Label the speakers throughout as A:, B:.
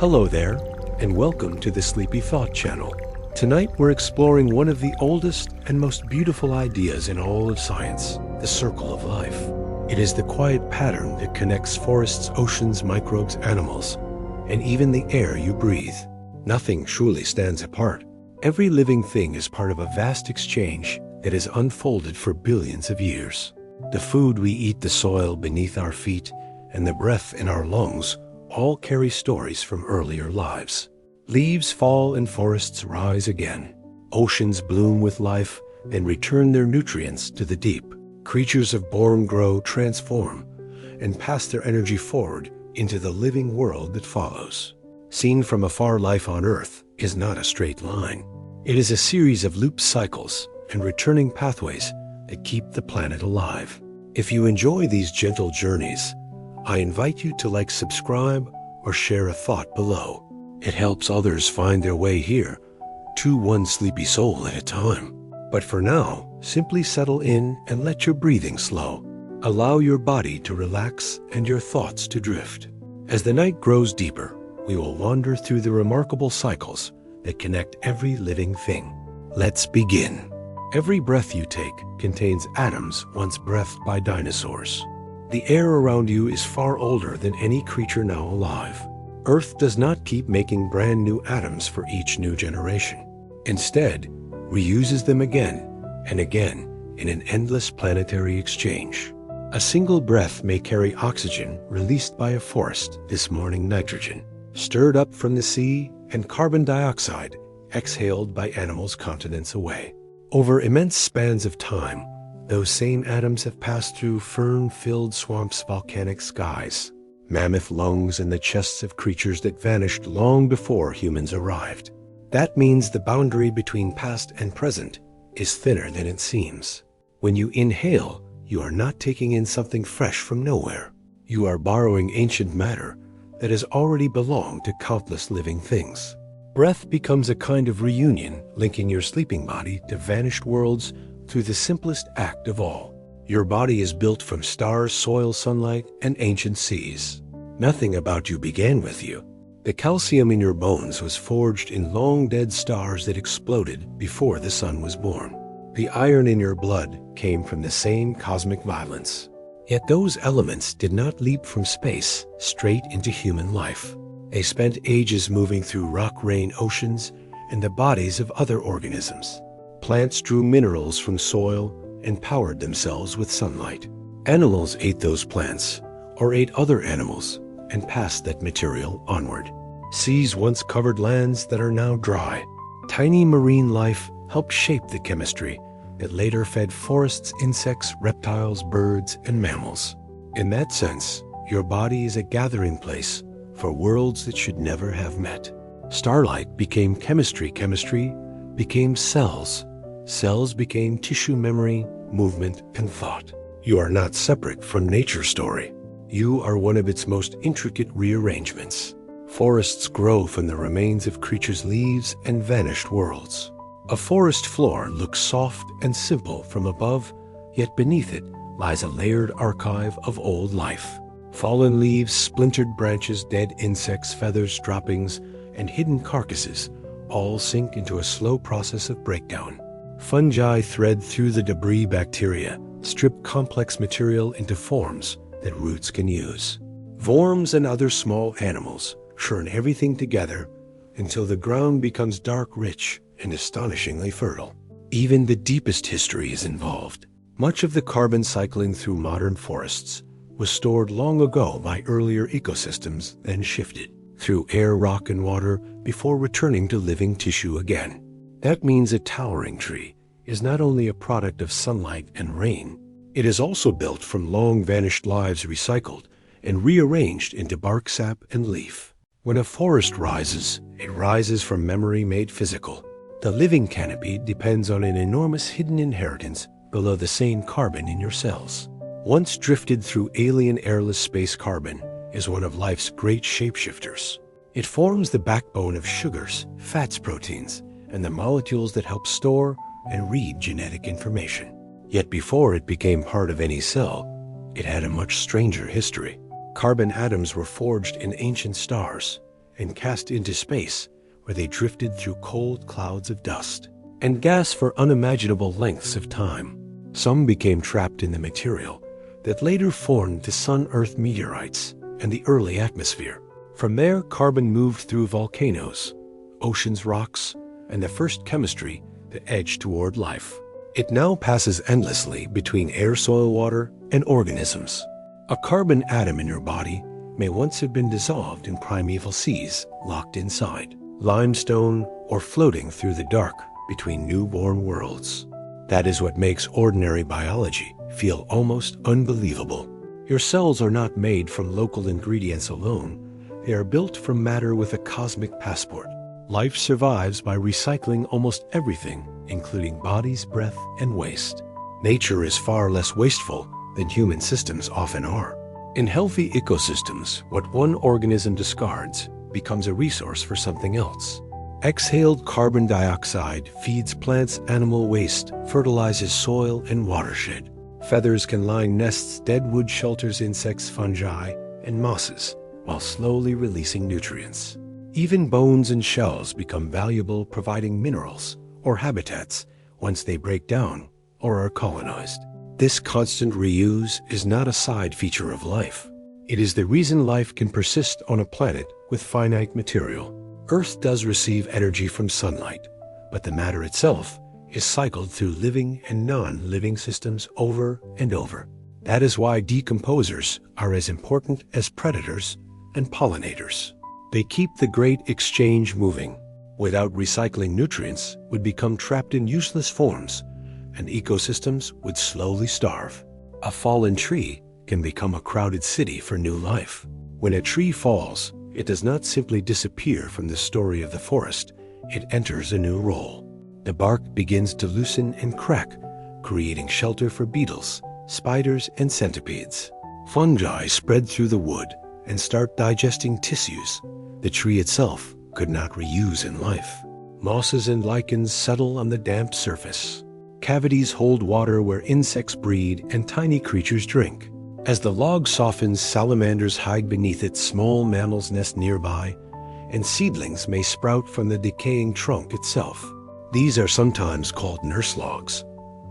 A: Hello there, and welcome to the Sleepy Thought Channel. Tonight we're exploring one of the oldest and most beautiful ideas in all of science, the circle of life. It is the quiet pattern that connects forests, oceans, microbes, animals, and even the air you breathe. Nothing truly stands apart. Every living thing is part of a vast exchange that has unfolded for billions of years. The food we eat, the soil beneath our feet, and the breath in our lungs all carry stories from earlier lives. Leaves fall and forests rise again. Oceans bloom with life and return their nutrients to the deep. Creatures of born grow, transform, and pass their energy forward into the living world that follows. Seen from afar, life on Earth is not a straight line. It is a series of loop cycles and returning pathways that keep the planet alive. If you enjoy these gentle journeys, I invite you to subscribe, or share a thought below. It helps others find their way here, to one sleepy soul at a time. But for now, simply settle in and let your breathing slow. Allow your body to relax and your thoughts to drift. As the night grows deeper, we will wander through the remarkable cycles that connect every living thing. Let's begin. Every breath you take contains atoms once breathed by dinosaurs. The air around you is far older than any creature now alive. Earth does not keep making brand new atoms for each new generation. Instead, reuses them again and again in an endless planetary exchange. A single breath may carry oxygen released by a forest, this morning nitrogen, stirred up from the sea, and carbon dioxide exhaled by animals continents away. Over immense spans of time, those same atoms have passed through fern-filled swamps, volcanic skies, mammoth lungs, and the chests of creatures that vanished long before humans arrived. That means the boundary between past and present is thinner than it seems. When you inhale, you are not taking in something fresh from nowhere. You are borrowing ancient matter that has already belonged to countless living things. Breath becomes a kind of reunion, linking your sleeping body to vanished worlds through the simplest act of all. Your body is built from stars, soil, sunlight, and ancient seas. Nothing about you began with you. The calcium in your bones was forged in long-dead stars that exploded before the sun was born. The iron in your blood came from the same cosmic violence. Yet those elements did not leap from space straight into human life. They spent ages moving through rock, rain, oceans, and the bodies of other organisms. Plants drew minerals from soil and powered themselves with sunlight. Animals ate those plants, or ate other animals, and passed that material onward. Seas once covered lands that are now dry. Tiny marine life helped shape the chemistry that later fed forests, insects, reptiles, birds, and mammals. In that sense, your body is a gathering place for worlds that should never have met. Starlight became chemistry, chemistry became cells, cells became tissue, memory, movement, and thought. You are not separate from nature's story. You are one of its most intricate rearrangements. Forests grow from the remains of creatures' leaves and vanished worlds. A forest floor looks soft and simple from above, yet beneath it lies a layered archive of old life. Fallen leaves, splintered branches, dead insects, feathers, droppings, and hidden carcasses all sink into a slow process of breakdown. Fungi thread through the debris, bacteria strip complex material into forms that roots can use. Worms and other small animals churn everything together until the ground becomes dark, rich, and astonishingly fertile. Even the deepest history is involved. Much of the carbon cycling through modern forests was stored long ago by earlier ecosystems, then shifted through air, rock, and water before returning to living tissue again. That means a towering tree is not only a product of sunlight and rain, it is also built from long vanished lives recycled and rearranged into bark, sap, and leaf. When a forest rises, it rises from memory made physical. The living canopy depends on an enormous hidden inheritance below the same carbon in your cells. Once drifted through alien airless space, carbon is one of life's great shapeshifters. It forms the backbone of sugars, fats, proteins, and the molecules that help store and read genetic information. Yet before it became part of any cell, it had a much stranger history. Carbon atoms were forged in ancient stars, and cast into space, where they drifted through cold clouds of dust and gas for unimaginable lengths of time. Some became trapped in the material that later formed the Sun-Earth meteorites and the early atmosphere. From there, carbon moved through volcanoes, oceans, rocks, and the first chemistry that edged toward life. It now passes endlessly between air, soil, water, and organisms. A carbon atom in your body may once have been dissolved in primeval seas, locked inside limestone, or floating through the dark between newborn worlds. That is what makes ordinary biology feel almost unbelievable. Your cells are not made from local ingredients alone. They are built from matter with a cosmic passport. Life survives by recycling almost everything, including bodies, breath, and waste. Nature is far less wasteful than human systems often are. In healthy ecosystems, what one organism discards becomes a resource for something else. Exhaled carbon dioxide feeds plants animal waste, fertilizes soil and watershed. Feathers can line nests, dead wood shelters insects, fungi, and mosses, while slowly releasing nutrients. Even bones and shells become valuable, providing minerals or habitats once they break down or are colonized. This constant reuse is not a side feature of life. It is the reason life can persist on a planet with finite material. Earth does receive energy from sunlight, but the matter itself is cycled through living and non-living systems over and over. That is why decomposers are as important as predators and pollinators. They keep the great exchange moving. Without recycling, nutrients would become trapped in useless forms, and ecosystems would slowly starve. A fallen tree can become a crowded city for new life. When a tree falls, it does not simply disappear from the story of the forest. It enters a new role. The bark begins to loosen and crack, creating shelter for beetles, spiders, and centipedes. Fungi spread through the wood and start digesting tissues the tree itself could not reuse in life. Mosses and lichens settle on the damp surface. Cavities hold water where insects breed and tiny creatures drink. As the log softens, salamanders hide beneath it, small mammals nest nearby, and seedlings may sprout from the decaying trunk itself. These are sometimes called nurse logs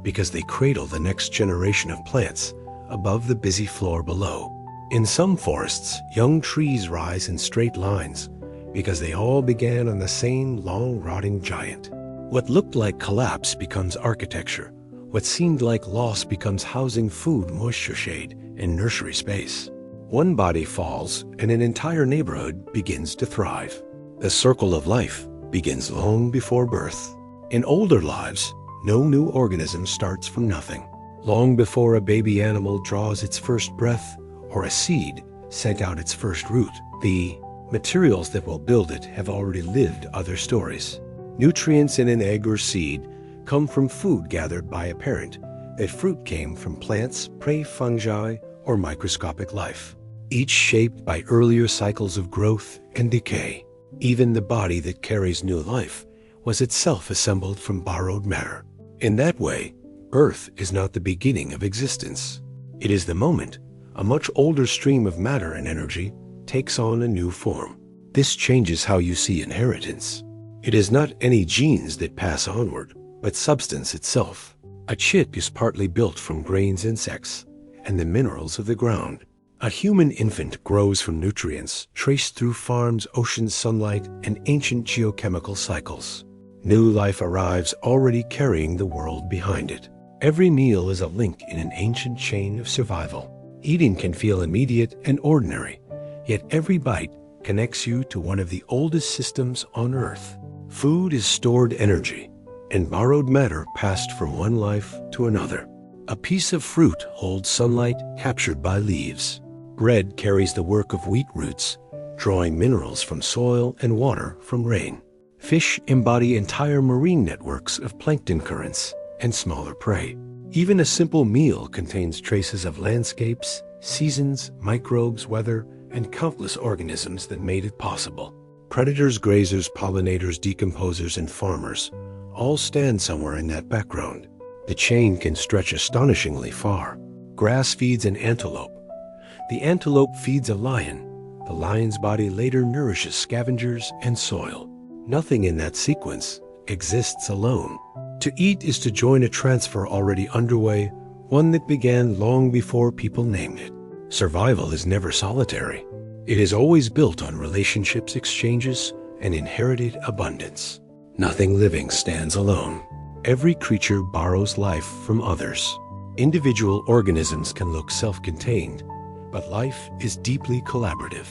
A: because they cradle the next generation of plants above the busy floor below. In some forests, young trees rise in straight lines because they all began on the same long rotting giant. What looked like collapse becomes architecture. What seemed like loss becomes housing, food, moisture, shade, and nursery space. One body falls and an entire neighborhood begins to thrive. The circle of life begins long before birth. In older lives, no new organism starts from nothing. Long before a baby animal draws its first breath or a seed sent out its first root, the materials that will build it have already lived other stories. Nutrients in an egg or seed come from food gathered by a parent. That fruit came from plants, prey, fungi, or microscopic life, each shaped by earlier cycles of growth and decay. Even the body that carries new life was itself assembled from borrowed matter. In that way, Earth is not the beginning of existence. It is the moment a much older stream of matter and energy takes on a new form. This changes how you see inheritance. It is not any genes that pass onward, but substance itself. A chit is partly built from grains, insects, and the minerals of the ground. A human infant grows from nutrients traced through farms, oceans, sunlight, and ancient geochemical cycles. New life arrives already carrying the world behind it. Every meal is a link in an ancient chain of survival. Eating can feel immediate and ordinary, yet every bite connects you to one of the oldest systems on Earth. Food is stored energy and borrowed matter passed from one life to another. A piece of fruit holds sunlight captured by leaves. Bread carries the work of wheat roots, drawing minerals from soil and water from rain. Fish embody entire marine networks of plankton currents and smaller prey. Even a simple meal contains traces of landscapes, seasons, microbes, weather, and countless organisms that made it possible. Predators, grazers, pollinators, decomposers, and farmers all stand somewhere in that background. The chain can stretch astonishingly far. Grass feeds an antelope. The antelope feeds a lion. The lion's body later nourishes scavengers and soil. Nothing in that sequence exists alone. To eat is to join a transfer already underway, one that began long before people named it. Survival is never solitary. It is always built on relationships, exchanges, and inherited abundance. Nothing living stands alone. Every creature borrows life from others. Individual organisms can look self-contained, but life is deeply collaborative.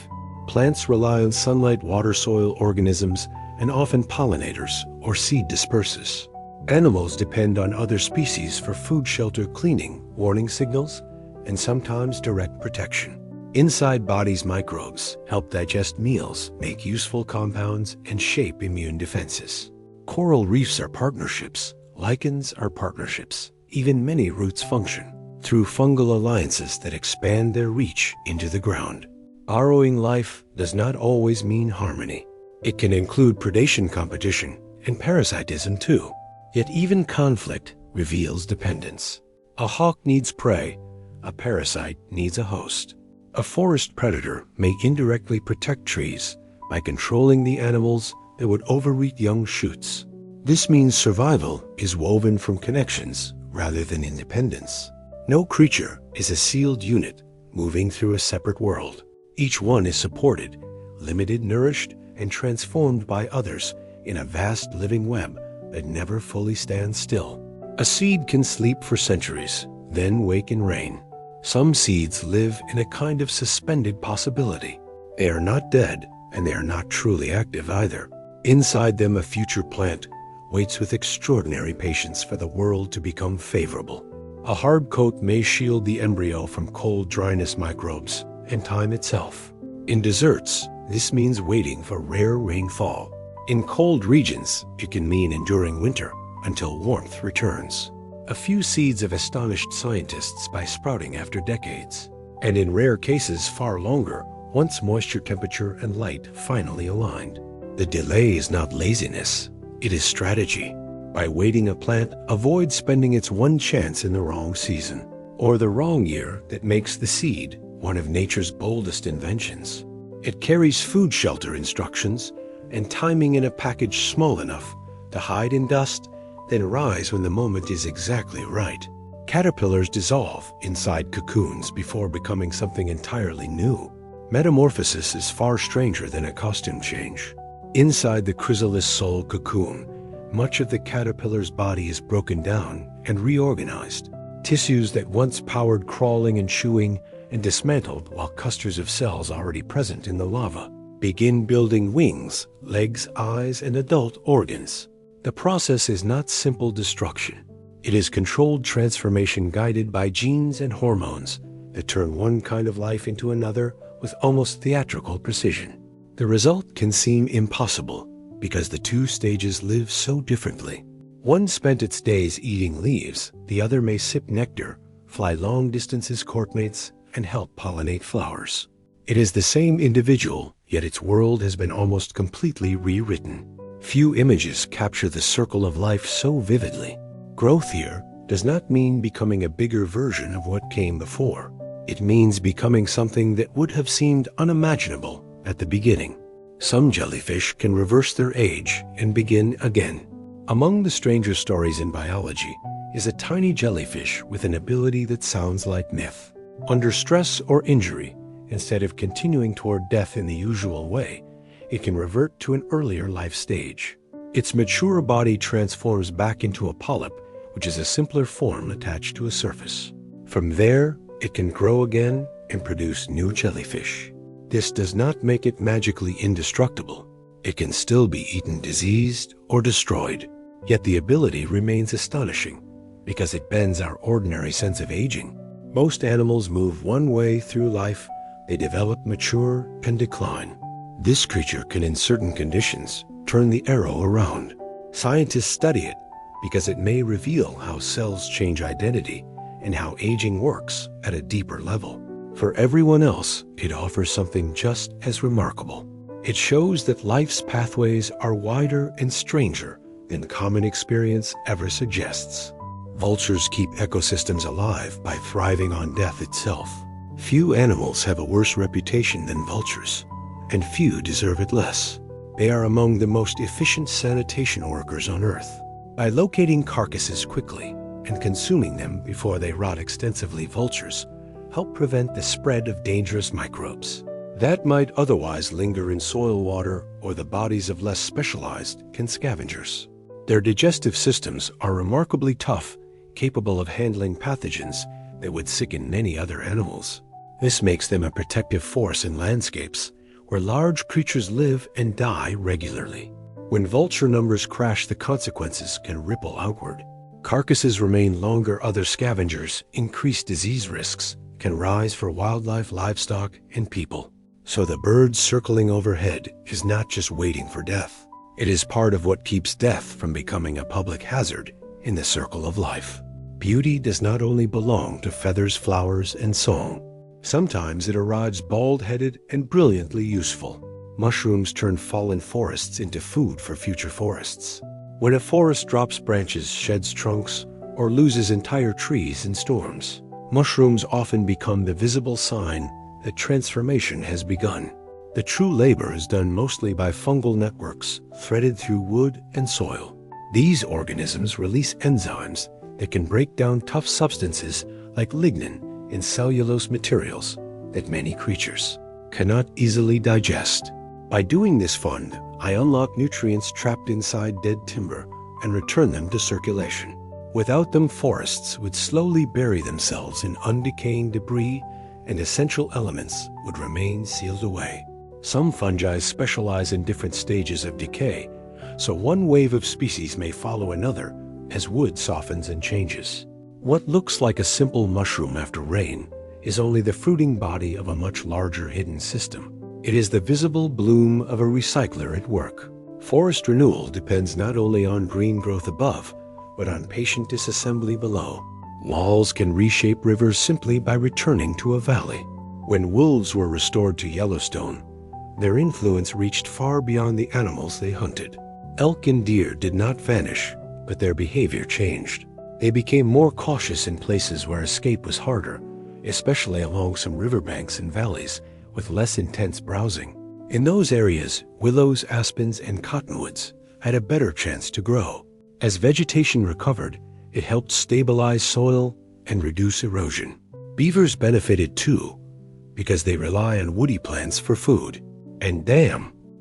A: Plants rely on sunlight, water, soil, organisms, and often pollinators or seed dispersers. Animals depend on other species for food, shelter, cleaning, warning signals, and sometimes direct protection. Inside bodies, microbes help digest meals, make useful compounds, and shape immune defenses. Coral reefs are partnerships. Lichens are partnerships. Even many roots function through fungal alliances that expand their reach into the ground. Borrowing life does not always mean harmony. It can include predation, competition, and parasitism too. Yet even conflict reveals dependence. A hawk needs prey. A parasite needs a host. A forest predator may indirectly protect trees by controlling the animals that would overeat young shoots. This means survival is woven from connections rather than independence. No creature is a sealed unit moving through a separate world. Each one is supported, limited, nourished, and transformed by others in a vast living web that never fully stands still. A seed can sleep for centuries, then wake in rain. Some seeds live in a kind of suspended possibility. They are not dead, and they are not truly active either. Inside them, a future plant waits with extraordinary patience for the world to become favorable. A hard coat may shield the embryo from cold, dryness, microbes, and time itself. In deserts, this means waiting for rare rainfall. In cold regions, it can mean enduring winter until warmth returns. A few seeds have astonished scientists by sprouting after decades, and in rare cases far longer, once moisture, temperature, and light finally aligned. The delay is not laziness, it is strategy. By waiting, a plant avoids spending its one chance in the wrong season, or the wrong year that makes the seed one of nature's boldest inventions. It carries food, shelter, instructions, and timing in a package small enough to hide in dust, then rise when the moment is exactly right. Caterpillars dissolve inside cocoons before becoming something entirely new. Metamorphosis is far stranger than a costume change. Inside the chrysalis soul cocoon, much of the caterpillar's body is broken down and reorganized. Tissues that once powered crawling and chewing and dismantled while clusters of cells already present in the larva begin building wings, legs, eyes, and adult organs. The process is not simple destruction. It is controlled transformation guided by genes and hormones that turn one kind of life into another with almost theatrical precision. The result can seem impossible because the two stages live so differently. One spent its days eating leaves, the other may sip nectar, fly long distances, court mates, and help pollinate flowers. It is the same individual, yet its world has been almost completely rewritten. Few images capture the circle of life so vividly. Growth here does not mean becoming a bigger version of what came before. It means becoming something that would have seemed unimaginable at the beginning. Some jellyfish can reverse their age and begin again. Among the stranger stories in biology is a tiny jellyfish with an ability that sounds like myth. Under stress or injury, instead of continuing toward death in the usual way, it can revert to an earlier life stage. Its mature body transforms back into a polyp, which is a simpler form attached to a surface. From there, it can grow again and produce new jellyfish. This does not make it magically indestructible. It can still be eaten, diseased, or destroyed. Yet the ability remains astonishing because it bends our ordinary sense of aging. Most animals move one way through life. They develop, mature, and decline. This creature can, in certain conditions, turn the arrow around. Scientists study it because it may reveal how cells change identity and how aging works at a deeper level. For everyone else, it offers something just as remarkable. It shows that life's pathways are wider and stranger than common experience ever suggests. Vultures keep ecosystems alive by thriving on death itself. Few animals have a worse reputation than vultures, and few deserve it less. They are among the most efficient sanitation workers on Earth. By locating carcasses quickly and consuming them before they rot extensively, vultures help prevent the spread of dangerous microbes that might otherwise linger in soil, water, or the bodies of less specialized scavengers. Their digestive systems are remarkably tough, capable of handling pathogens that would sicken many other animals. This makes them a protective force in landscapes where large creatures live and die regularly. When vulture numbers crash, the consequences can ripple outward. Carcasses remain longer, other scavengers, increased disease risks can rise for wildlife, livestock, and people. So the bird circling overhead is not just waiting for death. It is part of what keeps death from becoming a public hazard in the circle of life. Beauty does not only belong to feathers, flowers, and song. Sometimes it arrives bald-headed and brilliantly useful. Mushrooms turn fallen forests into food for future forests. When a forest drops branches, sheds trunks, or loses entire trees in storms, mushrooms often become the visible sign that transformation has begun. The true labor is done mostly by fungal networks threaded through wood and soil. These organisms release enzymes that can break down tough substances like lignin in cellulose materials that many creatures cannot easily digest. By doing this fund, I unlock nutrients trapped inside dead timber and return them to circulation. Without them, forests would slowly bury themselves in undecaying debris, and essential elements would remain sealed away. Some fungi specialize in different stages of decay, so one wave of species may follow another as wood softens and changes. What looks like a simple mushroom after rain is only the fruiting body of a much larger hidden system. It is the visible bloom of a recycler at work. Forest renewal depends not only on green growth above, but on patient disassembly below. Walls can reshape rivers simply by returning to a valley. When wolves were restored to Yellowstone, their influence reached far beyond the animals they hunted. Elk and deer did not vanish, but their behavior changed. They became more cautious in places where escape was harder, especially along some riverbanks and valleys with less intense browsing. In those areas, willows, aspens, and cottonwoods had a better chance to grow. As vegetation recovered, it helped stabilize soil and reduce erosion. Beavers benefited too, because they rely on woody plants for food. And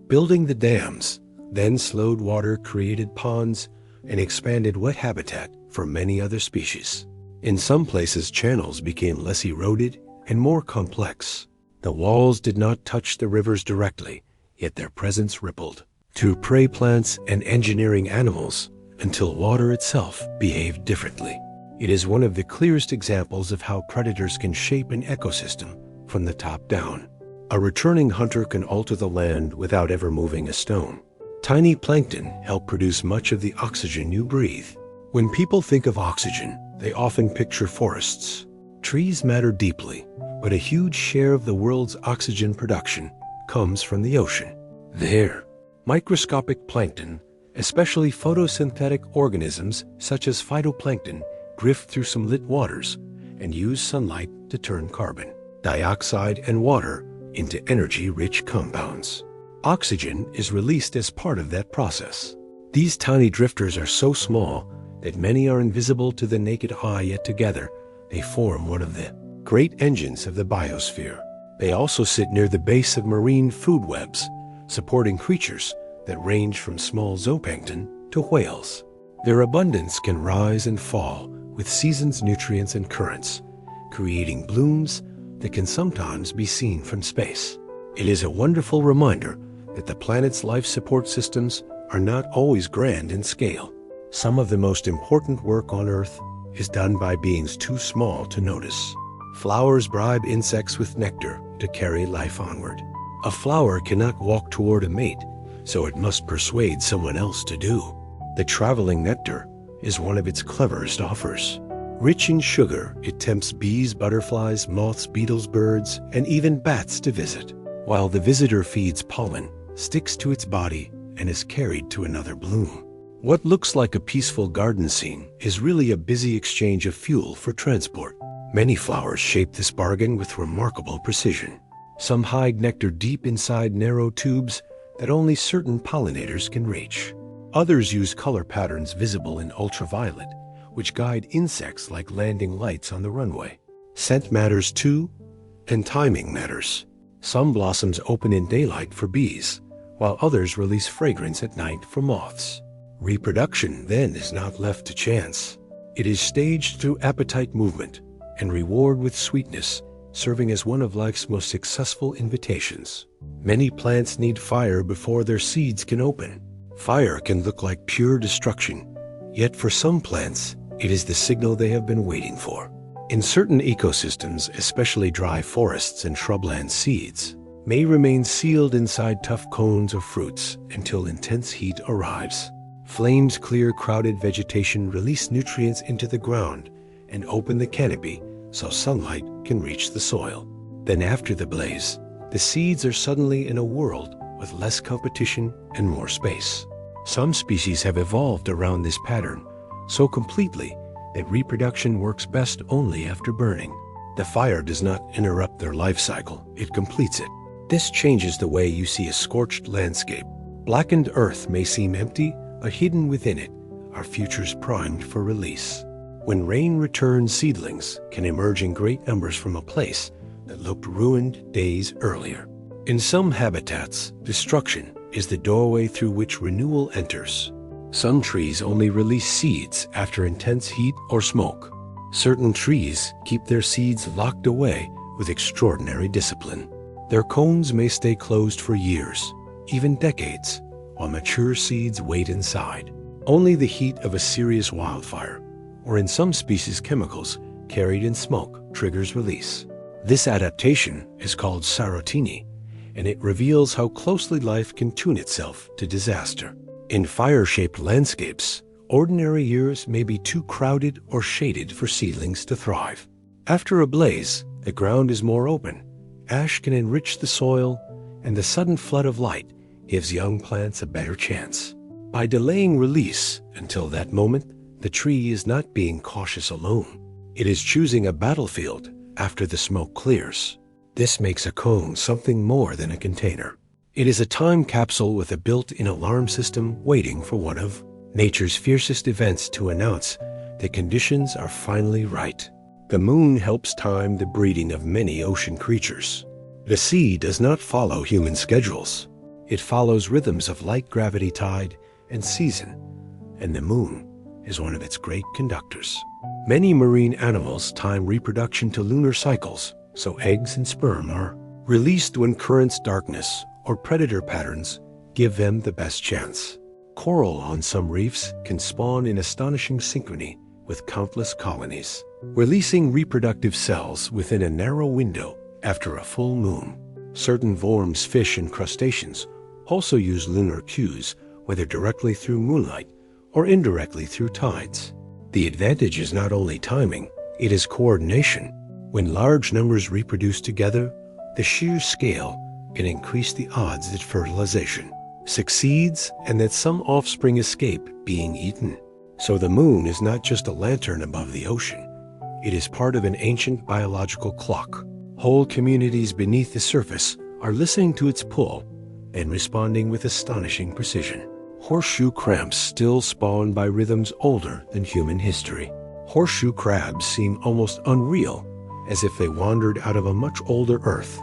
A: building the dams then slowed water, created ponds, and expanded wet habitat for many other species. In some places, channels became less eroded and more complex. The walls did not touch the rivers directly, yet their presence rippled through prey plants and engineering animals until water itself behaved differently. It is one of the clearest examples of how predators can shape an ecosystem from the top down. A returning hunter can alter the land without ever moving a stone. Tiny plankton help produce much of the oxygen you breathe. When people think of oxygen, they often picture forests. Trees matter deeply, but a huge share of the world's oxygen production comes from the ocean. There, microscopic plankton, especially photosynthetic organisms such as phytoplankton, drift through some lit waters and use sunlight to turn carbon dioxide and water into energy-rich compounds. Oxygen is released as part of that process. These tiny drifters are so small that many are invisible to the naked eye, yet together they form one of the great engines of the biosphere. They also sit near the base of marine food webs, supporting creatures that range from small zooplankton to whales. Their abundance can rise and fall with seasons, nutrients, and currents, creating blooms that can sometimes be seen from space. It is a wonderful reminder that the planet's life support systems are not always grand in scale. Some of the most important work on Earth is done by beings too small to notice. Flowers bribe insects with nectar to carry life onward. A flower cannot walk toward a mate, so it must persuade someone else to do. The traveling nectar is one of its cleverest offers. Rich in sugar, it tempts bees, butterflies, moths, beetles, birds, and even bats to visit. While the visitor feeds pollen, sticks to its body, and is carried to another bloom. What looks like a peaceful garden scene is really a busy exchange of fuel for transport. Many flowers shape this bargain with remarkable precision. Some hide nectar deep inside narrow tubes that only certain pollinators can reach. Others use color patterns visible in ultraviolet, which guide insects like landing lights on the runway. Scent matters too, and timing matters. Some blossoms open in daylight for bees, while others release fragrance at night for moths. Reproduction, then, is not left to chance. It is staged through appetite movement and reward with sweetness, serving as one of life's most successful invitations. Many plants need fire before their seeds can open. Fire can look like pure destruction, yet for some plants, it is the signal they have been waiting for. In certain ecosystems, especially dry forests and shrubland, seeds may remain sealed inside tough cones of fruits until intense heat arrives. Flames clear crowded vegetation, release nutrients into the ground, and open the canopy so sunlight can reach the soil. Then after the blaze, the seeds are suddenly in a world with less competition and more space. Some species have evolved around this pattern so completely that reproduction works best only after burning. The fire does not interrupt their life cycle, it completes it. This changes the way you see a scorched landscape. Blackened earth may seem empty, but hidden within it are futures primed for release. When rain returns, seedlings can emerge in great numbers from a place that looked ruined days earlier. In some habitats, destruction is the doorway through which renewal enters. Some trees only release seeds after intense heat or smoke. Certain trees keep their seeds locked away with extraordinary discipline. Their cones may stay closed for years, even decades, while mature seeds wait inside. Only the heat of a serious wildfire, or in some species chemicals carried in smoke, triggers release. This adaptation is called sarotini, and it reveals how closely life can tune itself to disaster. In fire-shaped landscapes, ordinary years may be too crowded or shaded for seedlings to thrive. After a blaze, the ground is more open. Ash can enrich the soil, and the sudden flood of light gives young plants a better chance. By delaying release until that moment, the tree is not being cautious alone. It is choosing a battlefield after the smoke clears. This makes a cone something more than a container. It is a time capsule with a built-in alarm system waiting for one of nature's fiercest events to announce the conditions are finally right. The moon helps time the breeding of many ocean creatures. The sea does not follow human schedules. It follows rhythms of light, gravity, tide, and season, and the moon is one of its great conductors. Many marine animals time reproduction to lunar cycles, so eggs and sperm are released when currents, darkness, or predator patterns give them the best chance. Coral on some reefs can spawn in astonishing synchrony with countless colonies, releasing reproductive cells within a narrow window after a full moon. Certain worms, fish, and crustaceans also use lunar cues, whether directly through moonlight or indirectly through tides. The advantage is not only timing, it is coordination. When large numbers reproduce together, the sheer scale can increase the odds that fertilization succeeds and that some offspring escape being eaten. So the moon is not just a lantern above the ocean. It is part of an ancient biological clock. Whole communities beneath the surface are listening to its pull and responding with astonishing precision. Horseshoe crabs still spawn by rhythms older than human history. Horseshoe crabs seem almost unreal, as if they wandered out of a much older Earth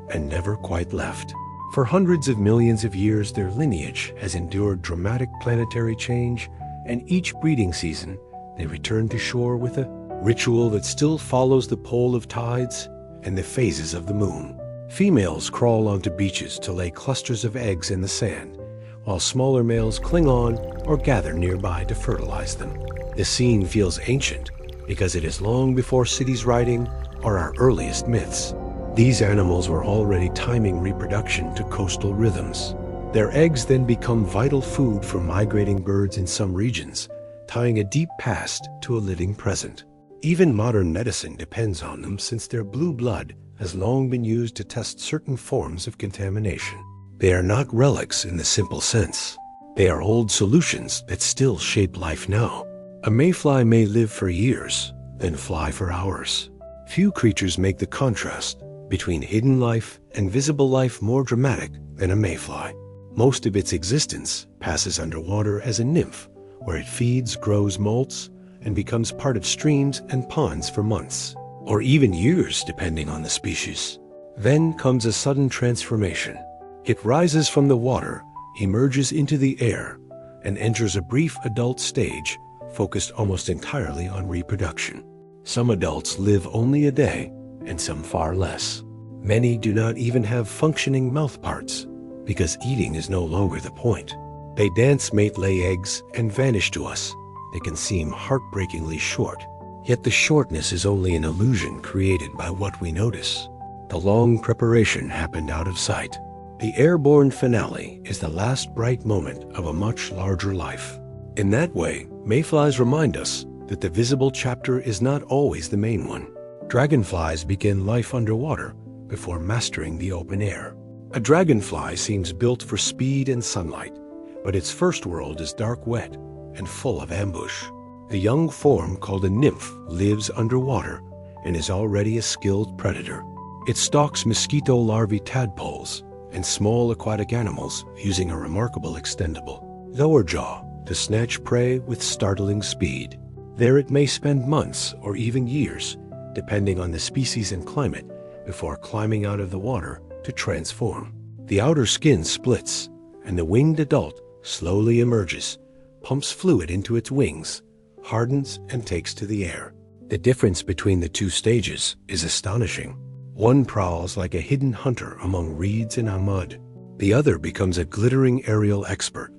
A: and never quite left. For hundreds of millions of years, their lineage has endured dramatic planetary change, and each breeding season, they return to shore with a ritual that still follows the pole of tides and the phases of the moon. Females crawl onto beaches to lay clusters of eggs in the sand, while smaller males cling on or gather nearby to fertilize them. The scene feels ancient because it is long before cities writing or our earliest myths. These animals were already timing reproduction to coastal rhythms. Their eggs then become vital food for migrating birds in some regions, tying a deep past to a living present. Even modern medicine depends on them, since their blue blood has long been used to test certain forms of contamination. They are not relics in the simple sense. They are old solutions that still shape life now. A mayfly may live for years, then fly for hours. Few creatures make the contrast between hidden life and visible life more dramatic than a mayfly. Most of its existence passes underwater as a nymph, where it feeds, grows, molts, and becomes part of streams and ponds for months, or even years depending on the species. Then comes a sudden transformation. It rises from the water, emerges into the air, and enters a brief adult stage focused almost entirely on reproduction. Some adults live only a day, and some far less. Many do not even have functioning mouth parts, because eating is no longer the point. They dance, mate, lay eggs, and vanish to us. They can seem heartbreakingly short. Yet the shortness is only an illusion created by what we notice. The long preparation happened out of sight. The airborne finale is the last bright moment of a much larger life. In that way, mayflies remind us that the visible chapter is not always the main one. Dragonflies begin life underwater before mastering the open air. A dragonfly seems built for speed and sunlight, but its first world is dark, wet, and full of ambush. The young form, called a nymph, lives underwater and is already a skilled predator. It stalks mosquito larvae, tadpoles, and small aquatic animals using a remarkable extendable lower jaw to snatch prey with startling speed. There it may spend months or even years, depending on the species and climate, before climbing out of the water to transform. The outer skin splits, and the winged adult slowly emerges, pumps fluid into its wings, hardens, and takes to the air. The difference between the two stages is astonishing. One prowls like a hidden hunter among reeds and mud. The other becomes a glittering aerial expert,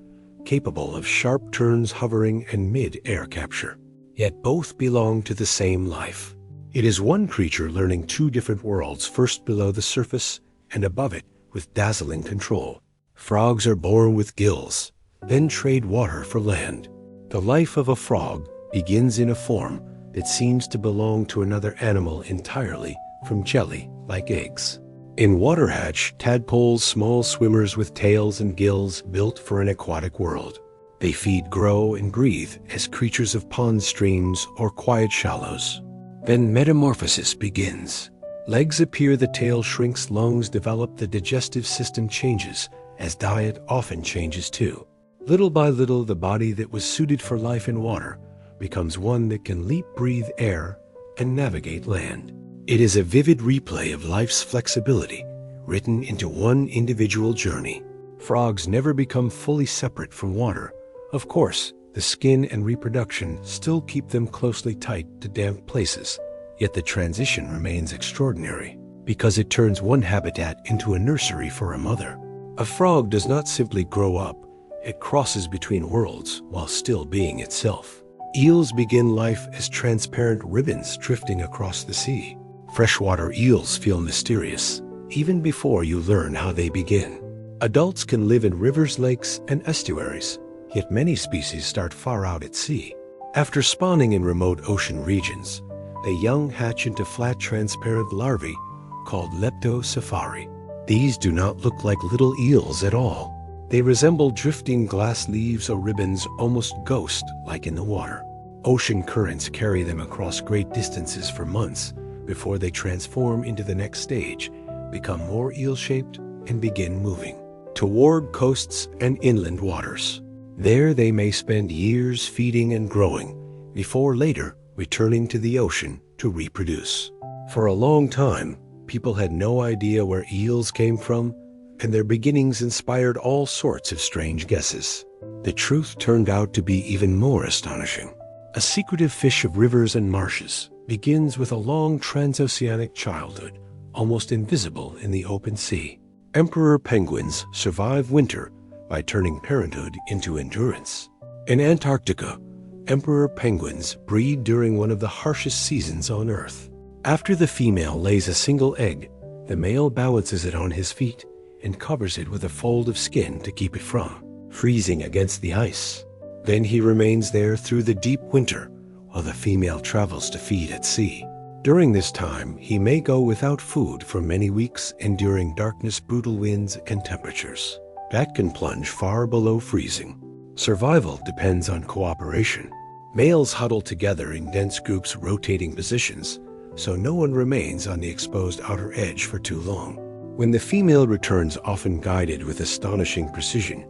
A: capable of sharp turns, hovering, and mid-air capture. Yet both belong to the same life. It is one creature learning two different worlds, first below the surface and above it with dazzling control. Frogs are born with gills, then trade water for land. The life of a frog begins in a form that seems to belong to another animal entirely, from jelly like eggs. In water hatch, tadpoles, small swimmers with tails and gills built for an aquatic world. They feed, grow, and breathe as creatures of pond streams or quiet shallows. Then metamorphosis begins. Legs appear, the tail shrinks, lungs develop, the digestive system changes, as diet often changes too. Little by little, the body that was suited for life in water becomes one that can leap, breathe air, and navigate land. It is a vivid replay of life's flexibility, written into one individual journey. Frogs never become fully separate from water. Of course, the skin and reproduction still keep them closely tied to damp places, yet the transition remains extraordinary, because it turns one habitat into a nursery for a mother. A frog does not simply grow up, it crosses between worlds while still being itself. Eels begin life as transparent ribbons drifting across the sea. Freshwater eels feel mysterious, even before you learn how they begin. Adults can live in rivers, lakes, and estuaries, yet many species start far out at sea. After spawning in remote ocean regions, the young hatch into flat, transparent larvae called leptocephali. These do not look like little eels at all. They resemble drifting glass leaves or ribbons, almost ghost-like in the water. Ocean currents carry them across great distances for months before they transform into the next stage, become more eel-shaped, and begin moving toward coasts and inland waters. There they may spend years feeding and growing, before later returning to the ocean to reproduce. For a long time, people had no idea where eels came from, and their beginnings inspired all sorts of strange guesses. The truth turned out to be even more astonishing. A secretive fish of rivers and marshes begins with a long transoceanic childhood, almost invisible in the open sea. Emperor penguins survive winter by turning parenthood into endurance. In Antarctica, emperor penguins breed during one of the harshest seasons on Earth. After the female lays a single egg, the male balances it on his feet and covers it with a fold of skin to keep it from freezing against the ice. Then he remains there through the deep winter while the female travels to feed at sea. During this time, he may go without food for many weeks, enduring darkness, brutal winds, and temperatures that can plunge far below freezing. Survival depends on cooperation. Males huddle together in dense groups, rotating positions, so no one remains on the exposed outer edge for too long. When the female returns, often guided with astonishing precision,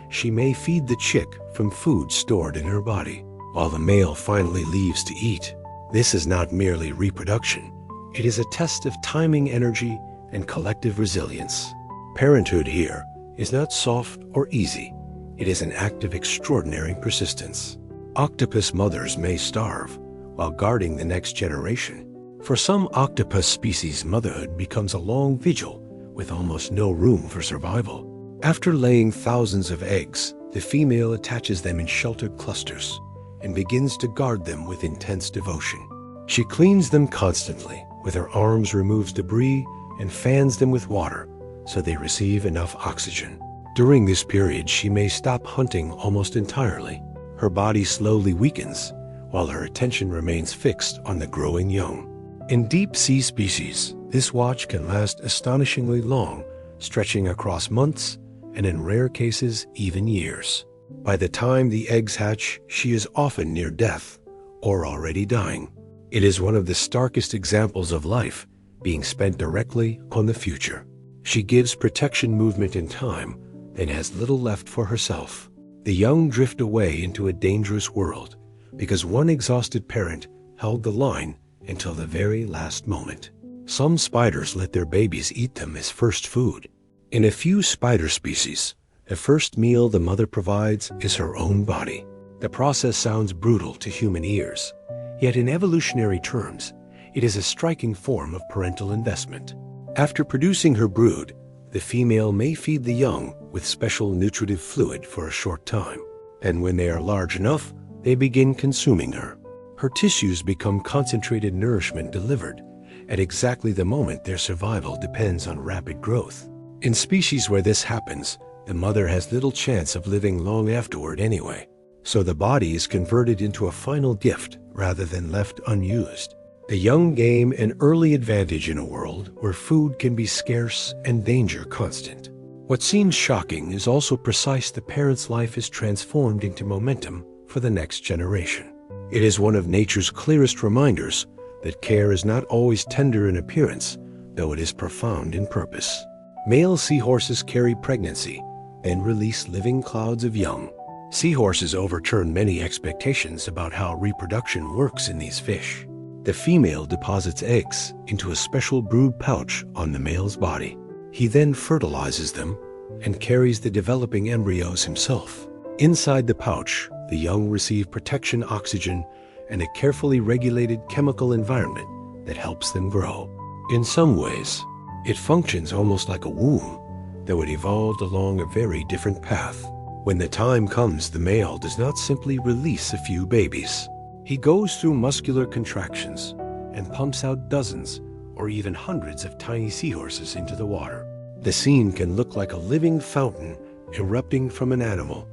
A: she may feed the chick from food stored in her body, while the male finally leaves to eat. This is not merely reproduction. It is a test of timing, energy, and collective resilience. Parenthood here is not soft or easy. It is an act of extraordinary persistence. Octopus mothers may starve while guarding the next generation. For some octopus species, motherhood becomes a long vigil with almost no room for survival. After laying thousands of eggs, the female attaches them in sheltered clusters and begins to guard them with intense devotion. She cleans them constantly. With her arms, removes debris and fans them with water so they receive enough oxygen. During this period, she may stop hunting almost entirely. Her body slowly weakens while her attention remains fixed on the growing young. In deep-sea species, this watch can last astonishingly long, stretching across months and in rare cases even years. By the time the eggs hatch, she is often near death or already dying. It is one of the starkest examples of life being spent directly on the future. She gives protection, movement, and time, then has little left for herself. The young drift away into a dangerous world because one exhausted parent held the line until the very last moment. Some spiders let their babies eat them as first food. In a few spider species, the first meal the mother provides is her own body. The process sounds brutal to human ears, yet in evolutionary terms, it is a striking form of parental investment. After producing her brood, the female may feed the young with special nutritive fluid for a short time, and when they are large enough, they begin consuming her. Her tissues become concentrated nourishment delivered at exactly the moment their survival depends on rapid growth. In species where this happens, the mother has little chance of living long afterward anyway, so the body is converted into a final gift rather than left unused. The young gain an early advantage in a world where food can be scarce and danger constant. What seems shocking is also precise. The parent's life is transformed into momentum for the next generation. It is one of nature's clearest reminders that care is not always tender in appearance, though it is profound in purpose. Male seahorses carry pregnancy and release living clouds of young. Seahorses overturn many expectations about how reproduction works in these fish. The female deposits eggs into a special brood pouch on the male's body. He then fertilizes them and carries the developing embryos himself. Inside the pouch, the young receive protection, oxygen, and a carefully regulated chemical environment that helps them grow. In some ways, it functions almost like a womb, though it evolved along a very different path. When the time comes, the male does not simply release a few babies. He goes through muscular contractions and pumps out dozens or even hundreds of tiny seahorses into the water. The scene can look like a living fountain erupting from an animal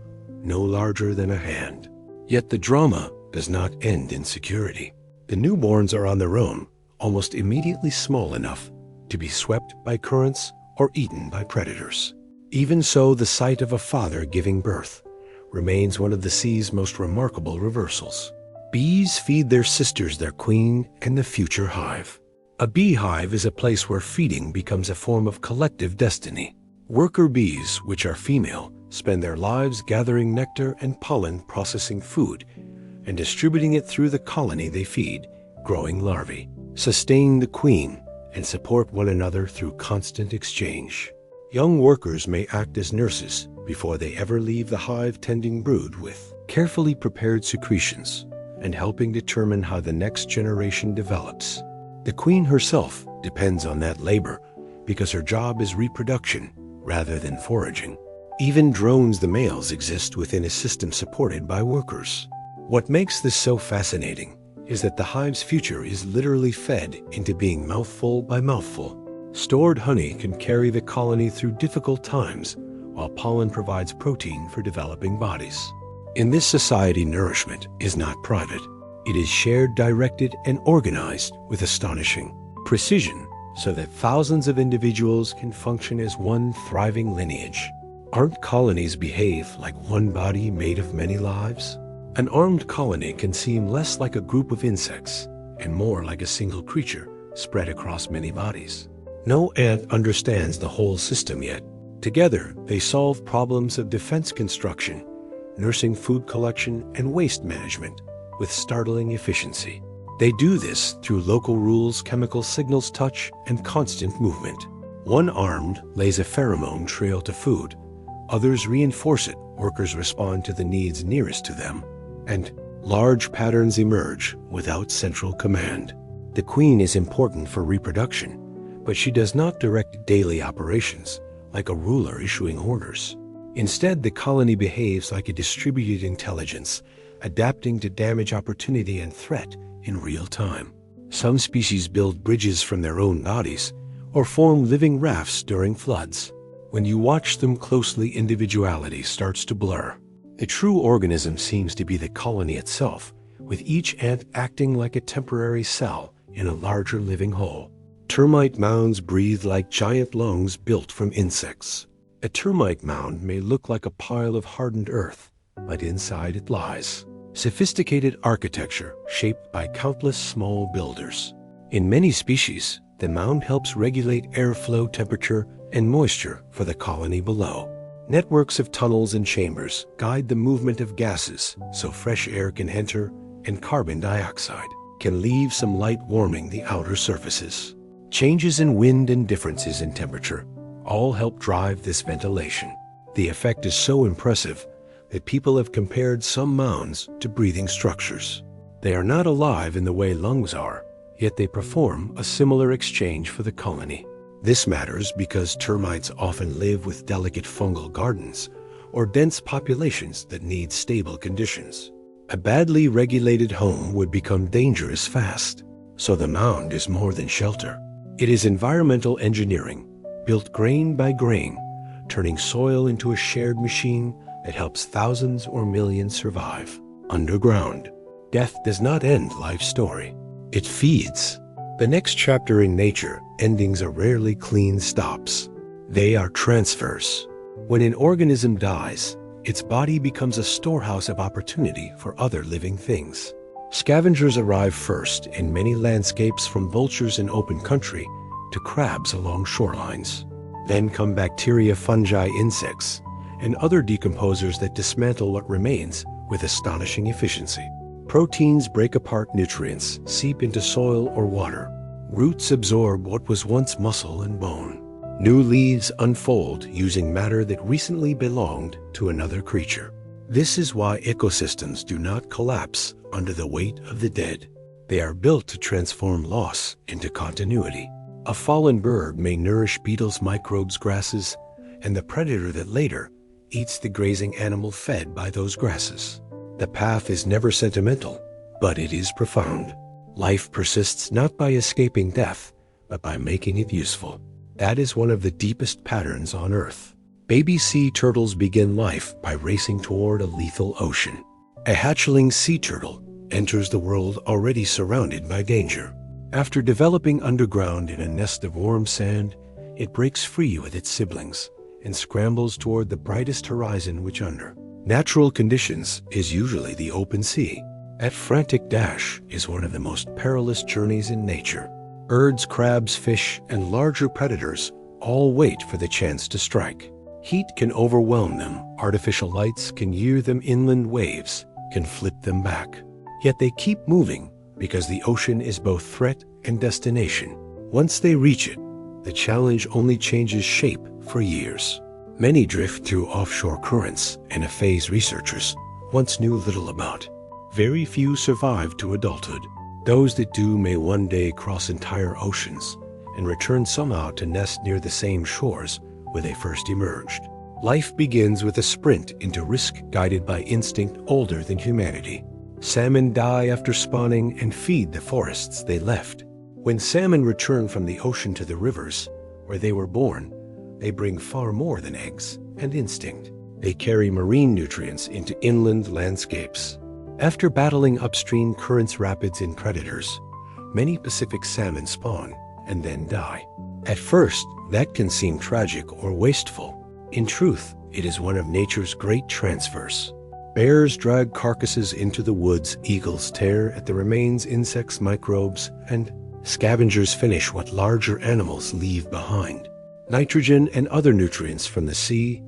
A: no larger than a hand. Yet the drama does not end in security. The newborns are on their own, almost immediately small enough to be swept by currents or eaten by predators. Even so, the sight of a father giving birth remains one of the sea's most remarkable reversals. Bees feed their sisters, their queen, and the future hive. A beehive is a place where feeding becomes a form of collective destiny. Worker bees, which are female, spend their lives gathering nectar and pollen, processing food, and distributing it through the colony they feed, growing larvae, sustain the queen, and support one another through constant exchange. Young workers may act as nurses before they ever leave the hive, tending brood with carefully prepared secretions and helping determine how the next generation develops. The queen herself depends on that labor because her job is reproduction rather than foraging. Even drones, the males, exist within a system supported by workers. What makes this so fascinating is that the hive's future is literally fed into being mouthful by mouthful. Stored honey can carry the colony through difficult times, while pollen provides protein for developing bodies. In this society, nourishment is not private. It is shared, directed, and organized with astonishing precision so that thousands of individuals can function as one thriving lineage. Aren't colonies behave like one body made of many lives? An armed colony can seem less like a group of insects and more like a single creature spread across many bodies. No ant understands the whole system yet. Together, they solve problems of defense construction, nursing food collection, and waste management with startling efficiency. They do this through local rules, chemical signals, touch, and constant movement. One armed lays a pheromone trail to food. Others reinforce it. Workers respond to the needs nearest to them. And large patterns emerge without central command. The queen is important for reproduction, but she does not direct daily operations like a ruler issuing orders. Instead, the colony behaves like a distributed intelligence, adapting to damage, opportunity, and threat in real time. Some species build bridges from their own bodies or form living rafts during floods. When you watch them closely, individuality starts to blur. The true organism seems to be the colony itself, with each ant acting like a temporary cell in a larger living whole. Termite mounds breathe like giant lungs built from insects. A termite mound may look like a pile of hardened earth, but inside it lies sophisticated architecture shaped by countless small builders. In many species, the mound helps regulate airflow, temperature, and moisture for the colony below. Networks of tunnels and chambers guide the movement of gases so fresh air can enter and carbon dioxide can leave some light, warming the outer surfaces. Changes in wind and differences in temperature all help drive this ventilation. The effect is so impressive that people have compared some mounds to breathing structures. They are not alive in the way lungs are, yet they perform a similar exchange for the colony. This matters because termites often live with delicate fungal gardens or dense populations that need stable conditions. A badly regulated home would become dangerous fast, so the mound is more than shelter. It is environmental engineering, built grain by grain, turning soil into a shared machine that helps thousands or millions survive. Underground, death does not end life's story. It feeds. The next chapter in nature, endings are rarely clean stops. They are transfers. When an organism dies, its body becomes a storehouse of opportunity for other living things. Scavengers arrive first in many landscapes, from vultures in open country to crabs along shorelines. Then come bacteria, fungi, insects, and other decomposers that dismantle what remains with astonishing efficiency. Proteins break apart nutrients, seep into soil or water. Roots absorb what was once muscle and bone. New leaves unfold using matter that recently belonged to another creature. This is why ecosystems do not collapse under the weight of the dead. They are built to transform loss into continuity. A fallen bird may nourish beetles, microbes, grasses, and the predator that later eats the grazing animal fed by those grasses. The path is never sentimental, but it is profound. Life persists not by escaping death, but by making it useful. That is one of the deepest patterns on Earth. Baby sea turtles begin life by racing toward a lethal ocean. A hatchling sea turtle enters the world already surrounded by danger. After developing underground in a nest of warm sand, it breaks free with its siblings and scrambles toward the brightest horizon, which under natural conditions is usually the open sea. That frantic dash is one of the most perilous journeys in nature. Birds, crabs, fish, and larger predators all wait for the chance to strike. Heat can overwhelm them. Artificial lights can lure them. Inland waves can flip them back. Yet they keep moving because the ocean is both threat and destination. Once they reach it, the challenge only changes shape for years. Many drift through offshore currents in a phase researchers once knew little about. Very few survive to adulthood. Those that do may one day cross entire oceans and return somehow to nest near the same shores where they first emerged. Life begins with a sprint into risk, guided by instinct older than humanity. Salmon die after spawning and feed the forests they left. When salmon return from the ocean to the rivers where they were born, they bring far more than eggs and instinct. They carry marine nutrients into inland landscapes. After battling upstream currents, rapids, and predators, many Pacific salmon spawn and then die. At first, that can seem tragic or wasteful. In truth, it is one of nature's great transfers. Bears drag carcasses into the woods, eagles tear at the remains, insects, microbes, and scavengers finish what larger animals leave behind. Nitrogen and other nutrients from the sea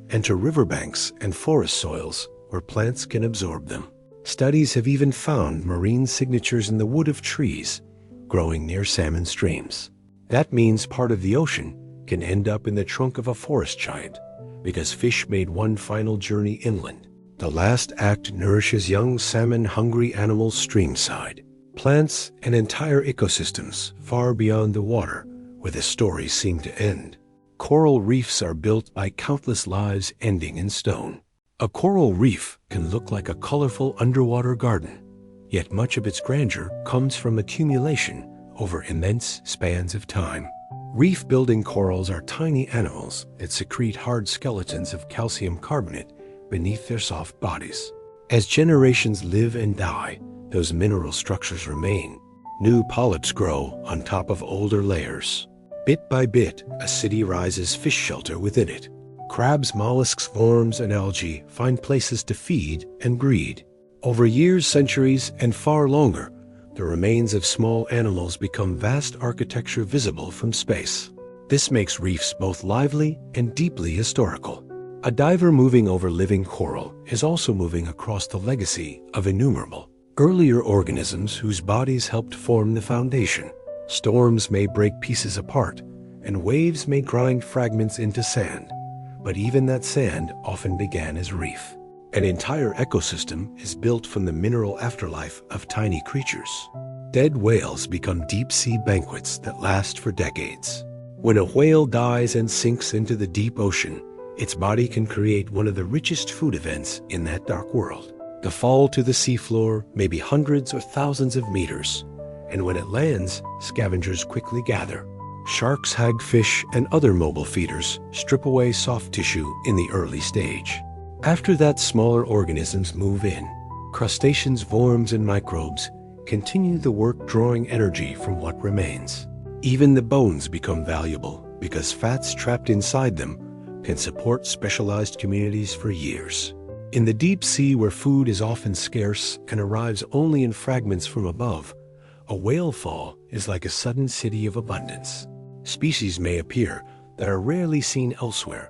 A: enter riverbanks and forest soils where plants can absorb them. Studies have even found marine signatures in the wood of trees growing near salmon streams. That means part of the ocean can end up in the trunk of a forest giant because fish made one final journey inland. The last act nourishes young salmon-hungry animals streamside. Plants and entire ecosystems far beyond the water where the stories seem to end. Coral reefs are built by countless lives ending in stone. A coral reef can look like a colorful underwater garden, yet much of its grandeur comes from accumulation over immense spans of time. Reef-building corals are tiny animals that secrete hard skeletons of calcium carbonate beneath their soft bodies. As generations live and die, those mineral structures remain. New polyps grow on top of older layers. Bit by bit, a city rises fish shelter within it. Crabs, mollusks, worms, and algae find places to feed and breed. Over years, centuries, and far longer, the remains of small animals become vast architecture visible from space. This makes reefs both lively and deeply historical. A diver moving over living coral is also moving across the legacy of innumerable earlier organisms whose bodies helped form the foundation. Storms may break pieces apart, and waves may grind fragments into sand, but even that sand often began as reef. An entire ecosystem is built from the mineral afterlife of tiny creatures. Dead whales become deep-sea banquets that last for decades. When a whale dies and sinks into the deep ocean, its body can create one of the richest food events in that dark world. The fall to the seafloor may be hundreds or thousands of meters, and when it lands, scavengers quickly gather. Sharks, hagfish, and other mobile feeders strip away soft tissue in the early stage. After that, smaller organisms move in. Crustaceans, worms, and microbes continue the work, drawing energy from what remains. Even the bones become valuable because fats trapped inside them can support specialized communities for years. In the deep sea, where food is often scarce and arrives only in fragments from above, a whale fall is like a sudden city of abundance. Species may appear that are rarely seen elsewhere,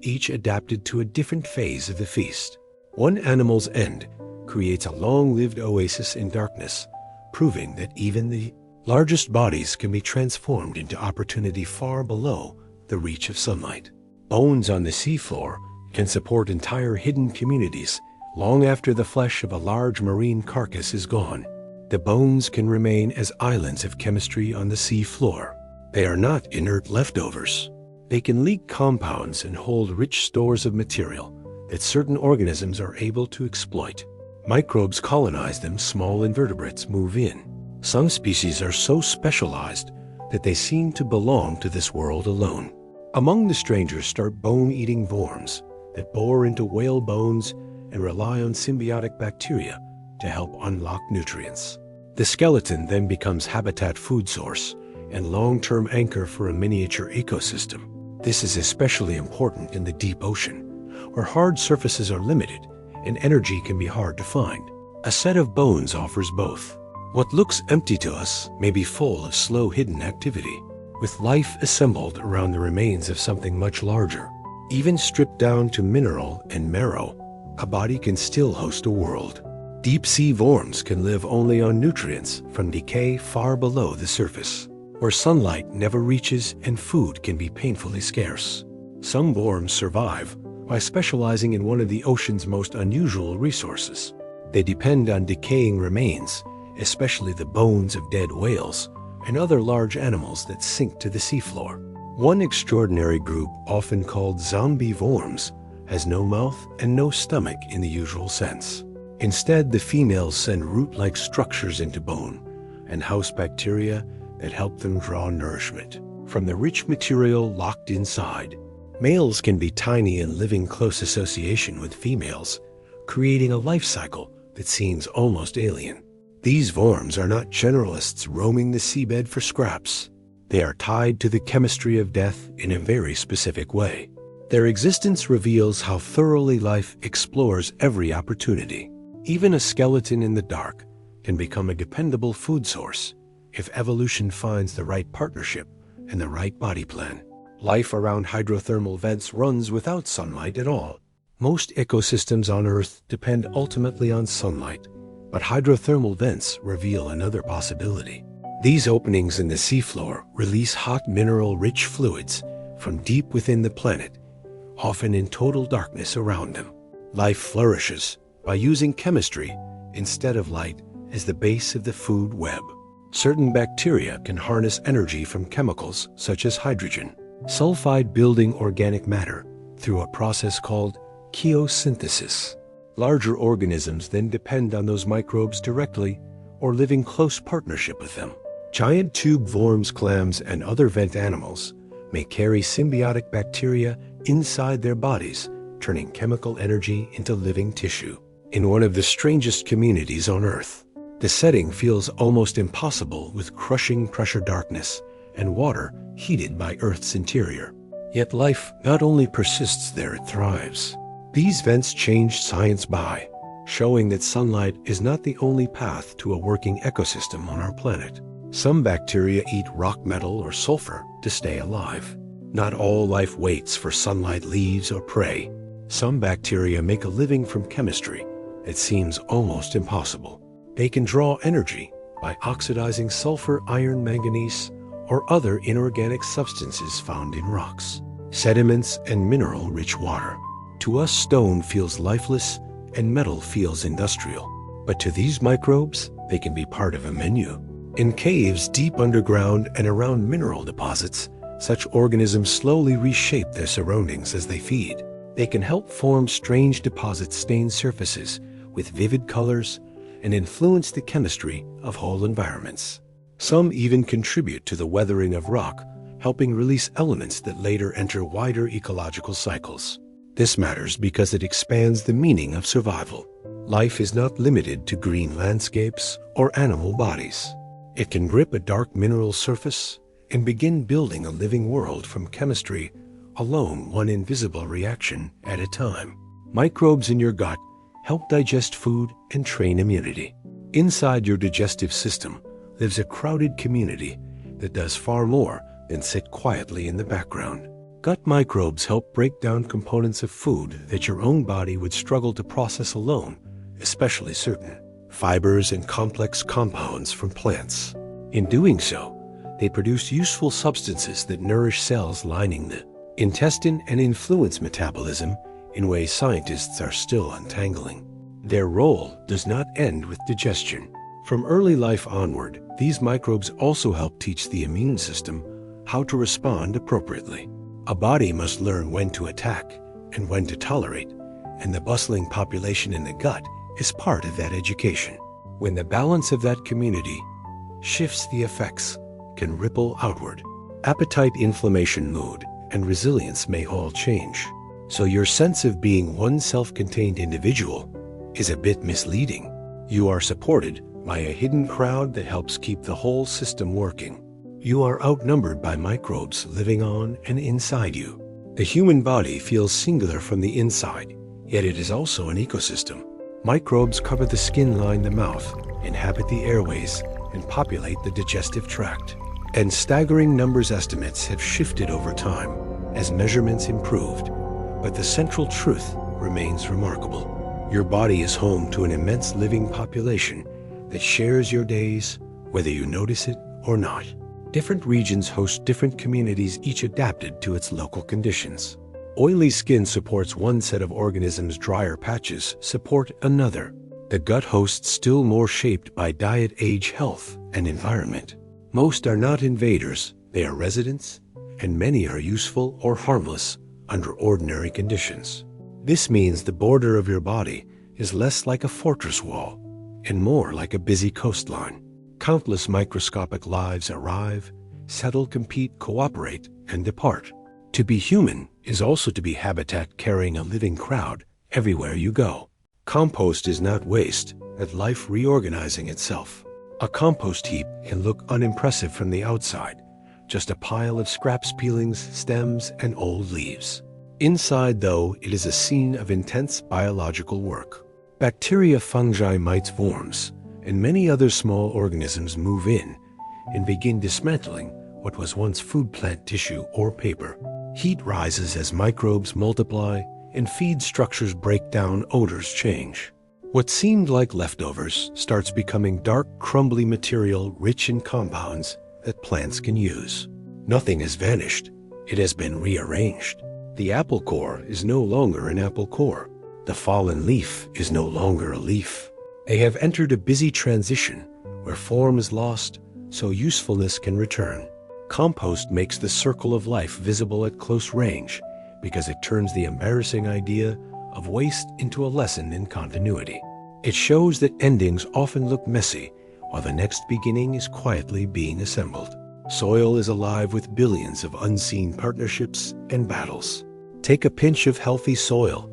A: each adapted to a different phase of the feast. One animal's end creates a long-lived oasis in darkness, proving that even the largest bodies can be transformed into opportunity far below the reach of sunlight. Bones on the seafloor can support entire hidden communities long after the flesh of a large marine carcass is gone. The bones can remain as islands of chemistry on the seafloor. They are not inert leftovers. They can leak compounds and hold rich stores of material that certain organisms are able to exploit. Microbes colonize them, small invertebrates move in. Some species are so specialized that they seem to belong to this world alone. Among the strangers start bone-eating worms that bore into whale bones and rely on symbiotic bacteria to help unlock nutrients. The skeleton then becomes habitat, food source, and long-term anchor for a miniature ecosystem. This is especially important in the deep ocean, where hard surfaces are limited and energy can be hard to find. A set of bones offers both. What looks empty to us may be full of slow, hidden activity, with life assembled around the remains of something much larger. Even stripped down to mineral and marrow, a body can still host a world. Deep-sea worms can live only on nutrients from decay far below the surface, where sunlight never reaches and food can be painfully scarce. Some worms survive by specializing in one of the ocean's most unusual resources. They depend on decaying remains, especially the bones of dead whales and other large animals that sink to the seafloor. One extraordinary group, often called zombie worms, has no mouth and no stomach in the usual sense. Instead, the females send root-like structures into bone and house bacteria that help them draw nourishment from the rich material locked inside. Males can be tiny and live in close association with females, creating a life cycle that seems almost alien. These worms are not generalists roaming the seabed for scraps. They are tied to the chemistry of death in a very specific way. Their existence reveals how thoroughly life explores every opportunity. Even a skeleton in the dark can become a dependable food source if evolution finds the right partnership and the right body plan. Life around hydrothermal vents runs without sunlight at all. Most ecosystems on Earth depend ultimately on sunlight, but hydrothermal vents reveal another possibility. These openings in the seafloor release hot mineral-rich fluids from deep within the planet, often in total darkness around them. Life flourishes by using chemistry instead of light as the base of the food web. Certain bacteria can harness energy from chemicals such as hydrogen, sulfide-building organic matter, through a process called chemosynthesis. Larger organisms then depend on those microbes directly or live in close partnership with them. Giant tube worms, clams, and other vent animals may carry symbiotic bacteria inside their bodies, turning chemical energy into living tissue. In one of the strangest communities on Earth, the setting feels almost impossible with crushing pressure darkness and water heated by Earth's interior. Yet life not only persists there, it thrives. These vents changed science by showing that sunlight is not the only path to a working ecosystem on our planet. Some bacteria eat rock metal or sulfur to stay alive. Not all life waits for sunlight, leaves, or prey. Some bacteria make a living from chemistry that seems almost impossible. They can draw energy by oxidizing sulfur, iron, manganese, or other inorganic substances found in rocks, sediments, and mineral-rich water. To us, stone feels lifeless and metal feels industrial. But to these microbes, they can be part of a menu. In caves deep underground and around mineral deposits, such organisms slowly reshape their surroundings as they feed. They can help form strange deposit-stained surfaces with vivid colors and influence the chemistry of whole environments. Some even contribute to the weathering of rock, helping release elements that later enter wider ecological cycles. This matters because it expands the meaning of survival. Life is not limited to green landscapes or animal bodies. It can grip a dark mineral surface and begin building a living world from chemistry alone, one invisible reaction at a time. Microbes in your gut help digest food and train immunity. Inside your digestive system lives a crowded community that does far more than sit quietly in the background. Gut microbes help break down components of food that your own body would struggle to process alone, especially certain fibers and complex compounds from plants. In doing so, they produce useful substances that nourish cells lining the intestine and influence metabolism in ways scientists are still untangling. Their role does not end with digestion. From early life onward, these microbes also help teach the immune system how to respond appropriately. A body must learn when to attack and when to tolerate, and the bustling population in the gut is part of that education. When the balance of that community shifts, the effects can ripple outward. Appetite, inflammation, mood, and resilience may all change. So your sense of being one self-contained individual is a bit misleading. You are supported by a hidden crowd that helps keep the whole system working. You are outnumbered by microbes living on and inside you. The human body feels singular from the inside, yet it is also an ecosystem. Microbes cover the skin, line the mouth, inhabit the airways, and populate the digestive tract. And staggering numbers estimates have shifted over time as measurements improved, but the central truth remains remarkable. Your body is home to an immense living population that shares your days, whether you notice it or not. Different regions host different communities, each adapted to its local conditions. Oily skin supports one set of organisms, drier patches support another. The gut hosts still more, shaped by diet, age, health, and environment. Most are not invaders, they are residents, and many are useful or harmless under ordinary conditions. This means the border of your body is less like a fortress wall and more like a busy coastline. Countless microscopic lives arrive, settle, compete, cooperate, and depart. To be human is also to be habitat, carrying a living crowd everywhere you go. Compost is not waste, but life reorganizing itself. A compost heap can look unimpressive from the outside, just a pile of scraps, peelings, stems, and old leaves. Inside, though, it is a scene of intense biological work. Bacteria, fungi, mites, worms, and many other small organisms move in and begin dismantling what was once food plant tissue or paper. Heat rises as microbes multiply and feed structures break down, odors change. What seemed like leftovers starts becoming dark, crumbly material rich in compounds that plants can use. Nothing has vanished. It has been rearranged. The apple core is no longer an apple core. The fallen leaf is no longer a leaf. They have entered a busy transition where form is lost so usefulness can return. Compost makes the circle of life visible at close range because it turns the embarrassing idea of waste into a lesson in continuity. It shows that endings often look messy while the next beginning is quietly being assembled. Soil is alive with billions of unseen partnerships and battles. Take a pinch of healthy soil,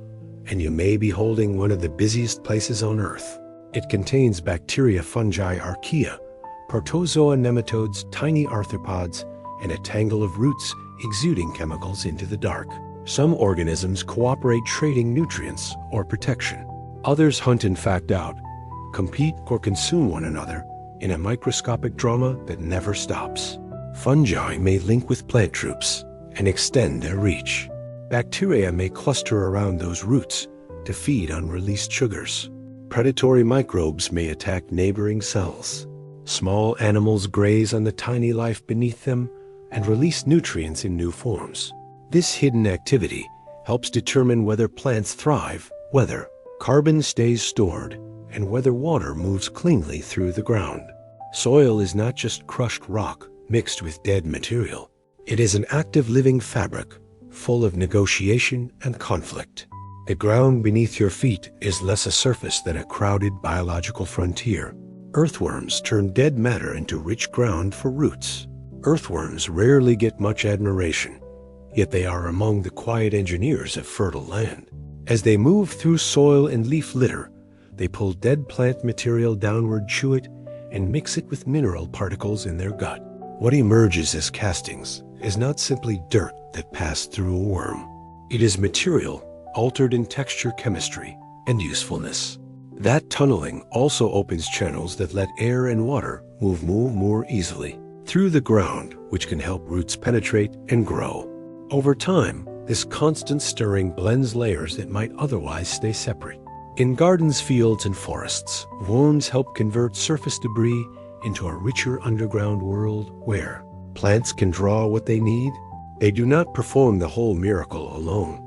A: and you may be holding one of the busiest places on Earth. It contains bacteria, fungi, archaea, protozoa, nematodes, tiny arthropods, and a tangle of roots exuding chemicals into the dark. Some organisms cooperate, trading nutrients or protection. Others hunt and fact out, compete or consume one another in a microscopic drama that never stops. Fungi may link with plant troops and extend their reach. Bacteria may cluster around those roots to feed on released sugars. Predatory microbes may attack neighboring cells. Small animals graze on the tiny life beneath them and release nutrients in new forms. This hidden activity helps determine whether plants thrive, whether carbon stays stored, and whether water moves cleanly through the ground. Soil is not just crushed rock mixed with dead material. It is an active living fabric, full of negotiation and conflict. The ground beneath your feet is less a surface than a crowded biological frontier. Earthworms turn dead matter into rich ground for roots. Earthworms rarely get much admiration, yet they are among the quiet engineers of fertile land. As they move through soil and leaf litter, they pull dead plant material downward, chew it, and mix it with mineral particles in their gut. What emerges as castings is not simply dirt that passed through a worm. It is material altered in texture, chemistry, and usefulness. That tunneling also opens channels that let air and water move more easily through the ground, which can help roots penetrate and grow. Over time, this constant stirring blends layers that might otherwise stay separate. In gardens, fields, and forests, worms help convert surface debris into a richer underground world where plants can draw what they need. They do not perform the whole miracle alone,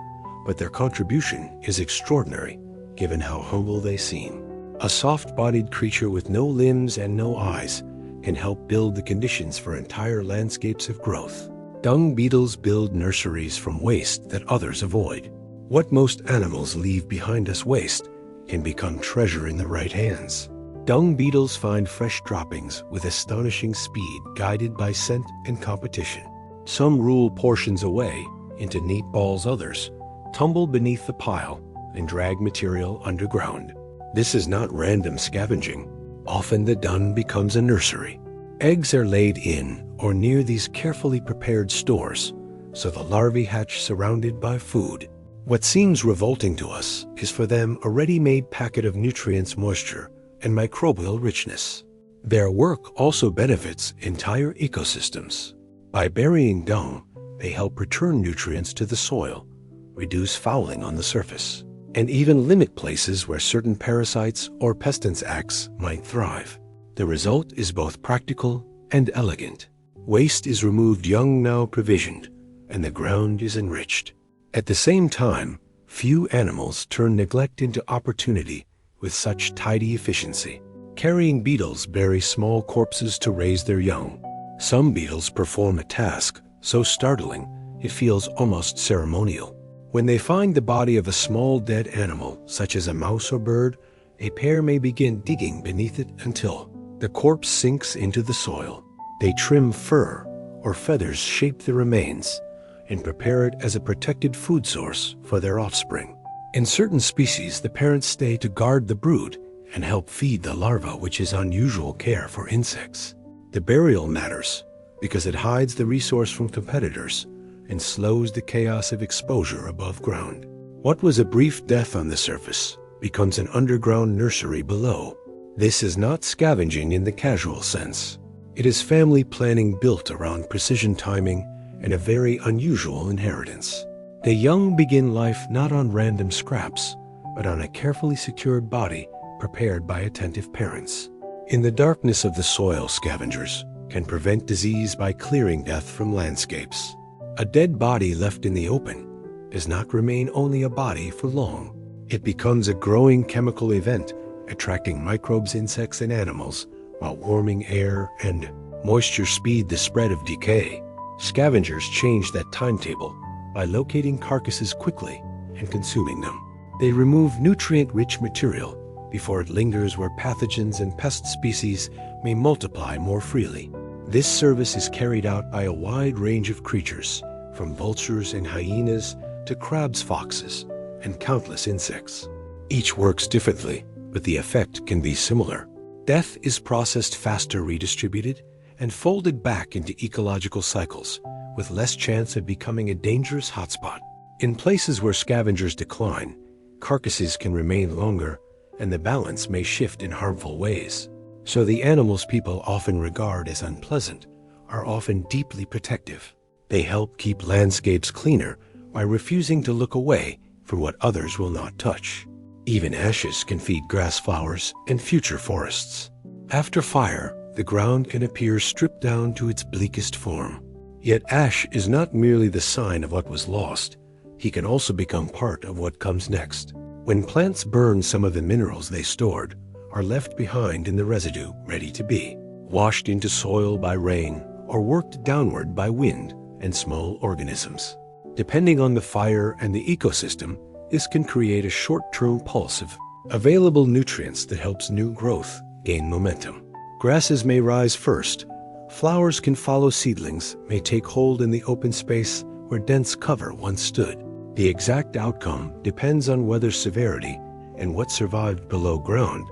A: but their contribution is extraordinary given how humble they seem. A soft-bodied creature with no limbs and no eyes can help build the conditions for entire landscapes of growth. Dung beetles build nurseries from waste that others avoid. What most animals leave behind as waste can become treasure in the right hands. Dung beetles find fresh droppings with astonishing speed, guided by scent and competition. Some rule portions away into neat balls, others tumble beneath the pile and drag material underground. This is not random scavenging. Often the dung becomes a nursery. Eggs are laid in or near these carefully prepared stores, so the larvae hatch surrounded by food. What seems revolting to us is for them a ready-made packet of nutrients, moisture, and microbial richness. Their work also benefits entire ecosystems. By burying dung, they help return nutrients to the soil, reduce fouling on the surface, and even limit places where certain parasites or pesticides might thrive. The result is both practical and elegant. Waste is removed, young now provisioned, and the ground is enriched. At the same time, few animals turn neglect into opportunity with such tidy efficiency. Carrying beetles bury small corpses to raise their young. Some beetles perform a task so startling it feels almost ceremonial. When they find the body of a small dead animal, such as a mouse or bird, a pair may begin digging beneath it until the corpse sinks into the soil. They trim fur or feathers, shape the remains, and prepare it as a protected food source for their offspring. In certain species, the parents stay to guard the brood and help feed the larva, which is unusual care for insects. The burial matters because it hides the resource from competitors, and slows the chaos of exposure above ground. What was a brief death on the surface becomes an underground nursery below. This is not scavenging in the casual sense. It is family planning built around precision timing and a very unusual inheritance. The young begin life not on random scraps, but on a carefully secured body prepared by attentive parents. In the darkness of the soil, scavengers can prevent disease by clearing death from landscapes. A dead body left in the open does not remain only a body for long. It becomes a growing chemical event, attracting microbes, insects, and animals, while warming air and moisture speed the spread of decay. Scavengers change that timetable by locating carcasses quickly and consuming them. They remove nutrient-rich material before it lingers where pathogens and pest species may multiply more freely. This service is carried out by a wide range of creatures, from vultures and hyenas to crabs, foxes, and countless insects. Each works differently, but the effect can be similar. Death is processed faster, redistributed, and folded back into ecological cycles, with less chance of becoming a dangerous hotspot. In places where scavengers decline, carcasses can remain longer, and the balance may shift in harmful ways. So the animals people often regard as unpleasant are often deeply protective. They help keep landscapes cleaner by refusing to look away for what others will not touch. Even ashes can feed grass, flowers, and future forests. After fire, the ground can appear stripped down to its bleakest form. Yet ash is not merely the sign of what was lost. He can also become part of what comes next. When plants burn, some of the minerals they stored are left behind in the residue, ready to be washed into soil by rain or worked downward by wind and small organisms. Depending on the fire and the ecosystem, this can create a short-term pulse of available nutrients that helps new growth gain momentum. Grasses may rise first. Flowers can follow. Seedlings may take hold in the open space where dense cover once stood. The exact outcome depends on weather severity and what survived below ground,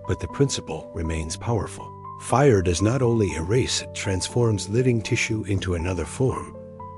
A: but the principle remains powerful. Fire does not only erase, it transforms living tissue into another form,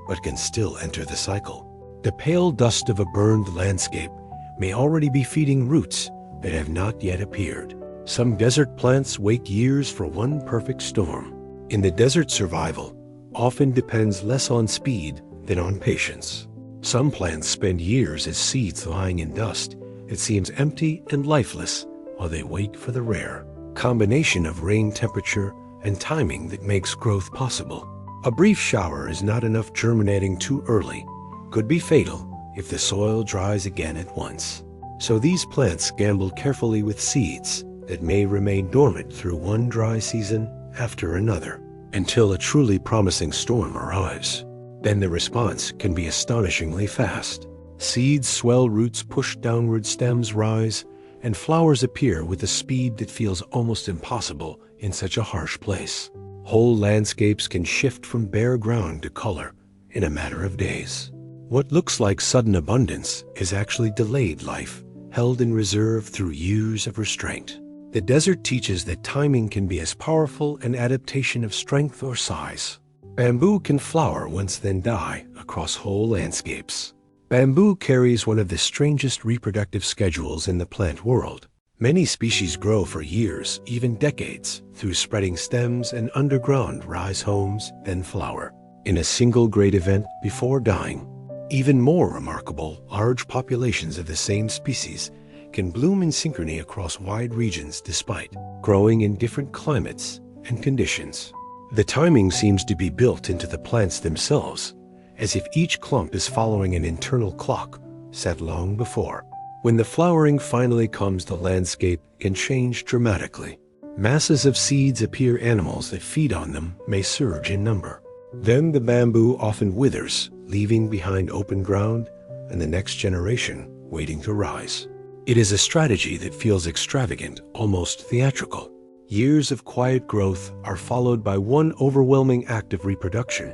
A: but can still enter the cycle. The pale dust of a burned landscape may already be feeding roots that have not yet appeared. Some desert plants wait years for one perfect storm. In the desert, survival often depends less on speed than on patience. Some plants spend years as seeds lying in dust. It seems empty and lifeless while they wait for the rare combination of rain, temperature, and timing that makes growth possible. A brief shower is not enough. Germinating too early could be fatal if the soil dries again at once. So these plants gamble carefully with seeds that may remain dormant through one dry season after another, until a truly promising storm arrives. Then the response can be astonishingly fast. Seeds swell, roots push downward, stems rise, and flowers appear with a speed that feels almost impossible in such a harsh place. Whole landscapes can shift from bare ground to color in a matter of days. What looks like sudden abundance is actually delayed life, held in reserve through years of restraint. The desert teaches that timing can be as powerful an adaptation of strength or size. Bamboo can flower once then die across whole landscapes. Bamboo carries one of the strangest reproductive schedules in the plant world. Many species grow for years, even decades, through spreading stems and underground rise homes, then flower in a single great event before dying. Even more remarkable, large populations of the same species can bloom in synchrony across wide regions despite growing in different climates and conditions. The timing seems to be built into the plants themselves, as if each clump is following an internal clock set long before. When the flowering finally comes, the landscape can change dramatically. Masses of seeds appear. Animals that feed on them may surge in number. Then the bamboo often withers, leaving behind open ground and the next generation waiting to rise. It is a strategy that feels extravagant, almost theatrical. Years of quiet growth are followed by one overwhelming act of reproduction,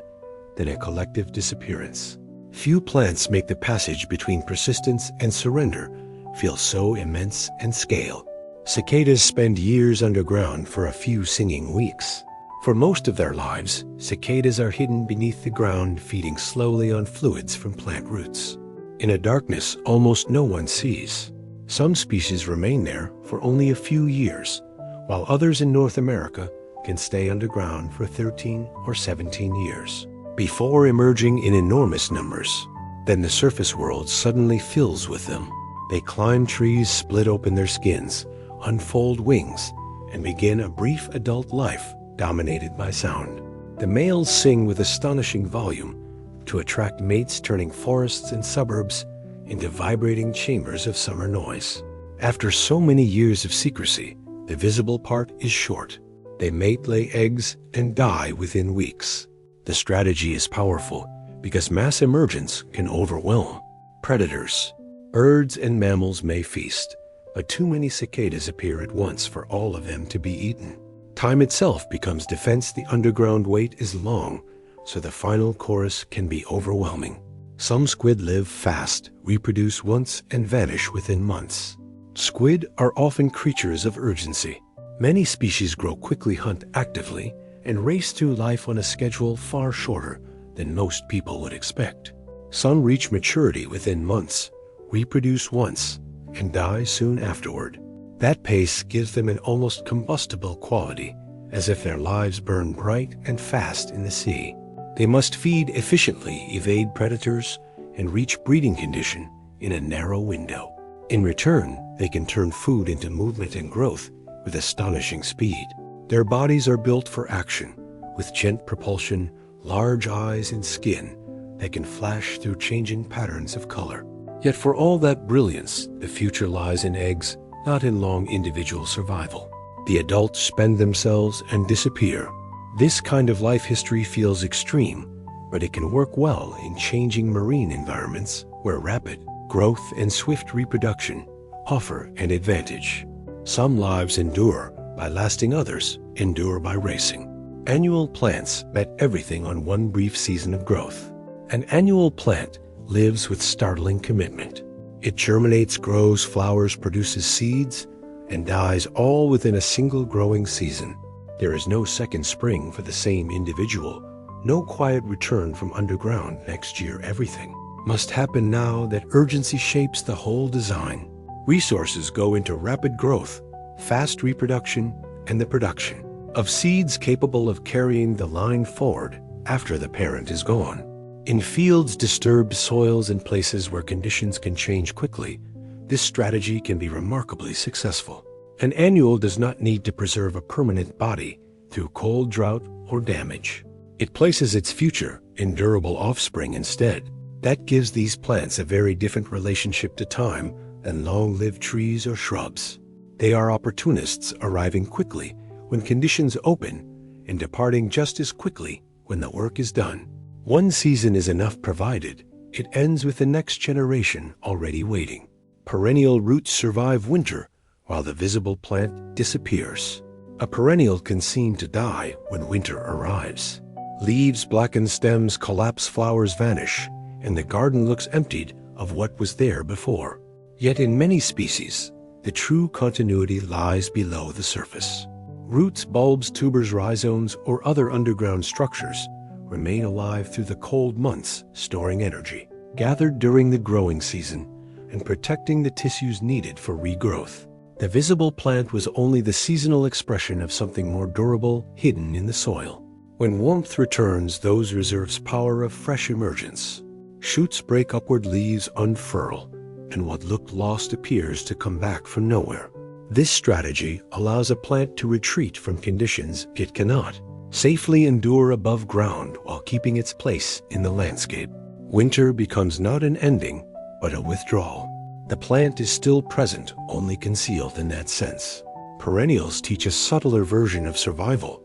A: then a collective disappearance. Few plants make the passage between persistence and surrender feel so immense and scale. Cicadas spend years underground for a few singing weeks. For most of their lives, cicadas are hidden beneath the ground, feeding slowly on fluids from plant roots. In a darkness almost no one sees. Some species remain there for only a few years, while others in North America can stay underground for 13 or 17 years, before emerging in enormous numbers. Then the surface world suddenly fills with them. They climb trees, split open their skins, unfold wings, and begin a brief adult life dominated by sound. The males sing with astonishing volume to attract mates, turning forests and suburbs into vibrating chambers of summer noise. After so many years of secrecy, the visible part is short. They mate, lay eggs, and die within weeks. The strategy is powerful because mass emergence can overwhelm predators. Birds and mammals may feast, but too many cicadas appear at once for all of them to be eaten. Time itself becomes defense. The underground wait is long, so the final chorus can be overwhelming. Some squid live fast, reproduce once, and vanish within months. Squid are often creatures of urgency. Many species grow quickly, hunt actively, and race through life on a schedule far shorter than most people would expect. Some reach maturity within months, reproduce once, and die soon afterward. That pace gives them an almost combustible quality, as if their lives burn bright and fast in the sea. They must feed efficiently, evade predators, and reach breeding condition in a narrow window. In return, they can turn food into movement and growth with astonishing speed. Their bodies are built for action, with jet propulsion, large eyes, and skin that can flash through changing patterns of color. Yet for all that brilliance, the future lies in eggs, not in long individual survival. The adults spend themselves and disappear. This kind of life history feels extreme, but it can work well in changing marine environments where rapid growth and swift reproduction offer an advantage. Some lives endure by lasting, others endure by racing. Annual plants bet everything on one brief season of growth. An annual plant lives with startling commitment. It germinates, grows, flowers, produces seeds, and dies all within a single growing season. There is no second spring for the same individual, no quiet return from underground next year. Everything must happen now. That urgency shapes the whole design. Resources go into rapid growth, fast reproduction, and the production of seeds capable of carrying the line forward after the parent is gone. In fields, disturbed soils, and places where conditions can change quickly, this strategy can be remarkably successful. An annual does not need to preserve a permanent body through cold, drought, or damage. It places its future in durable offspring instead. That gives these plants a very different relationship to time than long-lived trees or shrubs. They are opportunists, arriving quickly when conditions open and departing just as quickly when the work is done. One season is enough provided it ends with the next generation already waiting. Perennial roots survive winter while the visible plant disappears. A perennial can seem to die when winter arrives. Leaves blacken, stems collapse, flowers vanish, and the garden looks emptied of what was there before. Yet in many species, the true continuity lies below the surface. Roots, bulbs, tubers, rhizomes, or other underground structures remain alive through the cold months, storing energy gathered during the growing season and protecting the tissues needed for regrowth. The visible plant was only the seasonal expression of something more durable hidden in the soil. When warmth returns, those reserves power of fresh emergence. Shoots break upward, leaves unfurl, and what looked lost appears to come back from nowhere. This strategy allows a plant to retreat from conditions it cannot, safely endure above ground while keeping its place in the landscape. Winter becomes not an ending, but a withdrawal. The plant is still present, only concealed in that sense. Perennials teach a subtler version of survival,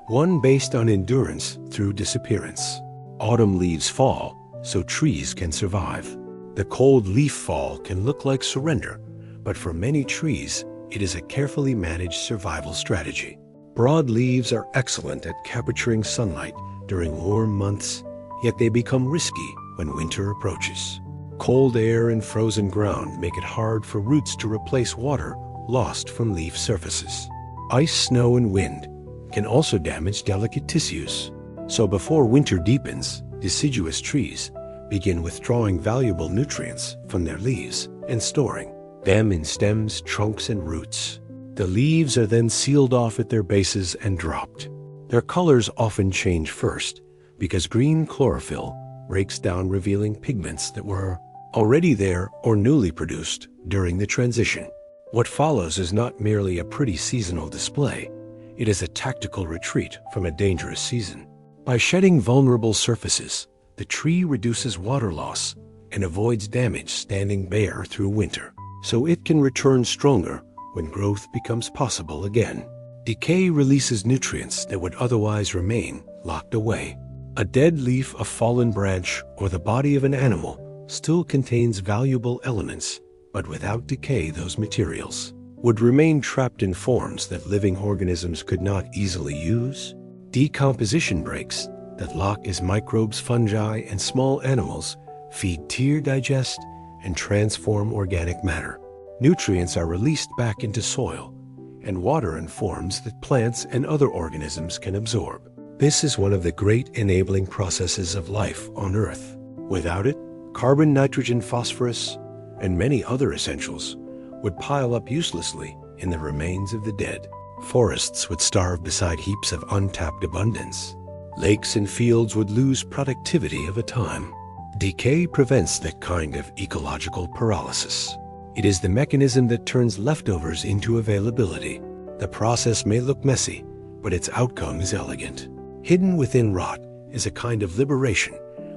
A: one based on endurance through disappearance. Autumn leaves fall, so trees can survive. The cold leaf fall can look like surrender, but for many trees, it is a carefully managed survival strategy. Broad leaves are excellent at capturing sunlight during warm months, yet they become risky when winter approaches. Cold air and frozen ground make it hard for roots to replace water lost from leaf surfaces. Ice, snow, and wind can also damage delicate tissues. So before winter deepens, deciduous trees begin withdrawing valuable nutrients from their leaves and storing them in stems, trunks, and roots. The leaves are then sealed off at their bases and dropped. Their colors often change first because green chlorophyll breaks down, revealing pigments that were already there or newly produced during the transition. What follows is not merely a pretty seasonal display, it is a tactical retreat from a dangerous season. By shedding vulnerable surfaces, the tree reduces water loss and avoids damage standing bare through winter, so it can return stronger when growth becomes possible again. Decay releases nutrients that would otherwise remain locked away. A dead leaf, a fallen branch, or the body of an animal still contains valuable elements, but without decay, those materials would remain trapped in forms that living organisms could not easily use. Decomposition breaks that lock as microbes, fungi, and small animals feed, tear, digest, and transform organic matter. Nutrients are released back into soil and water in forms that plants and other organisms can absorb. This is one of the great enabling processes of life on Earth. Without it, carbon, nitrogen, phosphorus, and many other essentials would pile up uselessly in the remains of the dead. Forests would starve beside heaps of untapped abundance. Lakes and fields would lose productivity of a time. Decay prevents that kind of ecological paralysis. It is the mechanism that turns leftovers into availability. The process may look messy, but its outcome is elegant. Hidden within rot is a kind of liberation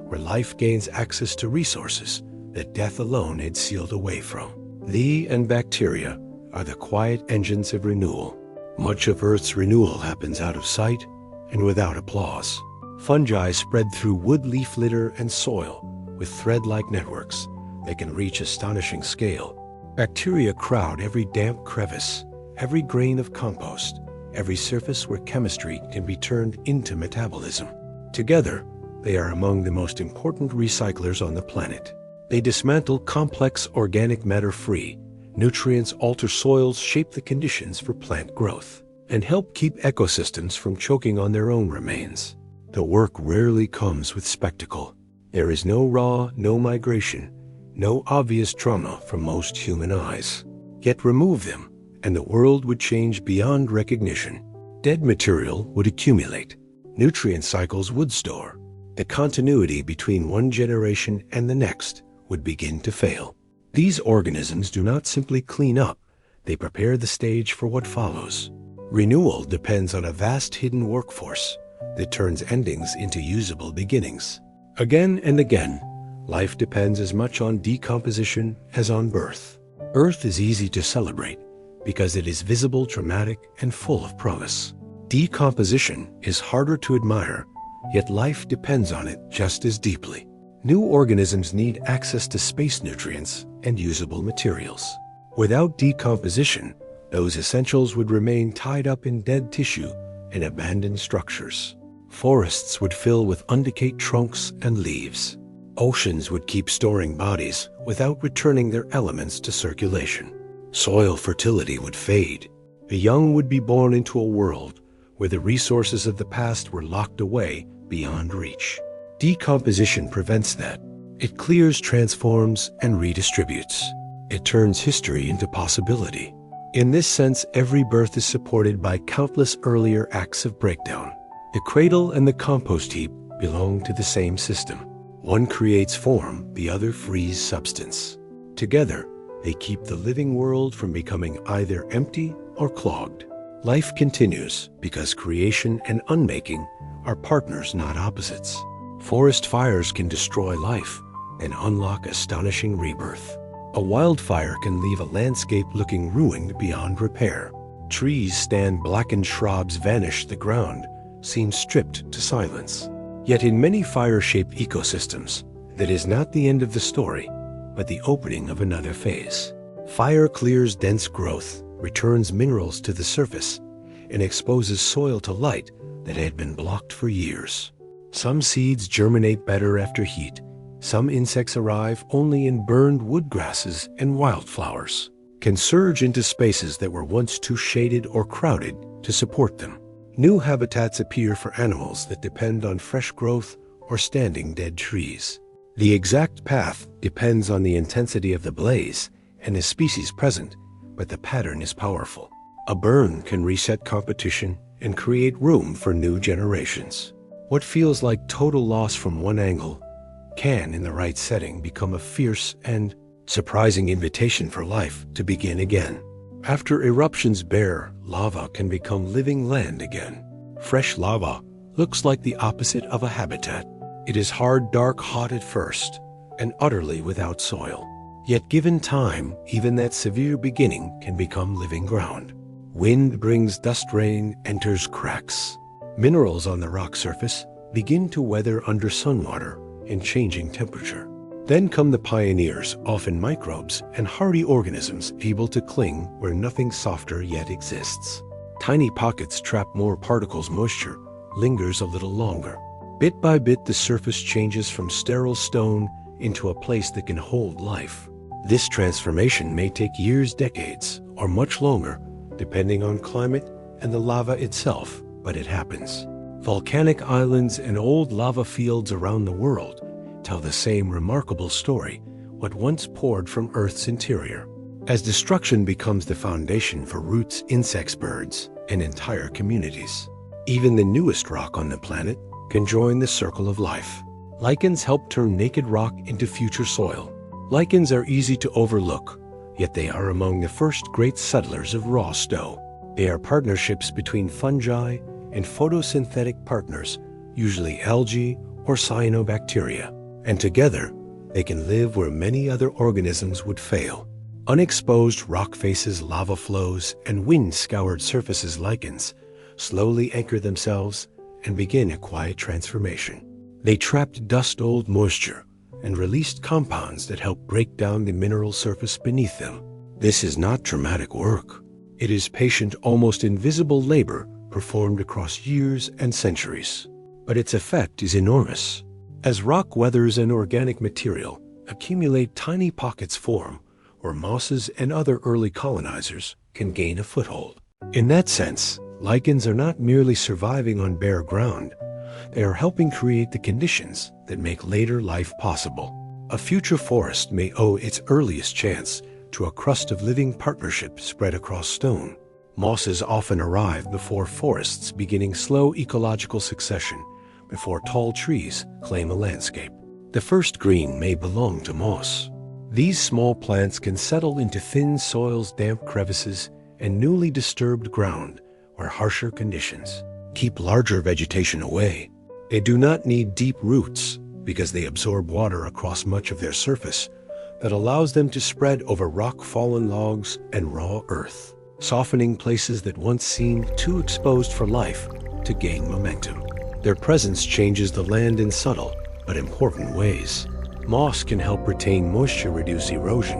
A: where life gains access to resources that death alone had sealed away from. Thee and bacteria are the quiet engines of renewal. Much of Earth's renewal happens out of sight and without applause. Fungi spread through wood, leaf litter, and soil with thread-like networks that can reach astonishing scale. Bacteria crowd every damp crevice, every grain of compost, every surface where chemistry can be turned into metabolism. Together, they are among the most important recyclers on the planet. They dismantle complex organic matter free. Nutrients alter soils, shape the conditions for plant growth, and help keep ecosystems from choking on their own remains. The work rarely comes with spectacle. There is no raw, no migration, no obvious trauma from most human eyes. Yet remove them, and the world would change beyond recognition. Dead material would accumulate. Nutrient cycles would store. The continuity between one generation and the next would begin to fail. These organisms do not simply clean up, they prepare the stage for what follows. Renewal depends on a vast hidden workforce that turns endings into usable beginnings. Again and again, life depends as much on decomposition as on birth. Earth is easy to celebrate because it is visible, dramatic, and full of promise. Decomposition is harder to admire, yet life depends on it just as deeply. New organisms need access to space nutrients and usable materials. Without decomposition, those essentials would remain tied up in dead tissue and abandoned structures. Forests would fill with undecayed trunks and leaves. Oceans would keep storing bodies without returning their elements to circulation. Soil fertility would fade. The young would be born into a world where the resources of the past were locked away beyond reach. Decomposition prevents that. It clears, transforms, and redistributes. It turns history into possibility. In this sense, every birth is supported by countless earlier acts of breakdown. The cradle and the compost heap belong to the same system. One creates form, the other frees substance. Together, they keep the living world from becoming either empty or clogged. Life continues because creation and unmaking are partners, not opposites. Forest fires can destroy life and unlock astonishing rebirth. A wildfire can leave a landscape looking ruined beyond repair. Trees stand blackened, shrubs vanish, the ground seems stripped to silence. Yet in many fire-shaped ecosystems, that is not the end of the story, but the opening of another phase. Fire clears dense growth, returns minerals to the surface, and exposes soil to light that had been blocked for years. Some seeds germinate better after heat. Some insects arrive only in burned wood, grasses and wildflowers can surge into spaces that were once too shaded or crowded to support them. New habitats appear for animals that depend on fresh growth or standing dead trees. The exact path depends on the intensity of the blaze and the species present, but the pattern is powerful. A burn can reset competition and create room for new generations. What feels like total loss from one angle can, in the right setting, become a fierce and surprising invitation for life to begin again. After eruptions, bare lava can become living land again. Fresh lava looks like the opposite of a habitat. It is hard, dark, hot at first, and utterly without soil. Yet given time, even that severe beginning can become living ground. Wind brings dust, rain enters cracks. Minerals on the rock surface begin to weather under sunwater and changing temperature. Then come the pioneers, often microbes and hardy organisms able to cling where nothing softer yet exists. Tiny pockets trap more particles, moisture lingers a little longer. Bit by bit, the surface changes from sterile stone into a place that can hold life. This transformation may take years, decades, or much longer, depending on climate and the lava itself, but it happens. Volcanic islands and old lava fields around the world tell the same remarkable story, what once poured from Earth's interior. As destruction becomes the foundation for roots, insects, birds, and entire communities. Even the newest rock on the planet can join the circle of life. Lichens help turn naked rock into future soil. Lichens are easy to overlook, yet they are among the first great settlers of raw snow. They are partnerships between fungi and photosynthetic partners, usually algae or cyanobacteria, and together they can live where many other organisms would fail. Unexposed rock faces, lava flows, and wind-scoured surfaces, lichens slowly anchor themselves and begin a quiet transformation. They trapped dust, old moisture, and released compounds that help break down the mineral surface beneath them. This is not dramatic work. It is patient, almost invisible labor performed across years and centuries. But its effect is enormous. As rock weathers and organic material accumulate, tiny pockets form where mosses and other early colonizers can gain a foothold. In that sense, lichens are not merely surviving on bare ground. They are helping create the conditions that make later life possible. A future forest may owe its earliest chance to a crust of living partnership spread across stone. Mosses often arrive before forests, beginning slow ecological succession before tall trees claim a landscape. The first green may belong to moss. These small plants can settle into thin soils, damp crevices, and newly disturbed ground where harsher conditions keep larger vegetation away. They do not need deep roots because they absorb water across much of their surface that allows them to spread over rock, fallen logs, and raw earth, softening places that once seemed too exposed for life to gain momentum. Their presence changes the land in subtle but important ways. Moss can help retain moisture, reduce erosion,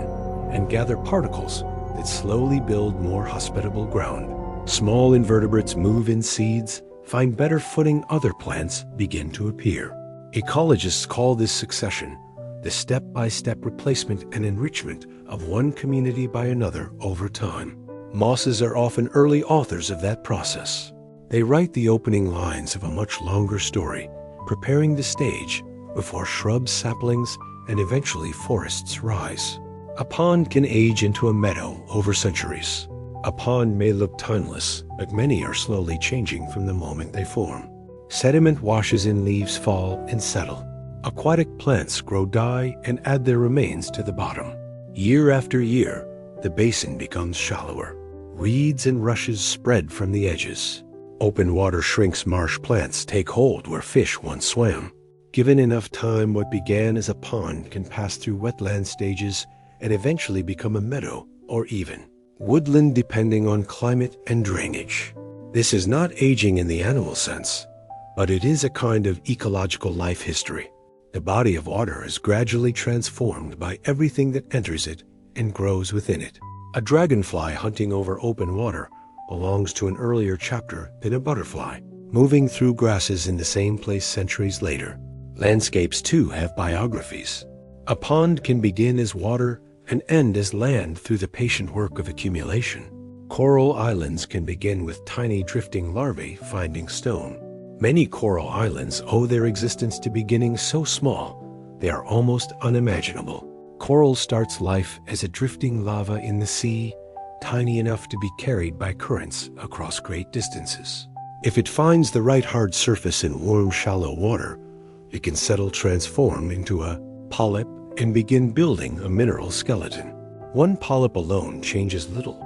A: and gather particles that slowly build more hospitable ground. Small invertebrates move in seeds, find better footing, other plants begin to appear. Ecologists call this succession the step-by-step replacement and enrichment of one community by another over time. Mosses are often early authors of that process. They write the opening lines of a much longer story, preparing the stage before shrubs, saplings, and eventually forests rise. A pond can age into a meadow over centuries. A pond may look timeless, but many are slowly changing from the moment they form. Sediment washes in, leaves fall and settle. Aquatic plants grow, die, and add their remains to the bottom. Year after year, the basin becomes shallower. Reeds and rushes spread from the edges. Open water shrinks, marsh plants take hold where fish once swam. Given enough time, what began as a pond can pass through wetland stages and eventually become a meadow or even woodland, depending on climate and drainage. This is not aging in the animal sense, but it is a kind of ecological life history. The body of water is gradually transformed by everything that enters it and grows within it. A dragonfly hunting over open water belongs to an earlier chapter than a butterfly, moving through grasses in the same place centuries later. Landscapes, too, have biographies. A pond can begin as water and end as land through the patient work of accumulation. Coral islands can begin with tiny drifting larvae finding stone. Many coral islands owe their existence to beginnings so small, they are almost unimaginable. Coral starts life as a drifting lava in the sea, tiny enough to be carried by currents across great distances. If it finds the right hard surface in warm, shallow water, it can transform into a polyp and begin building a mineral skeleton. One polyp alone changes little,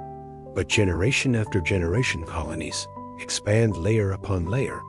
A: but generation after generation colonies expand layer upon layer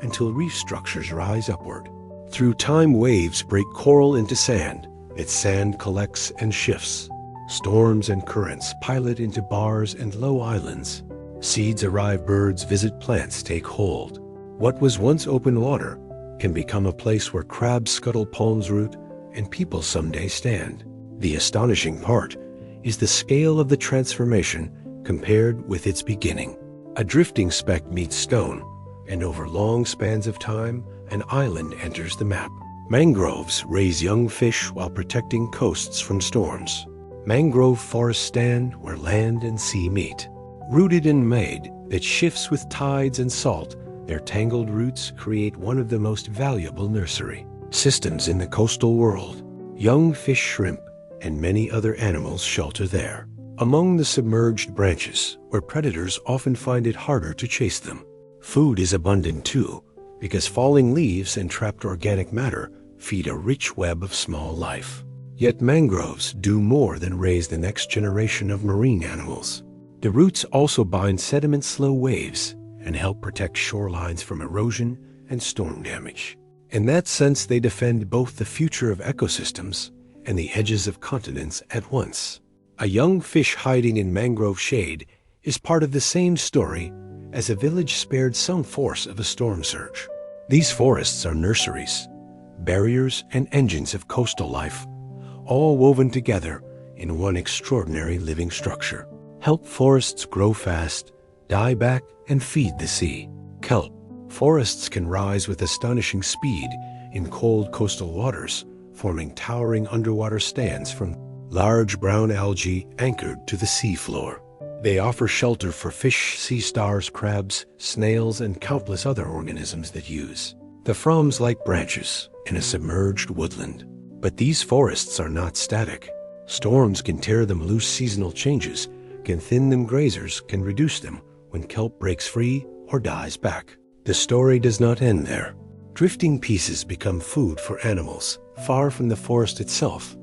A: until reef structures rise upward. Through time, waves break coral into sand. Its sand collects and shifts. Storms and currents pile it into bars and low islands. Seeds arrive, birds visit, plants take hold. What was once open water can become a place where crabs scuttle, palms root, and people someday stand. The astonishing part is the scale of the transformation compared with its beginning. A drifting speck meets stone, and over long spans of time, an island enters the map. Mangroves raise young fish while protecting coasts from storms. Mangrove forests stand where land and sea meet. Rooted in mud that shifts with tides and salt, their tangled roots create one of the most valuable nursery systems in the coastal world. Young fish, shrimp, and many other animals shelter there. Among the submerged branches, where predators often find it harder to chase them. Food is abundant too, because falling leaves and trapped organic matter feed a rich web of small life. Yet mangroves do more than raise the next generation of marine animals. The roots also bind sediment slow waves and help protect shorelines from erosion and storm damage. In that sense, they defend both the future of ecosystems and the edges of continents at once. A young fish hiding in mangrove shade is part of the same story as a village spared some force of a storm surge. These forests are nurseries, barriers and engines of coastal life, all woven together in one extraordinary living structure. Help forests grow fast, die back, and feed the sea. Kelp. Forests can rise with astonishing speed in cold coastal waters, forming towering underwater stands from large brown algae anchored to the seafloor. They offer shelter for fish, sea stars, crabs, snails, and countless other organisms that use the fronds like branches in a submerged woodland. But these forests are not static. Storms can tear them loose, seasonal changes can thin them, grazers can reduce them when kelp breaks free or dies back. The story does not end there. Drifting pieces become food for animals far from the forest itself,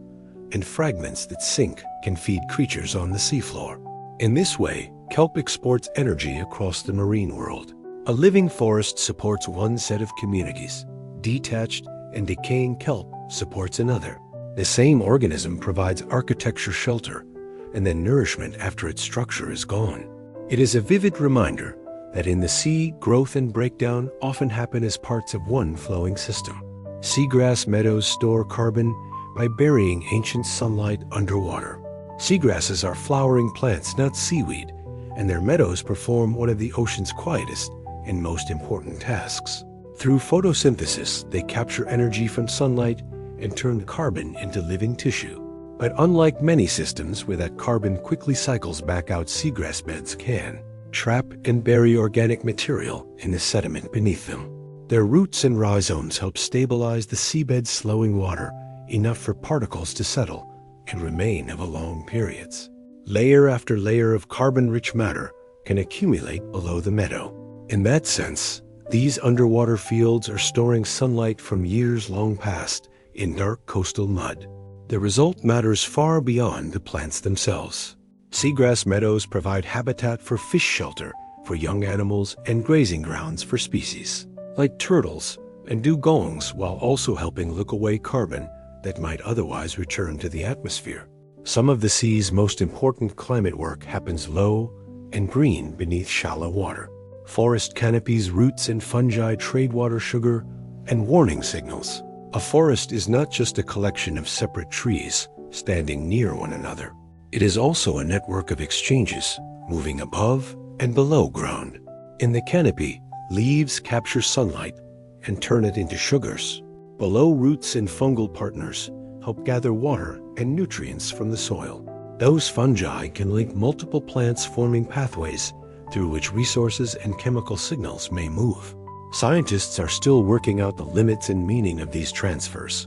A: and fragments that sink can feed creatures on the seafloor. In this way, kelp exports energy across the marine world. A living forest supports one set of communities. Detached and decaying kelp supports another. The same organism provides architecture, shelter, and then nourishment after its structure is gone. It is a vivid reminder that in the sea, growth and breakdown often happen as parts of one flowing system. Seagrass meadows store carbon by burying ancient sunlight underwater. Seagrasses are flowering plants, not seaweed, and their meadows perform one of the ocean's quietest and most important tasks. Through photosynthesis, they capture energy from sunlight and turn carbon into living tissue. But unlike many systems where that carbon quickly cycles back out, seagrass beds can trap and bury organic material in the sediment beneath them. Their roots and rhizomes help stabilize the seabed's slowing water, enough for particles to settle and remain over long periods. Layer after layer of carbon-rich matter can accumulate below the meadow. In that sense, these underwater fields are storing sunlight from years long past in dark coastal mud. The result matters far beyond the plants themselves. Seagrass meadows provide habitat for fish, shelter for young animals, and grazing grounds for species like turtles and dugongs, while also helping look away carbon that might otherwise return to the atmosphere. Some of the sea's most important climate work happens low and green beneath shallow water. Forest canopies, roots, and fungi trade water, sugar, and warning signals. A forest is not just a collection of separate trees standing near one another. It is also a network of exchanges moving above and below ground. In the canopy, leaves capture sunlight and turn it into sugars. Below, roots and fungal partners help gather water and nutrients from the soil. Those fungi can link multiple plants, forming pathways through which resources and chemical signals may move. Scientists are still working out the limits and meaning of these transfers,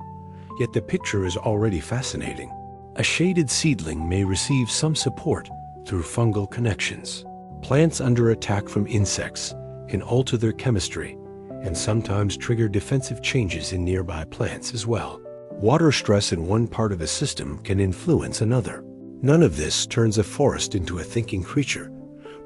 A: yet the picture is already fascinating. A shaded seedling may receive some support through fungal connections. Plants under attack from insects can alter their chemistry and sometimes trigger defensive changes in nearby plants as well. Water stress in one part of a system can influence another. None of this turns a forest into a thinking creature,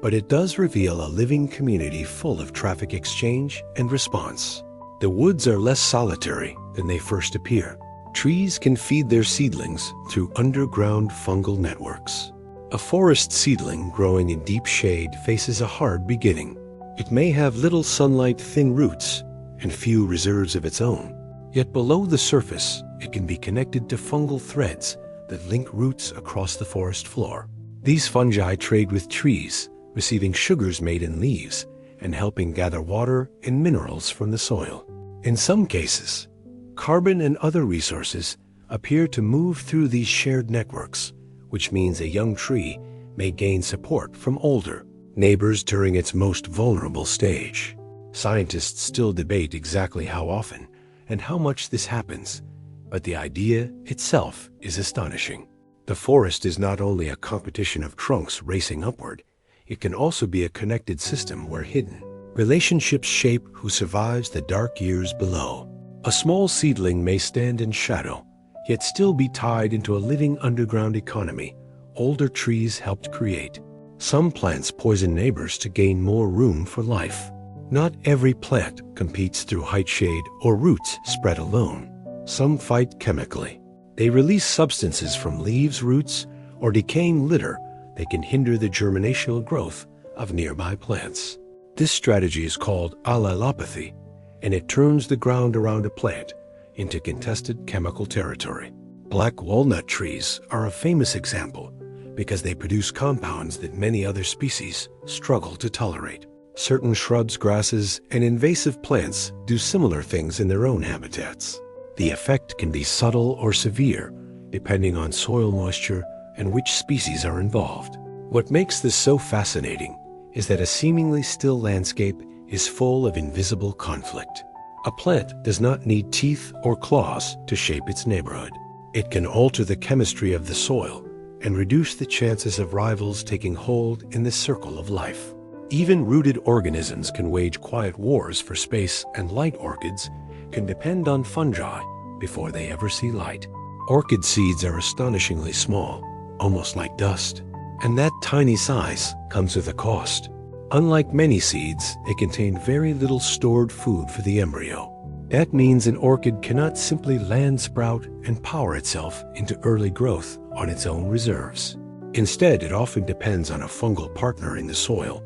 A: but it does reveal a living community full of traffic exchange and response. The woods are less solitary than they first appear. Trees can feed their seedlings through underground fungal networks. A forest seedling growing in deep shade faces a hard beginning. It may have little sunlight, thin roots, and few reserves of its own. Yet below the surface, it can be connected to fungal threads that link roots across the forest floor. These fungi trade with trees, receiving sugars made in leaves and helping gather water and minerals from the soil. In some cases, carbon and other resources appear to move through these shared networks, which means a young tree may gain support from older neighbors during its most vulnerable stage. Scientists still debate exactly how often and how much this happens, but the idea itself is astonishing. The forest is not only a competition of trunks racing upward, it can also be a connected system where hidden relationships shape who survives the dark years below. A small seedling may stand in shadow, yet still be tied into a living underground economy older trees helped create. Some plants poison neighbors to gain more room for life. Not every plant competes through height, shade, or roots spread alone. Some fight chemically. They release substances from leaves, roots, or decaying litter that can hinder the germinational growth of nearby plants. This strategy is called allelopathy, and it turns the ground around a plant into contested chemical territory. Black walnut trees are a famous example because they produce compounds that many other species struggle to tolerate. Certain shrubs, grasses, and invasive plants do similar things in their own habitats. The effect can be subtle or severe, depending on soil moisture and which species are involved. What makes this so fascinating is that a seemingly still landscape is full of invisible conflict. A plant does not need teeth or claws to shape its neighborhood. It can alter the chemistry of the soil and reduce the chances of rivals taking hold in the circle of life. Even rooted organisms can wage quiet wars for space, and light orchids can depend on fungi before they ever see light. Orchid seeds are astonishingly small, almost like dust, and that tiny size comes with a cost. Unlike many seeds, they contain very little stored food for the embryo. That means an orchid cannot simply land, sprout, and power itself into early growth on its own reserves. Instead, it often depends on a fungal partner in the soil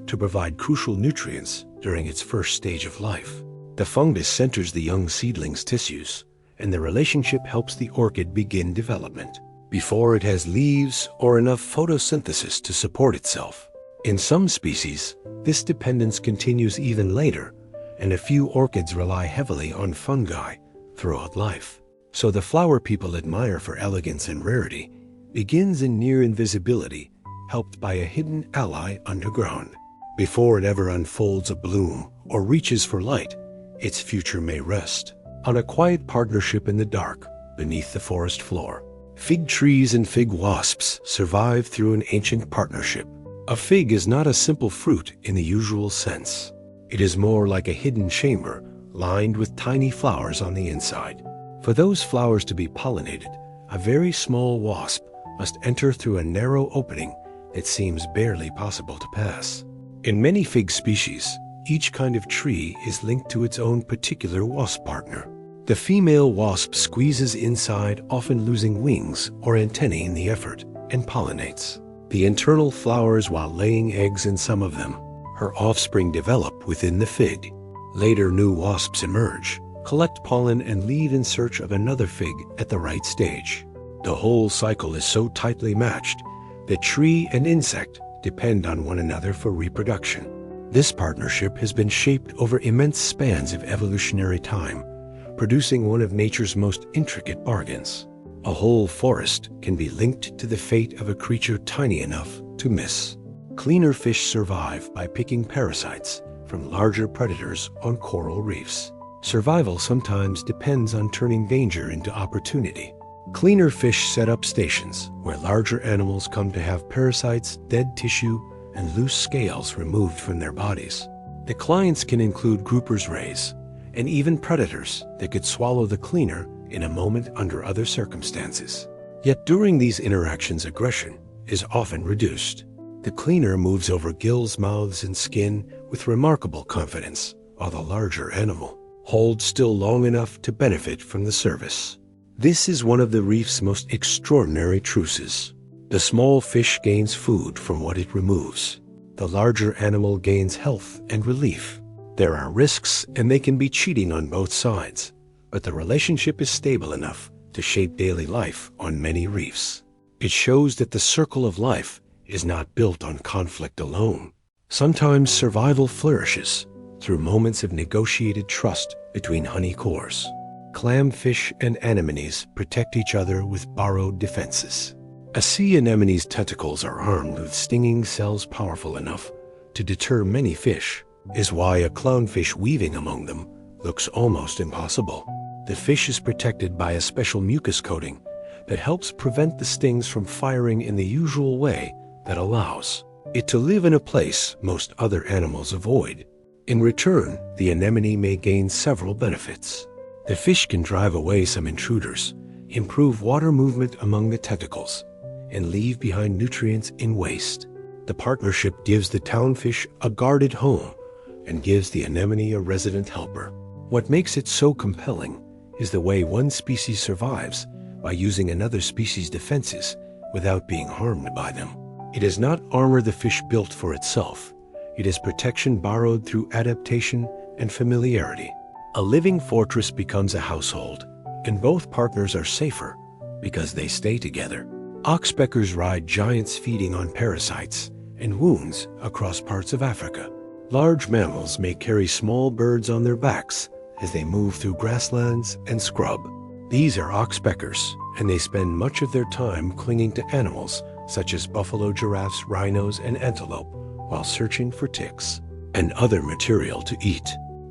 A: to provide crucial nutrients during its first stage of life. The fungus centers the young seedling's tissues, and the relationship helps the orchid begin development before it has leaves or enough photosynthesis to support itself. In some species, this dependence continues even later, and a few orchids rely heavily on fungi throughout life. So the flower people admire for elegance and rarity begins in near invisibility, helped by a hidden ally underground. Before it ever unfolds a bloom or reaches for light, its future may rest on a quiet partnership in the dark beneath the forest floor. Fig trees and fig wasps survive through an ancient partnership. A fig is not a simple fruit in the usual sense. It is more like a hidden chamber lined with tiny flowers on the inside. For those flowers to be pollinated, a very small wasp must enter through a narrow opening that seems barely possible to pass. In many fig species, each kind of tree is linked to its own particular wasp partner. The female wasp squeezes inside, often losing wings or antennae in the effort, and pollinates the internal flowers while laying eggs in some of them. Her offspring develop within the fig. Later, new wasps emerge, collect pollen, and leave in search of another fig at the right stage. The whole cycle is so tightly matched that tree and insect depend on one another for reproduction. This partnership has been shaped over immense spans of evolutionary time, producing one of nature's most intricate bargains. A whole forest can be linked to the fate of a creature tiny enough to miss. Cleaner fish survive by picking parasites from larger predators on coral reefs. Survival sometimes depends on turning danger into opportunity. Cleaner fish set up stations where larger animals come to have parasites, dead tissue, and loose scales removed from their bodies. The clients can include groupers' rays and even predators that could swallow the cleaner in a moment under other circumstances. Yet during these interactions, aggression is often reduced. The cleaner moves over gills, mouths, and skin with remarkable confidence, while the larger animal holds still long enough to benefit from the service. This is one of the reef's most extraordinary truces. The small fish gains food from what it removes. The larger animal gains health and relief. There are risks, and they can be cheating on both sides, but the relationship is stable enough to shape daily life on many reefs. It shows that the circle of life is not built on conflict alone. Sometimes survival flourishes through moments of negotiated trust between honey cores. Clamfish and anemones protect each other with borrowed defenses. A sea anemone's tentacles are armed with stinging cells powerful enough to deter many fish, is why a clownfish weaving among them looks almost impossible. The fish is protected by a special mucus coating that helps prevent the stings from firing in the usual way that allows it to live in a place most other animals avoid. In return, the anemone may gain several benefits. The fish can drive away some intruders, improve water movement among the tentacles, and leave behind nutrients in waste. The partnership gives the townfish a guarded home and gives the anemone a resident helper. What makes it so compelling is the way one species survives by using another species' defenses without being harmed by them. It is not armor the fish built for itself. It is protection borrowed through adaptation and familiarity. A living fortress becomes a household, and both partners are safer because they stay together. Oxpeckers ride giants feeding on parasites and wounds across parts of Africa. Large mammals may carry small birds on their backs as they move through grasslands and scrub. These are oxpeckers, and they spend much of their time clinging to animals such as buffalo, giraffes, rhinos, and antelope while searching for ticks and other material to eat.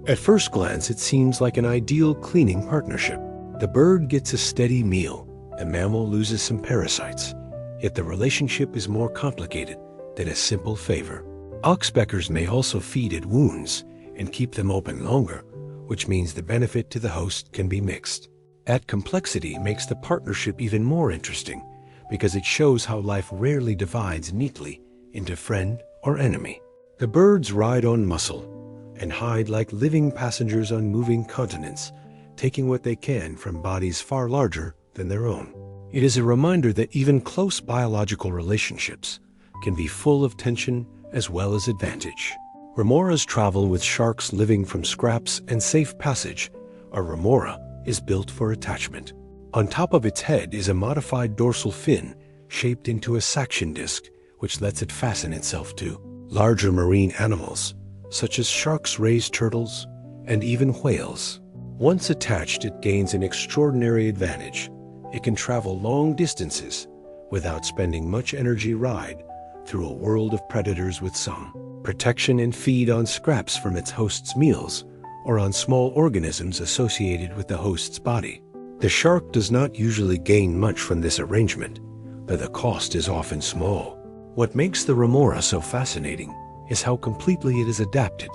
A: At first glance, it seems like an ideal cleaning partnership. The bird gets a steady meal, the mammal loses some parasites, yet the relationship is more complicated than a simple favor. Oxpeckers may also feed at wounds and keep them open longer, which means the benefit to the host can be mixed. That complexity makes the partnership even more interesting because it shows how life rarely divides neatly into friend or enemy. The birds ride on muscle and hide like living passengers on moving continents, taking what they can from bodies far larger than their own. It is a reminder that even close biological relationships can be full of tension as well as advantage. Remoras travel with sharks living from scraps and safe passage. A remora is built for attachment. On top of its head is a modified dorsal fin shaped into a suction disc, which lets it fasten itself to larger marine animals, such as sharks, rays, turtles, and even whales. Once attached, it gains an extraordinary advantage. It can travel long distances without spending much energy ride through a world of predators with some protection and feed on scraps from its host's meals or on small organisms associated with the host's body. The shark does not usually gain much from this arrangement, but the cost is often small. What makes the remora so fascinating is how completely it is adapted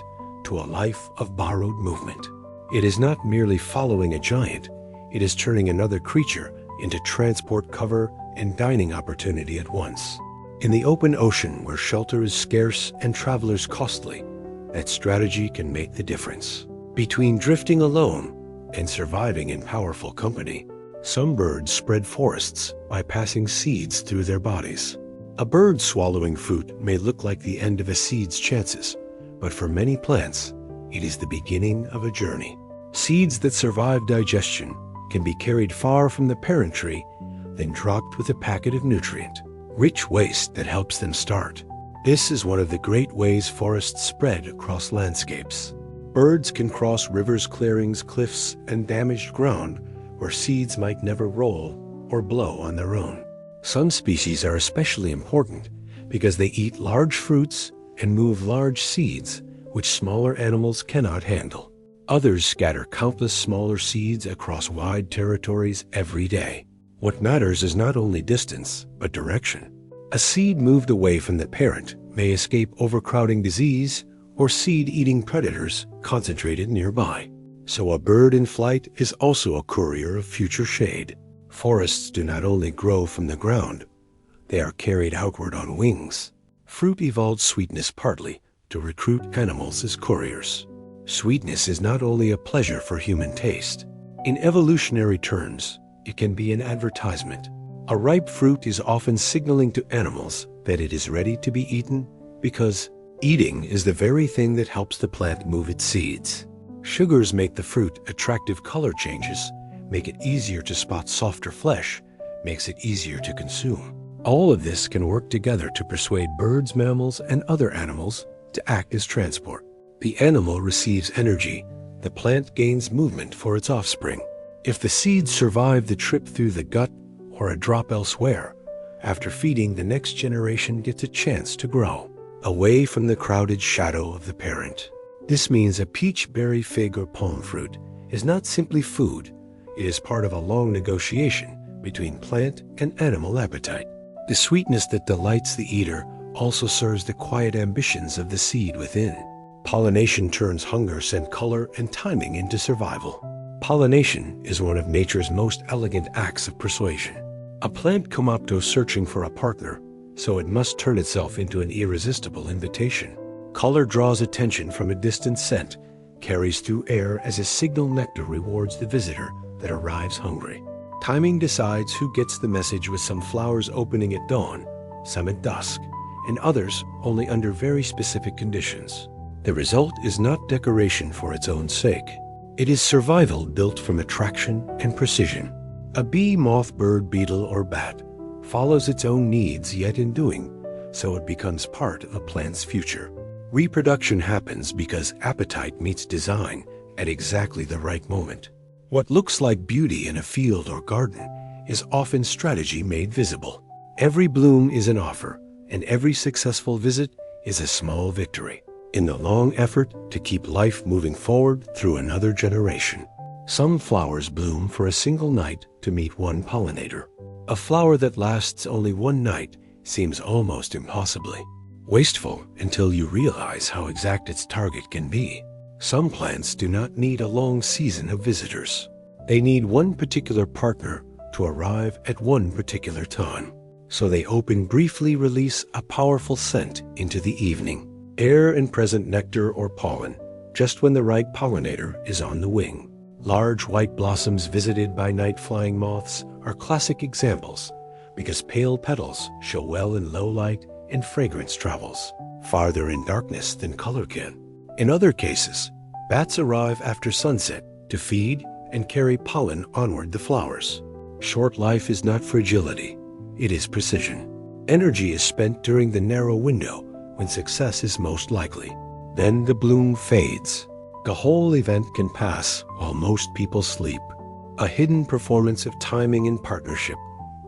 A: to a life of borrowed movement. It is not merely following a giant, it is turning another creature into transport, cover, and dining opportunity at once. In the open ocean, where shelter is scarce and travelers costly, that strategy can make the difference. Between drifting alone and surviving in powerful company, some birds spread forests by passing seeds through their bodies. A bird swallowing fruit may look like the end of a seed's chances, but for many plants, it is the beginning of a journey. Seeds that survive digestion can be carried far from the parent tree, then dropped with a packet of nutrient-rich waste that helps them start. This is one of the great ways forests spread across landscapes. Birds can cross rivers, clearings, cliffs, and damaged ground where seeds might never roll or blow on their own. Some species are especially important because they eat large fruits and move large seeds, which smaller animals cannot handle. Others scatter countless smaller seeds across wide territories every day. What matters is not only distance, but direction. A seed moved away from the parent may escape overcrowding disease or seed-eating predators concentrated nearby. So a bird in flight is also a courier of future shade. Forests do not only grow from the ground, they are carried outward on wings. Fruit evolved sweetness partly to recruit animals as couriers. Sweetness is not only a pleasure for human taste. In evolutionary terms, it can be an advertisement. A ripe fruit is often signaling to animals that it is ready to be eaten because eating is the very thing that helps the plant move its seeds. Sugars make the fruit attractive. Color changes make it easier to spot. Softer flesh makes it easier to consume. All of this can work together to persuade birds, mammals, and other animals to act as transport. The animal receives energy, the plant gains movement for its offspring. If the seeds survive the trip through the gut or a drop elsewhere, after feeding, the next generation gets a chance to grow, away from the crowded shadow of the parent. This means a peach, berry, fig, or palm fruit is not simply food. It is part of a long negotiation between plant and animal appetite. The sweetness that delights the eater also serves the quiet ambitions of the seed within. Pollination turns hunger, scent, color, and timing into survival. Pollination is one of nature's most elegant acts of persuasion. A plant comes up to searching for a partner, so it must turn itself into an irresistible invitation. Color draws attention from a distant scent, carries through air as a signal. Nectar rewards the visitor that arrives hungry. Timing decides who gets the message, with some flowers opening at dawn, some at dusk, and others only under very specific conditions. The result is not decoration for its own sake. It is survival built from attraction and precision. A bee, moth, bird, beetle, or bat follows its own needs, yet in doing so it becomes part of a plant's future. Reproduction happens because appetite meets design at exactly the right moment. What looks like beauty in a field or garden is often strategy made visible. Every bloom is an offer, and every successful visit is a small victory in the long effort to keep life moving forward through another generation. Some flowers bloom for a single night to meet one pollinator. A flower that lasts only one night seems almost impossibly wasteful until you realize how exact its target can be. Some plants do not need a long season of visitors. They need one particular partner to arrive at one particular time. So they open, briefly release a powerful scent into the evening. Air and present nectar or pollen, just when the right pollinator is on the wing. Large white blossoms visited by night-flying moths are classic examples because pale petals show well in low light and fragrance travels farther in darkness than color can. In other cases, bats arrive after sunset to feed and carry pollen onward the flowers. Short life is not fragility, it is precision. Energy is spent during the narrow window when success is most likely. Then the bloom fades. The whole event can pass while most people sleep. A hidden performance of timing and partnership,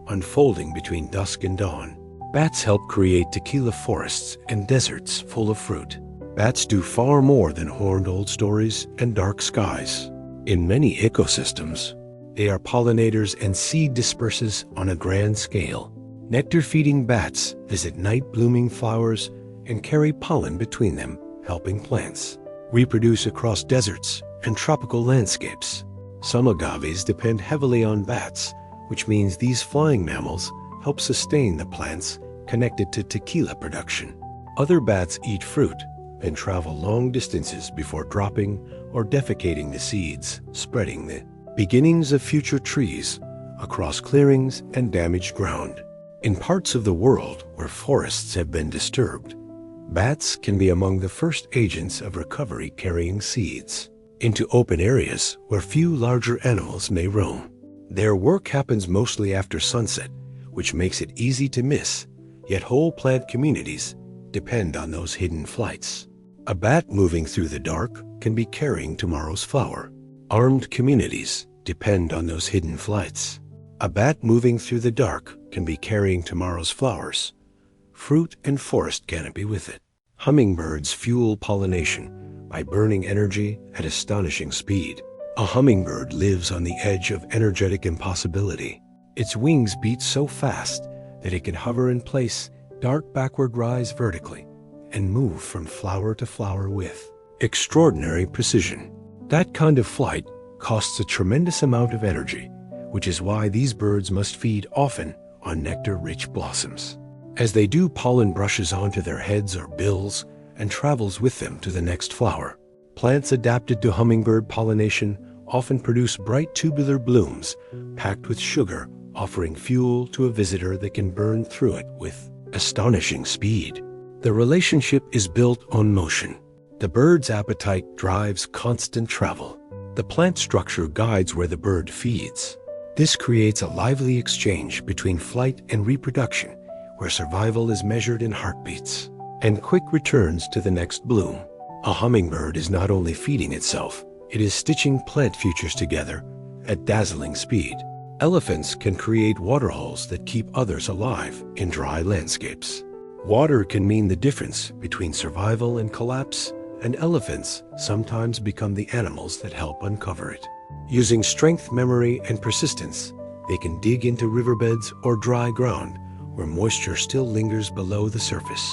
A: unfolding between dusk and dawn. Bats help create tequila forests and deserts full of fruit. Bats do far more than horned old stories and dark skies. In many ecosystems, they are pollinators and seed dispersers on a grand scale. Nectar-feeding bats visit night-blooming flowers and carry pollen between them, helping plants reproduce across deserts and tropical landscapes. Some agaves depend heavily on bats, which means these flying mammals help sustain the plants connected to tequila production. Other bats eat fruit and travel long distances before dropping or defecating the seeds, spreading the beginnings of future trees across clearings and damaged ground. In parts of the world where forests have been disturbed, bats can be among the first agents of recovery, carrying seeds into open areas where few larger animals may roam. Their work happens mostly after sunset, which makes it easy to miss, yet whole plant communities depend on those hidden flights. A bat moving through the dark can be carrying tomorrow's flower. Armed communities depend on those hidden flights. A bat moving through the dark can be carrying tomorrow's flowers, fruit and forest canopy with it. Hummingbirds fuel pollination by burning energy at astonishing speed. A hummingbird lives on the edge of energetic impossibility. Its wings beat so fast that it can hover in place, dart backward, rise vertically, and move from flower to flower with extraordinary precision. That kind of flight costs a tremendous amount of energy, which is why these birds must feed often on nectar-rich blossoms. As they do, pollen brushes onto their heads or bills and travels with them to the next flower. Plants adapted to hummingbird pollination often produce bright tubular blooms packed with sugar, offering fuel to a visitor that can burn through it with astonishing speed. The relationship is built on motion. The bird's appetite drives constant travel. The plant structure guides where the bird feeds. This creates a lively exchange between flight and reproduction, where survival is measured in heartbeats and quick returns to the next bloom. A hummingbird is not only feeding itself, it is stitching plant futures together at dazzling speed. Elephants can create waterholes that keep others alive in dry landscapes. Water can mean the difference between survival and collapse, and elephants sometimes become the animals that help uncover it. Using strength, memory, and persistence, they can dig into riverbeds or dry ground where moisture still lingers below the surface.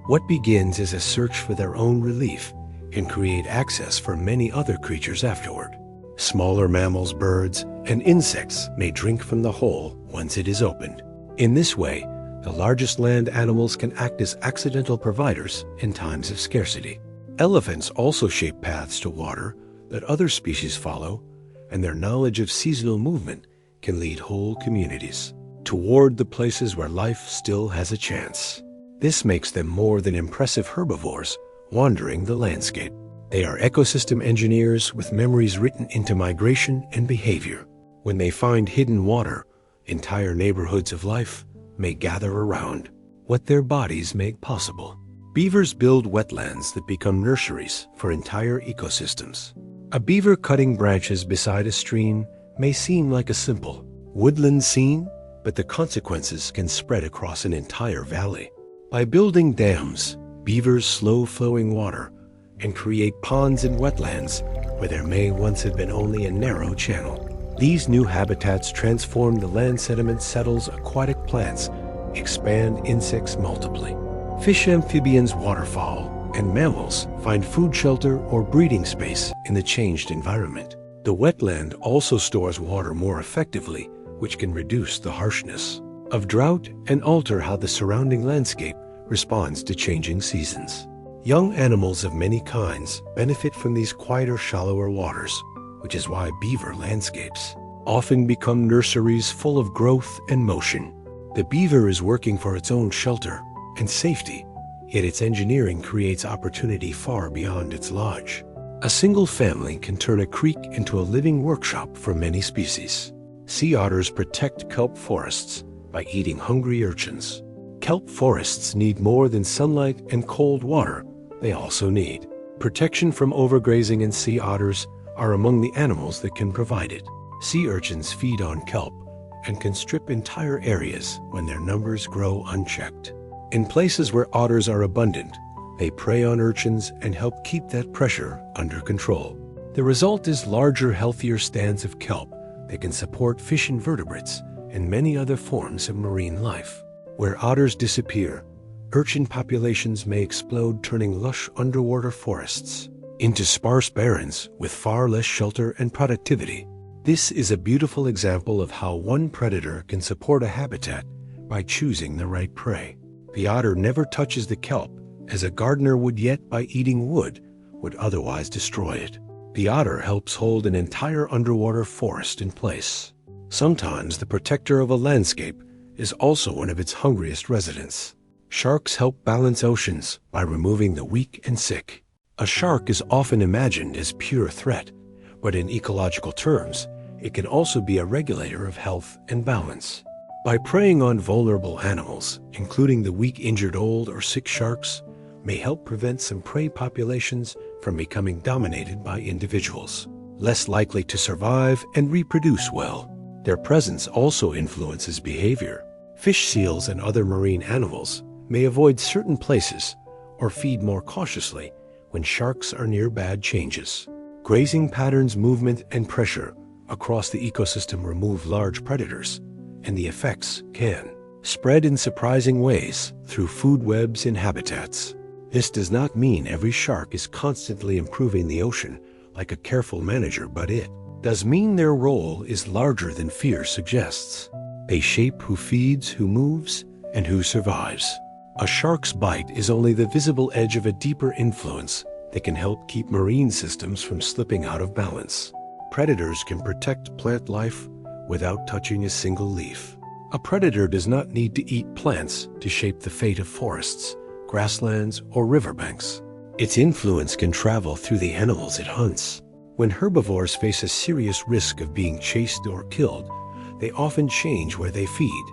A: What begins as a search for their own relief can create access for many other creatures afterward. Smaller mammals, birds, and insects may drink from the hole once it is opened. In this way, the largest land animals can act as accidental providers in times of scarcity. Elephants also shape paths to water that other species follow, and their knowledge of seasonal movement can lead whole communities toward the places where life still has a chance. This makes them more than impressive herbivores wandering the landscape. They are ecosystem engineers with memories written into migration and behavior. When they find hidden water, entire neighborhoods of life may gather around what their bodies make possible. Beavers build wetlands that become nurseries for entire ecosystems. A beaver cutting branches beside a stream may seem like a simple woodland scene, but the consequences can spread across an entire valley. By building dams, beavers slow flowing water and create ponds and wetlands where there may once have been only a narrow channel. These new habitats transform the land sediment, settles aquatic plants, expand insects multiply. Fish, amphibians, waterfowl, and mammals find food, shelter, or breeding space in the changed environment. The wetland also stores water more effectively, which can reduce the harshness of drought and alter how the surrounding landscape responds to changing seasons. Young animals of many kinds benefit from these quieter, shallower waters, which is why beaver landscapes often become nurseries full of growth and motion. The beaver is working for its own shelter and safety, yet its engineering creates opportunity far beyond its lodge. A single family can turn a creek into a living workshop for many species. Sea otters protect kelp forests by eating hungry urchins. Kelp forests need more than sunlight and cold water. They also need protection from overgrazing, and sea otters are among the animals that can provide it. Sea urchins feed on kelp and can strip entire areas when their numbers grow unchecked. In places where otters are abundant, they prey on urchins and help keep that pressure under control. The result is larger, healthier stands of kelp that can support fish, invertebrates, and many other forms of marine life. Where otters disappear, urchin populations may explode, turning lush underwater forests into sparse barrens with far less shelter and productivity. This is a beautiful example of how one predator can support a habitat by choosing the right prey. The otter never touches the kelp, as a gardener would, yet by eating wood would otherwise destroy it. The otter helps hold an entire underwater forest in place. Sometimes the protector of a landscape is also one of its hungriest residents. Sharks help balance oceans by removing the weak and sick. A shark is often imagined as pure threat, but in ecological terms, it can also be a regulator of health and balance. By preying on vulnerable animals, including the weak, injured, old, or sick sharks, may help prevent some prey populations from becoming dominated by individuals less likely to survive and reproduce well. Their presence also influences behavior. Fish, seals, and other marine animals may avoid certain places or feed more cautiously when sharks are near bad changes. Grazing patterns, movement, and pressure across the ecosystem remove large predators, and the effects can spread in surprising ways through food webs and habitats. This does not mean every shark is constantly improving the ocean like a careful manager, but it does mean their role is larger than fear suggests. They shape who feeds, who moves, and who survives. A shark's bite is only the visible edge of a deeper influence that can help keep marine systems from slipping out of balance. Predators can protect plant life without touching a single leaf. A predator does not need to eat plants to shape the fate of forests, grasslands, or riverbanks. Its influence can travel through the animals it hunts. When herbivores face a serious risk of being chased or killed, they often change where they feed,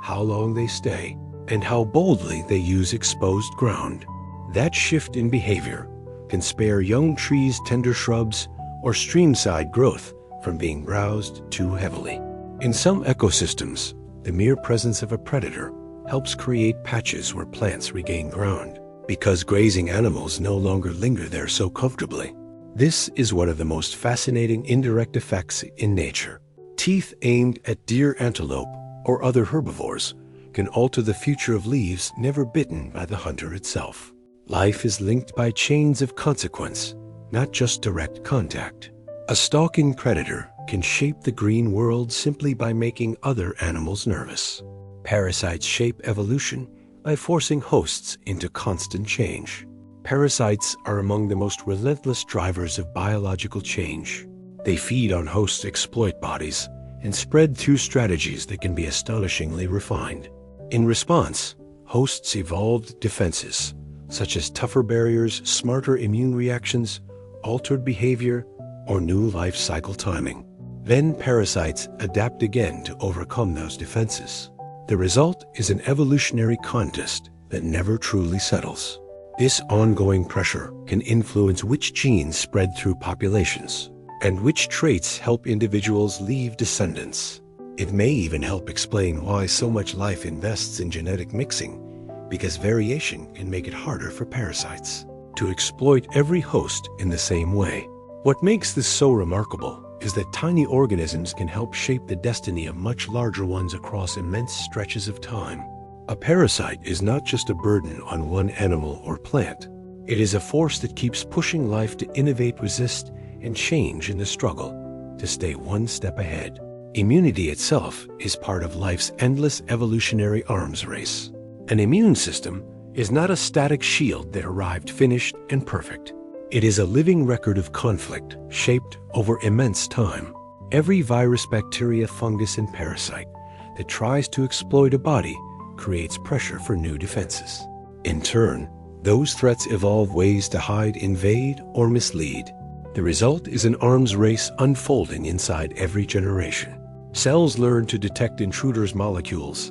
A: how long they stay, and how boldly they use exposed ground. That shift in behavior can spare young trees, tender shrubs, or streamside growth from being browsed too heavily. In some ecosystems, the mere presence of a predator helps create patches where plants regain ground, because grazing animals no longer linger there so comfortably. This is one of the most fascinating indirect effects in nature. Teeth aimed at deer, antelope, or other herbivores can alter the future of leaves never bitten by the hunter itself. Life is linked by chains of consequence, not just direct contact. A stalking predator can shape the green world simply by making other animals nervous. Parasites shape evolution by forcing hosts into constant change. Parasites are among the most relentless drivers of biological change. They feed on hosts' exploit bodies and spread through strategies that can be astonishingly refined. In response, hosts evolved defenses, such as tougher barriers, smarter immune reactions, altered behavior, or new life cycle timing. Then parasites adapt again to overcome those defenses. The result is an evolutionary contest that never truly settles. This ongoing pressure can influence which genes spread through populations and which traits help individuals leave descendants. It may even help explain why so much life invests in genetic mixing, because variation can make it harder for parasites to exploit every host in the same way. What makes this so remarkable is that tiny organisms can help shape the destiny of much larger ones across immense stretches of time. A parasite is not just a burden on one animal or plant. It is a force that keeps pushing life to innovate, resist, and change in the struggle to stay one step ahead. Immunity itself is part of life's endless evolutionary arms race. An immune system is not a static shield that arrived finished and perfect. It is a living record of conflict shaped over immense time. Every virus, bacteria, fungus, and parasite that tries to exploit a body creates pressure for new defenses. In turn, those threats evolve ways to hide, invade, or mislead. The result is an arms race unfolding inside every generation. Cells learn to detect intruders' molecules,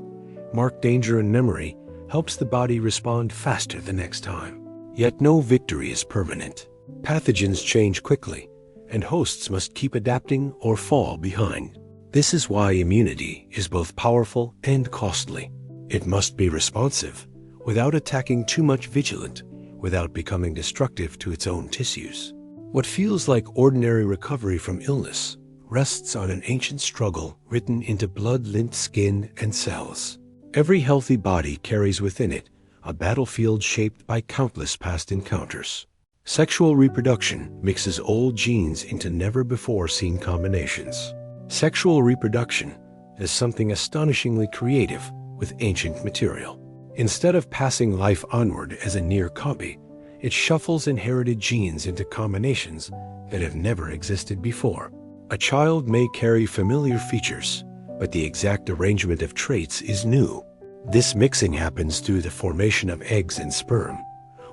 A: mark danger, and memory helps the body respond faster the next time. Yet no victory is permanent. Pathogens change quickly, and hosts must keep adapting or fall behind. This is why immunity is both powerful and costly. It must be responsive, without attacking too much, vigilant, without becoming destructive to its own tissues. What feels like ordinary recovery from illness rests on an ancient struggle written into blood-linked skin and cells. Every healthy body carries within it a battlefield shaped by countless past encounters. Sexual reproduction mixes old genes into never-before-seen combinations. Sexual reproduction is something astonishingly creative with ancient material. Instead of passing life onward as a near copy, it shuffles inherited genes into combinations that have never existed before. A child may carry familiar features, but the exact arrangement of traits is new. This mixing happens through the formation of eggs and sperm,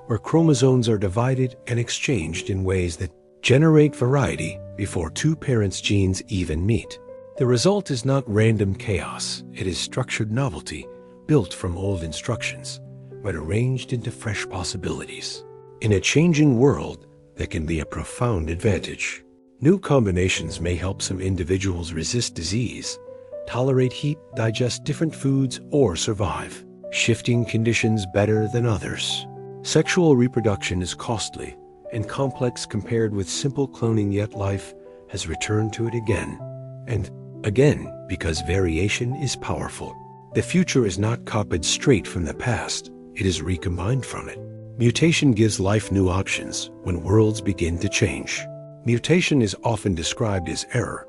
A: where chromosomes are divided and exchanged in ways that generate variety before two parents' genes even meet. The result is not random chaos, it is structured novelty built from old instructions, but arranged into fresh possibilities. In a changing world, that can be a profound advantage. New combinations may help some individuals resist disease, tolerate heat, digest different foods, or survive shifting conditions better than others. Sexual reproduction is costly and complex compared with simple cloning, yet life has returned to it again and again because variation is powerful. The future is not copied straight from the past, it is recombined from it. Mutation gives life new options when worlds begin to change. Mutation is often described as error,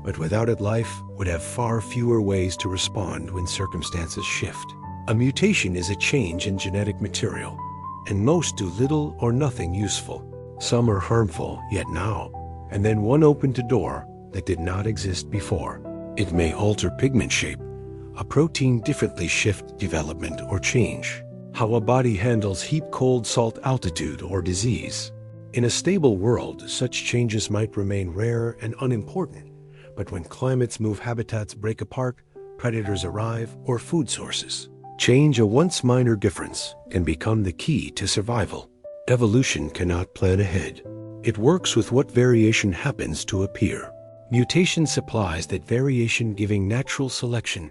A: but without it, life would have far fewer ways to respond when circumstances shift. A mutation is a change in genetic material, and most do little or nothing useful. Some are harmful, yet now, and then one opened a door that did not exist before. It may alter pigment shape, a protein differently shift development or change how a body handles heat, cold, salt, altitude, or disease. In a stable world, such changes might remain rare and unimportant, but when climates move, habitats break apart, predators arrive, or food sources change, a once minor difference can become the key to survival. Evolution cannot plan ahead. It works with what variation happens to appear. Mutation supplies that variation, giving natural selection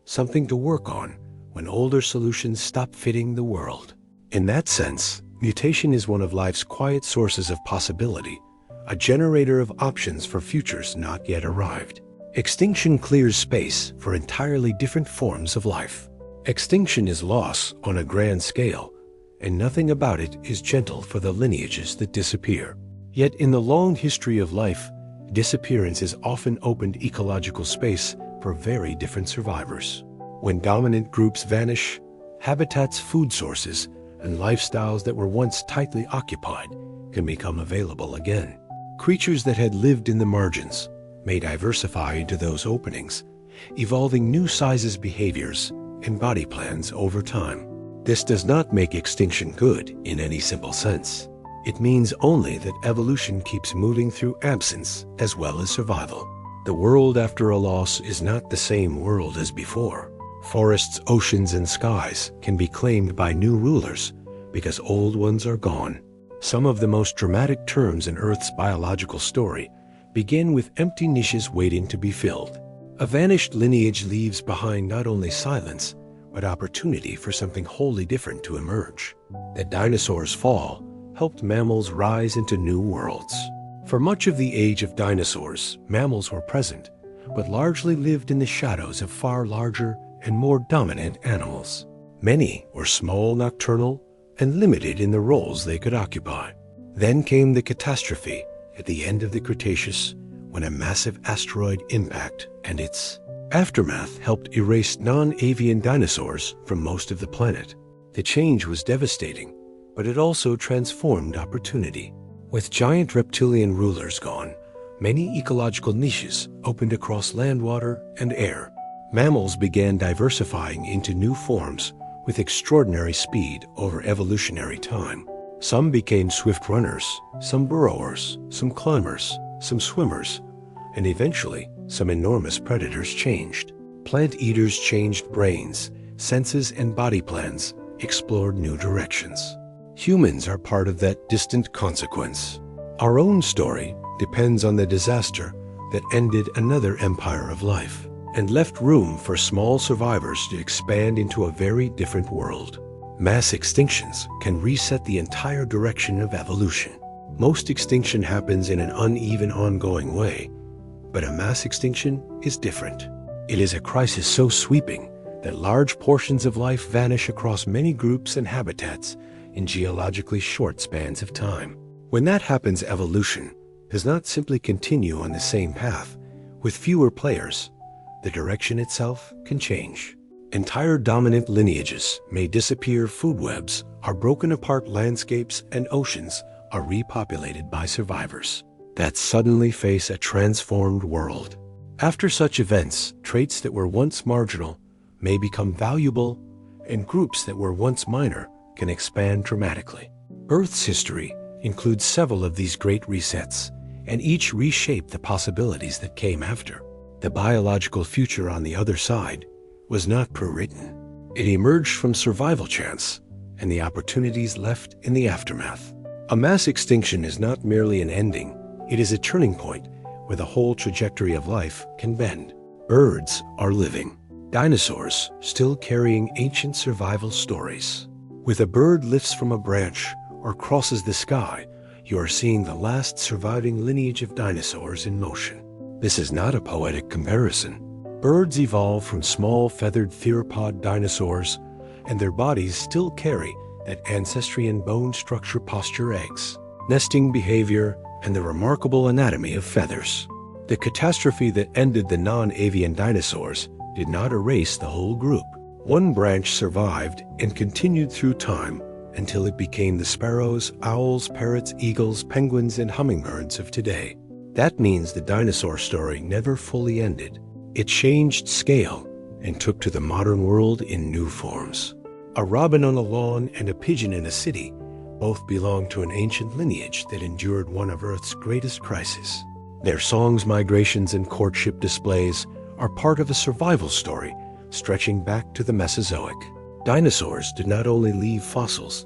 A: something to work on when older solutions stop fitting the world. In that sense, mutation is one of life's quiet sources of possibility, a generator of options for futures not yet arrived. Extinction clears space for entirely different forms of life. Extinction is loss on a grand scale, and nothing about it is gentle for the lineages that disappear. Yet in the long history of life, disappearance has often opened ecological space for very different survivors. When dominant groups vanish, habitats, food sources, and lifestyles that were once tightly occupied can become available again. Creatures that had lived in the margins may diversify into those openings, evolving new sizes, behaviors, and body plans over time. This does not make extinction good in any simple sense. It means only that evolution keeps moving through absence as well as survival. The world after a loss is not the same world as before. Forests, oceans, and skies can be claimed by new rulers because old ones are gone. Some of the most dramatic turns in Earth's biological story begin with empty niches waiting to be filled. A vanished lineage leaves behind not only silence, but opportunity for something wholly different to emerge. The dinosaurs' fall helped mammals rise into new worlds. For much of the age of dinosaurs, mammals were present, but largely lived in the shadows of far larger and more dominant animals. Many were small, nocturnal, and limited in the roles they could occupy. Then came the catastrophe at the end of the Cretaceous, when a massive asteroid impact and its aftermath helped erase non-avian dinosaurs from most of the planet. The change was devastating, but it also transformed opportunity. With giant reptilian rulers gone, many ecological niches opened across land, water, and air. Mammals began diversifying into new forms with extraordinary speed over evolutionary time. Some became swift runners, some burrowers, some climbers, some swimmers, and eventually some enormous predators changed. Plant eaters changed brains, senses, and body plans, explored new directions. Humans are part of that distant consequence. Our own story depends on the disaster that ended another empire of life and left room for small survivors to expand into a very different world. Mass extinctions can reset the entire direction of evolution. Most extinction happens in an uneven, ongoing way, but a mass extinction is different. It is a crisis so sweeping that large portions of life vanish across many groups and habitats in geologically short spans of time. When that happens, evolution does not simply continue on the same path. With fewer players, the direction itself can change. Entire dominant lineages may disappear, food webs are broken apart, landscapes and oceans are repopulated by survivors that suddenly face a transformed world. After such events, traits that were once marginal may become valuable, and groups that were once minor can expand dramatically. Earth's history includes several of these great resets, and each reshaped the possibilities that came after. The biological future on the other side was not pre-written. It emerged from survival chance and the opportunities left in the aftermath. A mass extinction is not merely an ending, it is a turning point where the whole trajectory of life can bend. Birds are living. Dinosaurs still carrying ancient survival stories. With a bird lifts from a branch or crosses the sky, you are seeing the last surviving lineage of dinosaurs in motion. This is not a poetic comparison. Birds evolved from small feathered theropod dinosaurs, and their bodies still carry that ancestry in bone structure, posture, eggs, nesting behavior, and the remarkable anatomy of feathers. The catastrophe that ended the non-avian dinosaurs did not erase the whole group. One branch survived and continued through time until it became the sparrows, owls, parrots, eagles, penguins, and hummingbirds of today. That means the dinosaur story never fully ended. It changed scale and took to the modern world in new forms. A robin on a lawn and a pigeon in a city both belong to an ancient lineage that endured one of Earth's greatest crises. Their songs, migrations, and courtship displays are part of a survival story stretching back to the Mesozoic. Dinosaurs did not only leave fossils,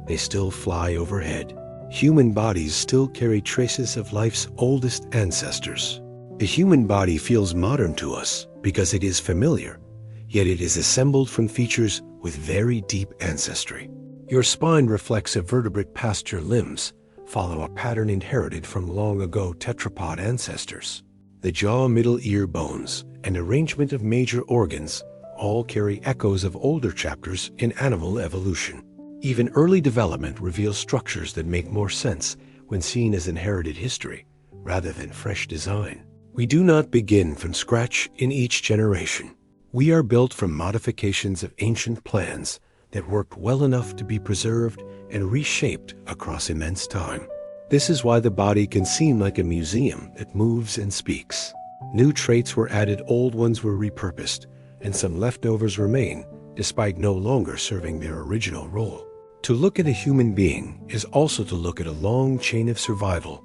A: they still fly overhead. Human bodies still carry traces of life's oldest ancestors. The human body feels modern to us because it is familiar, yet it is assembled from features with very deep ancestry. Your spine reflects a vertebrate past your limbs, follow a pattern inherited from long ago tetrapod ancestors. The jaw, middle ear bones, and arrangement of major organs all carry echoes of older chapters in animal evolution. Even early development reveals structures that make more sense when seen as inherited history rather than fresh design. We do not begin from scratch in each generation. We are built from modifications of ancient plans that worked well enough to be preserved and reshaped across immense time. This is why the body can seem like a museum that moves and speaks. New traits were added, old ones were repurposed, and some leftovers remain despite no longer serving their original role. To look at a human being is also to look at a long chain of survival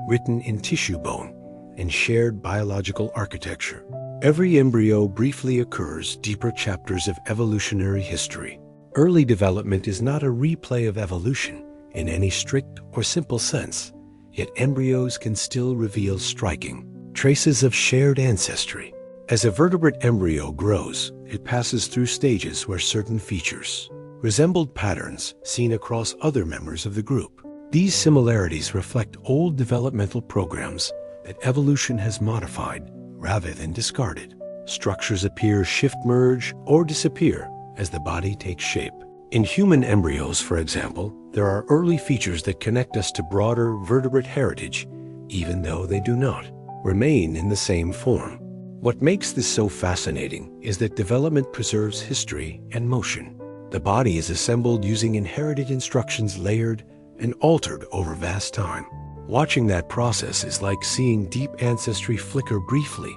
A: written in tissue bone and shared biological architecture. Every embryo briefly occurs deeper chapters of evolutionary history. Early development is not a replay of evolution in any strict or simple sense, yet embryos can still reveal striking traces of shared ancestry. As a vertebrate embryo grows, it passes through stages where certain features resembled patterns seen across other members of the group. These similarities reflect old developmental programs that evolution has modified rather than discarded. Structures appear, shift, merge, or disappear as the body takes shape. In human embryos, for example, there are early features that connect us to broader vertebrate heritage, even though they do not remain in the same form. What makes this so fascinating is that development preserves history and motion. The body is assembled using inherited instructions layered and altered over vast time. Watching that process is like seeing deep ancestry flicker briefly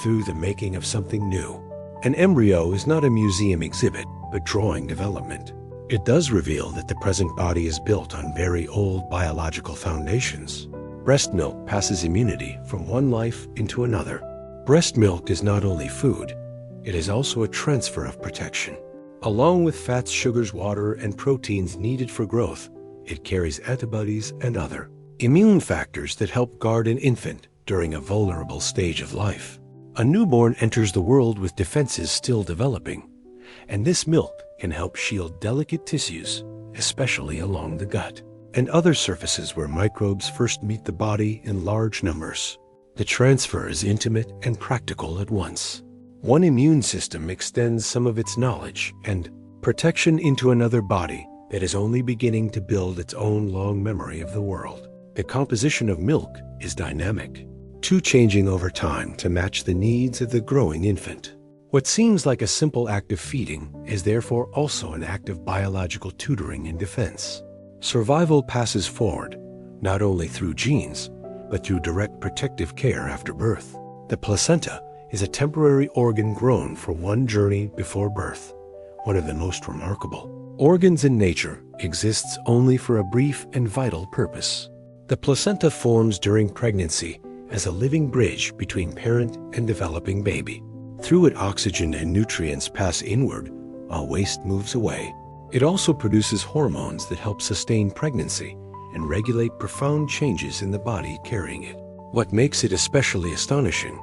A: through the making of something new. An embryo is not a museum exhibit, but drawing development. It does reveal that the present body is built on very old biological foundations. Breast milk passes immunity from one life into another. Breast milk is not only food, it is also a transfer of protection. Along with fats, sugars, water, and proteins needed for growth, it carries antibodies and other immune factors that help guard an infant during a vulnerable stage of life. A newborn enters the world with defenses still developing, and this milk can help shield delicate tissues, especially along the gut, and other surfaces where microbes first meet the body in large numbers. The transfer is intimate and practical at once. One immune system extends some of its knowledge and protection into another body that is only beginning to build its own long memory of the world. The composition of milk is dynamic, too changing over time to match the needs of the growing infant. What seems like a simple act of feeding is therefore also an act of biological tutoring and defense. Survival passes forward, not only through genes, but through direct protective care after birth. The placenta is a temporary organ grown for one journey before birth, one of the most remarkable. Organs in nature exists only for a brief and vital purpose. The placenta forms during pregnancy as a living bridge between parent and developing baby. Through it, oxygen and nutrients pass inward while waste moves away. It also produces hormones that help sustain pregnancy and regulate profound changes in the body carrying it. What makes it especially astonishing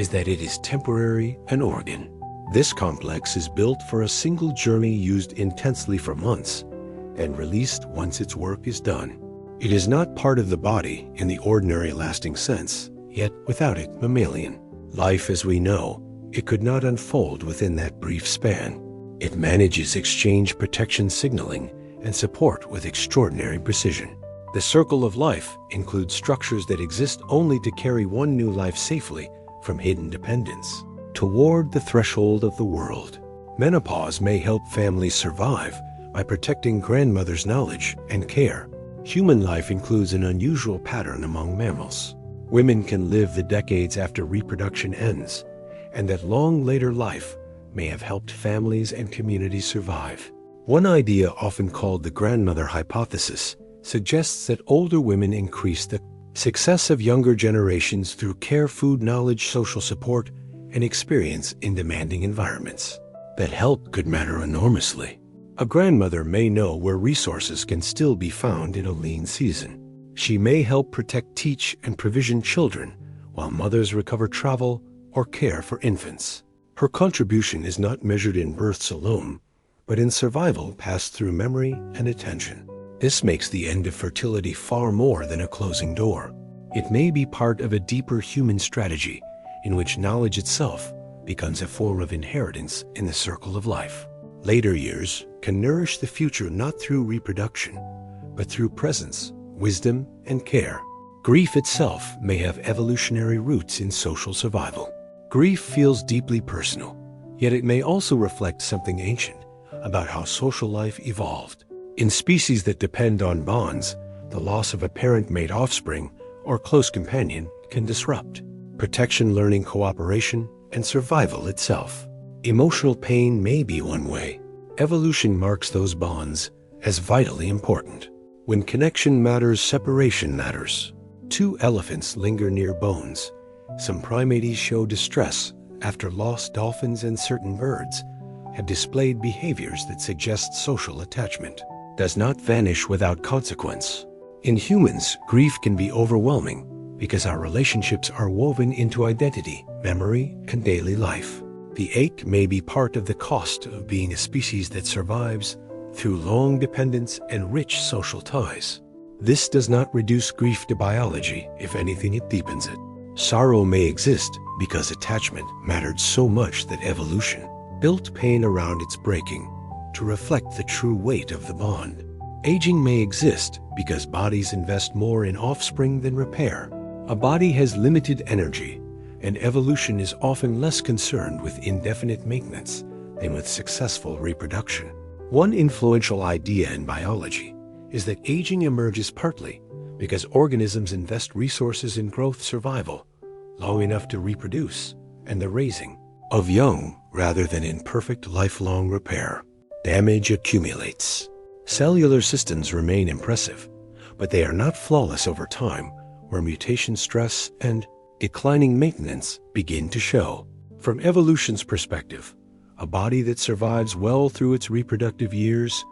A: is that it is temporary and organ. This complex is built for a single journey used intensely for months and released once its work is done. It is not part of the body in the ordinary lasting sense, yet without it mammalian. Life as we know, it could not unfold within that brief span. It manages exchange protection signaling and support with extraordinary precision. The circle of life includes structures that exist only to carry one new life safely from hidden dependence toward the threshold of the world. Menopause may help families survive by protecting grandmother's knowledge and care. Human life includes an unusual pattern among mammals. Women can live the decades after reproduction ends, and that long later life may have helped families and communities survive. One idea, often called the grandmother hypothesis, suggests that older women increase the success of younger generations through care, food knowledge, social support, and experience in demanding environments. That help could matter enormously. A grandmother may know where resources can still be found in a lean season. She may help protect, teach, and provision children while mothers recover travel or care for infants. Her contribution is not measured in births alone, but in survival passed through memory and attention. This makes the end of fertility far more than a closing door. It may be part of a deeper human strategy in which knowledge itself becomes a form of inheritance in the circle of life. Later years can nourish the future not through reproduction, but through presence, wisdom, and care. Grief itself may have evolutionary roots in social survival. Grief feels deeply personal, yet it may also reflect something ancient about how social life evolved. In species that depend on bonds, the loss of a parent-made offspring or close companion can disrupt protection, learning, cooperation, and survival itself. Emotional pain may be one way. Evolution marks those bonds as vitally important. When connection matters, separation matters. Two elephants linger near bones. Some primates show distress after lost. Dolphins and certain birds have displayed behaviors that suggest social attachment does not vanish without consequence. In humans, grief can be overwhelming because our relationships are woven into identity, memory, and daily life. The ache may be part of the cost of being a species that survives through long dependence and rich social ties. This does not reduce grief to biology. If anything, it deepens it. Sorrow may exist because attachment mattered so much that evolution built pain around its breaking to reflect the true weight of the bond. Aging may exist because bodies invest more in offspring than repair. A body has limited energy, and evolution is often less concerned with indefinite maintenance than with successful reproduction. One influential idea in biology is that aging emerges partly because organisms invest resources in growth survival long enough to reproduce and the raising of young rather than in perfect lifelong repair. Damage accumulates. Cellular systems remain impressive, but they are not flawless over time, where mutation stress and declining maintenance begin to show. From evolution's perspective, a body that survives well through its reproductive years,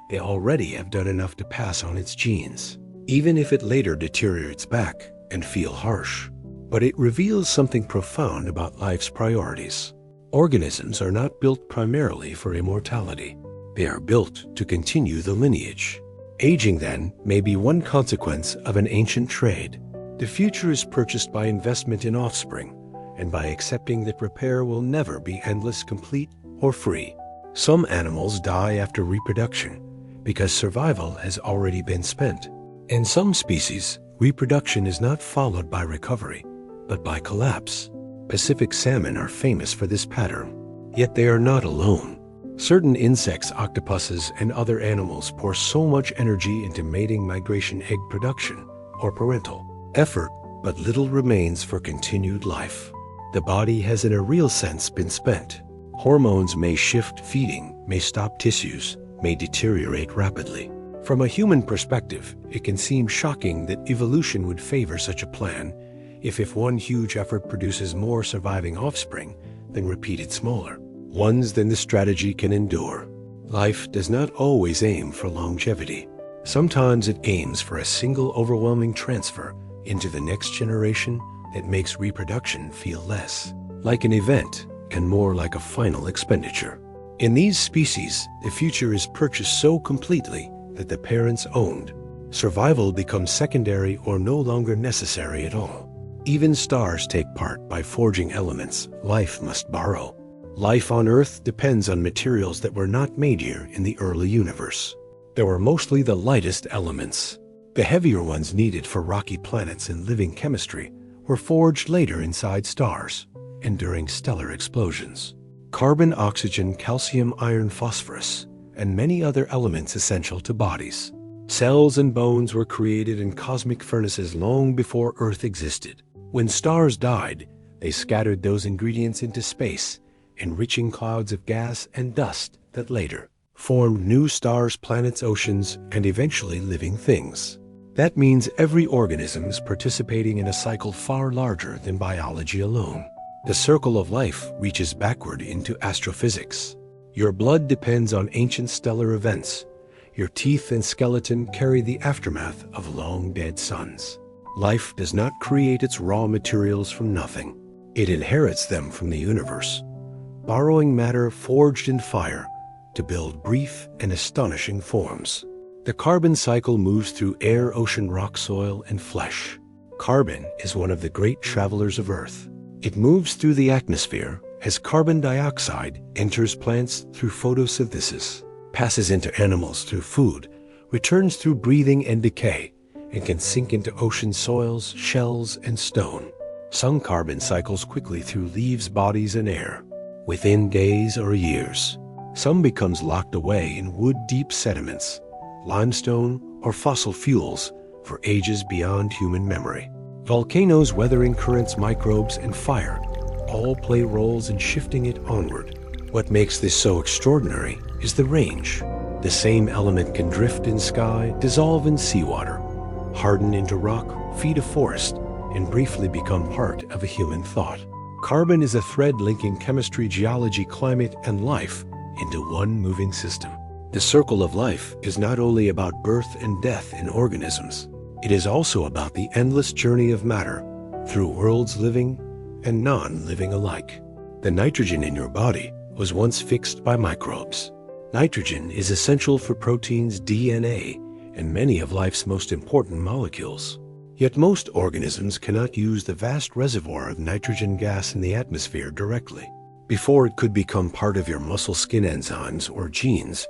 A: they already have done enough to pass on its genes, even if it later deteriorates back and feel harsh. But it reveals something profound about life's priorities. Organisms are not built primarily for immortality. They are built to continue the lineage. Aging, then, may be one consequence of an ancient trade. The future is purchased by investment in offspring and by accepting that repair will never be endless, complete, or free. Some animals die after reproduction because survival has already been spent. In some species, reproduction is not followed by recovery, but by collapse. Pacific salmon are famous for this pattern, yet they are not alone. Certain insects, octopuses, and other animals pour so much energy into mating, migration, egg production, or parental effort, but little remains for continued life. The body has in a real sense been spent. Hormones may shift, feeding may stop, tissues may deteriorate rapidly. From a human perspective, it can seem shocking that evolution would favor such a plan if one huge effort produces more surviving offspring than repeated smaller ones, then the strategy can endure. Life does not always aim for longevity. Sometimes it aims for a single overwhelming transfer into the next generation that makes reproduction feel less like an event and more like a final expenditure. In these species, the future is purchased so completely that the parents owned. Survival becomes secondary or no longer necessary at all. Even stars take part by forging elements life must borrow. Life on Earth depends on materials that were not made here in the early universe. There were mostly the lightest elements. The heavier ones needed for rocky planets and living chemistry were forged later inside stars and during stellar explosions. Carbon, oxygen, calcium, iron, phosphorus, and many other elements essential to bodies. Cells and bones were created in cosmic furnaces long before Earth existed. When stars died, they scattered those ingredients into space, enriching clouds of gas and dust that later formed new stars, planets, oceans, and eventually living things. That means every organism is participating in a cycle far larger than biology alone. The circle of life reaches backward into astrophysics. Your blood depends on ancient stellar events. Your teeth and skeleton carry the aftermath of long-dead suns. Life does not create its raw materials from nothing. It inherits them from the universe, borrowing matter forged in fire to build brief and astonishing forms. The carbon cycle moves through air, ocean, rock, soil, and flesh. Carbon is one of the great travelers of Earth. It moves through the atmosphere as carbon dioxide enters plants through photosynthesis, passes into animals through food, returns through breathing and decay, and can sink into ocean soils, shells, and stone. Some carbon cycles quickly through leaves, bodies, and air, within days or years. Some becomes locked away in wood-deep sediments, limestone, or fossil fuels for ages beyond human memory. Volcanoes, weathering currents, microbes, and fire all play roles in shifting it onward. What makes this so extraordinary is the range. The same element can drift in sky, dissolve in seawater, harden into rock, feed a forest, and briefly become part of a human thought. Carbon is a thread linking chemistry, geology, climate, and life into one moving system. The circle of life is not only about birth and death in organisms, it is also about the endless journey of matter through worlds living and non-living alike. The nitrogen in your body was once fixed by microbes. Nitrogen is essential for proteins, DNA, and many of life's most important molecules. Yet most organisms cannot use the vast reservoir of nitrogen gas in the atmosphere directly. Before it could become part of your muscle skin enzymes or genes,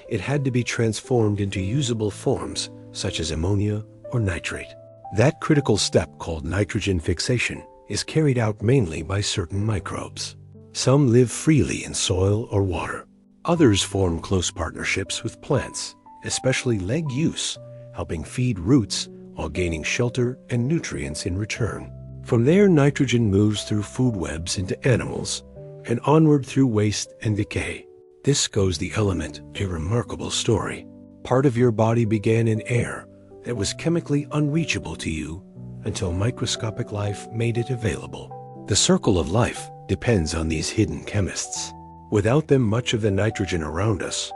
A: it had to be transformed into usable forms such as ammonia or nitrate. That critical step, called nitrogen fixation, is carried out mainly by certain microbes. Some live freely in soil or water. Others form close partnerships with plants, especially leg use, helping feed roots while gaining shelter and nutrients in return. From there, nitrogen moves through food webs into animals and onward through waste and decay. This goes the element, a remarkable story. Part of your body began in air that was chemically unreachable to you until microscopic life made it available. The circle of life depends on these hidden chemists. Without them, much of the nitrogen around us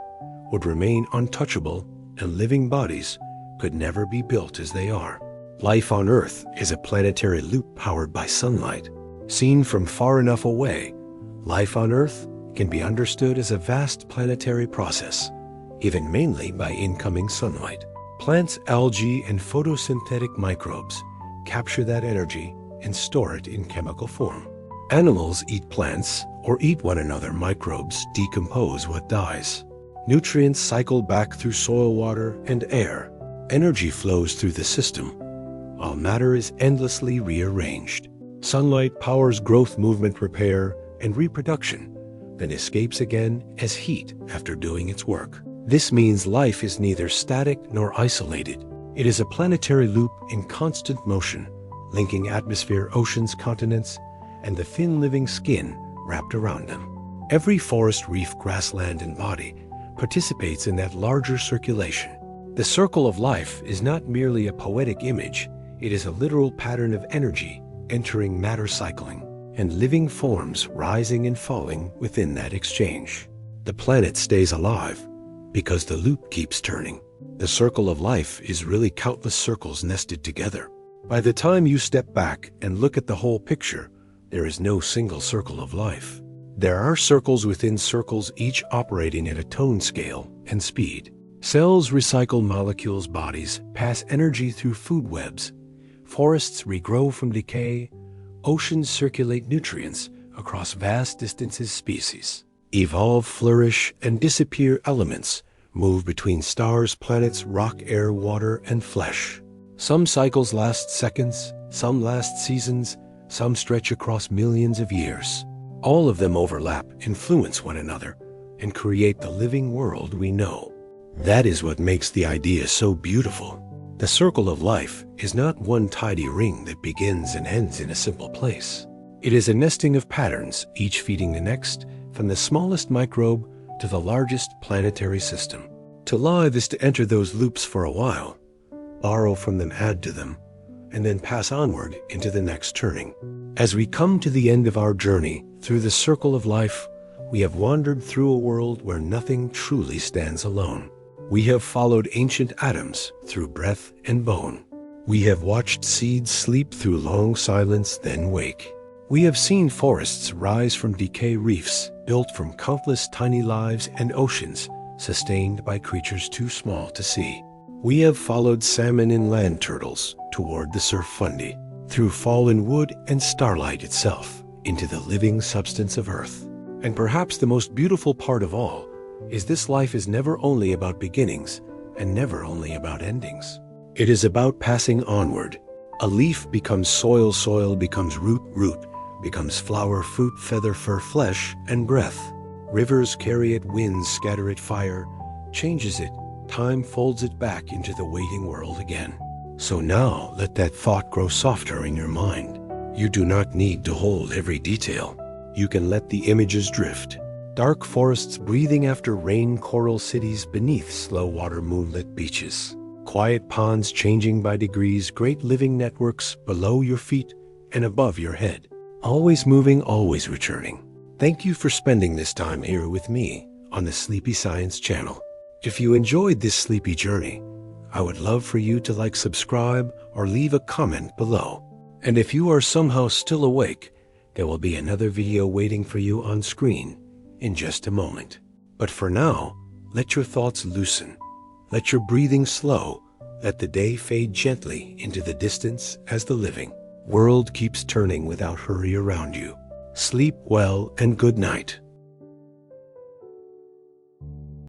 A: would remain untouchable, and living bodies could never be built as they are. Life on Earth is a planetary loop powered by sunlight. Seen from far enough away, life on Earth can be understood as a vast planetary process, given mainly by incoming sunlight. Plants, algae, and photosynthetic microbes capture that energy and store it in chemical form. Animals eat plants or eat one another. Microbes decompose what dies. Nutrients cycle back through soil, water, and air. Energy flows through the system, while matter is endlessly rearranged. Sunlight powers growth, movement, repair, and reproduction, then escapes again as heat after doing its work. This means life is neither static nor isolated. It is a planetary loop in constant motion, linking atmosphere, oceans, continents, and the thin living skin wrapped around them. Every forest, reef, grassland, and body participates in that larger circulation. The circle of life is not merely a poetic image, it is a literal pattern of energy entering matter, cycling, and living forms rising and falling within that exchange. The planet stays alive because the loop keeps turning. The circle of life is really countless circles nested together. By the time you step back and look at the whole picture, there is no single circle of life. There are circles within circles, each operating at a tone scale and speed. Cells recycle molecules, bodies pass energy through food webs, forests regrow from decay, oceans circulate nutrients across vast distances, species evolve, flourish, and disappear, elements move between stars, planets, rock, air, water, and flesh. Some cycles last seconds, some last seasons, some stretch across millions of years. All of them overlap, influence one another, and create the living world we know. That is what makes the idea so beautiful. The circle of life is not one tidy ring that begins and ends in a simple place. It is a nesting of patterns, each feeding the next, from the smallest microbe to the largest planetary system. To live is to enter those loops for a while, borrow from them, add to them, and then pass onward into the next turning. As we come to the end of our journey through the circle of life, we have wandered through a world where nothing truly stands alone. We have followed ancient atoms through breath and bone. We have watched seeds sleep through long silence, then wake. We have seen forests rise from decay, reefs built from countless tiny lives, and oceans sustained by creatures too small to see. We have followed salmon and land turtles toward the surf fundy, through fallen wood and starlight itself, into the living substance of Earth. And perhaps the most beautiful part of all is this life is never only about beginnings and never only about endings. It is about passing onward. A leaf becomes soil, soil becomes root, root becomes flower, fruit, feather, fur, flesh, and breath. Rivers carry it, winds scatter it, fire changes it, time folds it back into the waiting world again. So now let that thought grow softer in your mind. You do not need to hold every detail. You can let the images drift. Dark forests breathing after rain, coral cities beneath slow water, moonlit beaches. Quiet ponds changing by degrees, great living networks below your feet and above your head. Always moving, always returning. Thank you for spending this time here with me on the Sleepy Science channel. If you enjoyed this sleepy journey, I would love for you to like, subscribe, or leave a comment below. And if you are somehow still awake, there will be another video waiting for you on screen in just a moment. But for now, let your thoughts loosen. Let your breathing slow. Let the day fade gently into the distance as the living world keeps turning without hurry around you. Sleep well and good night.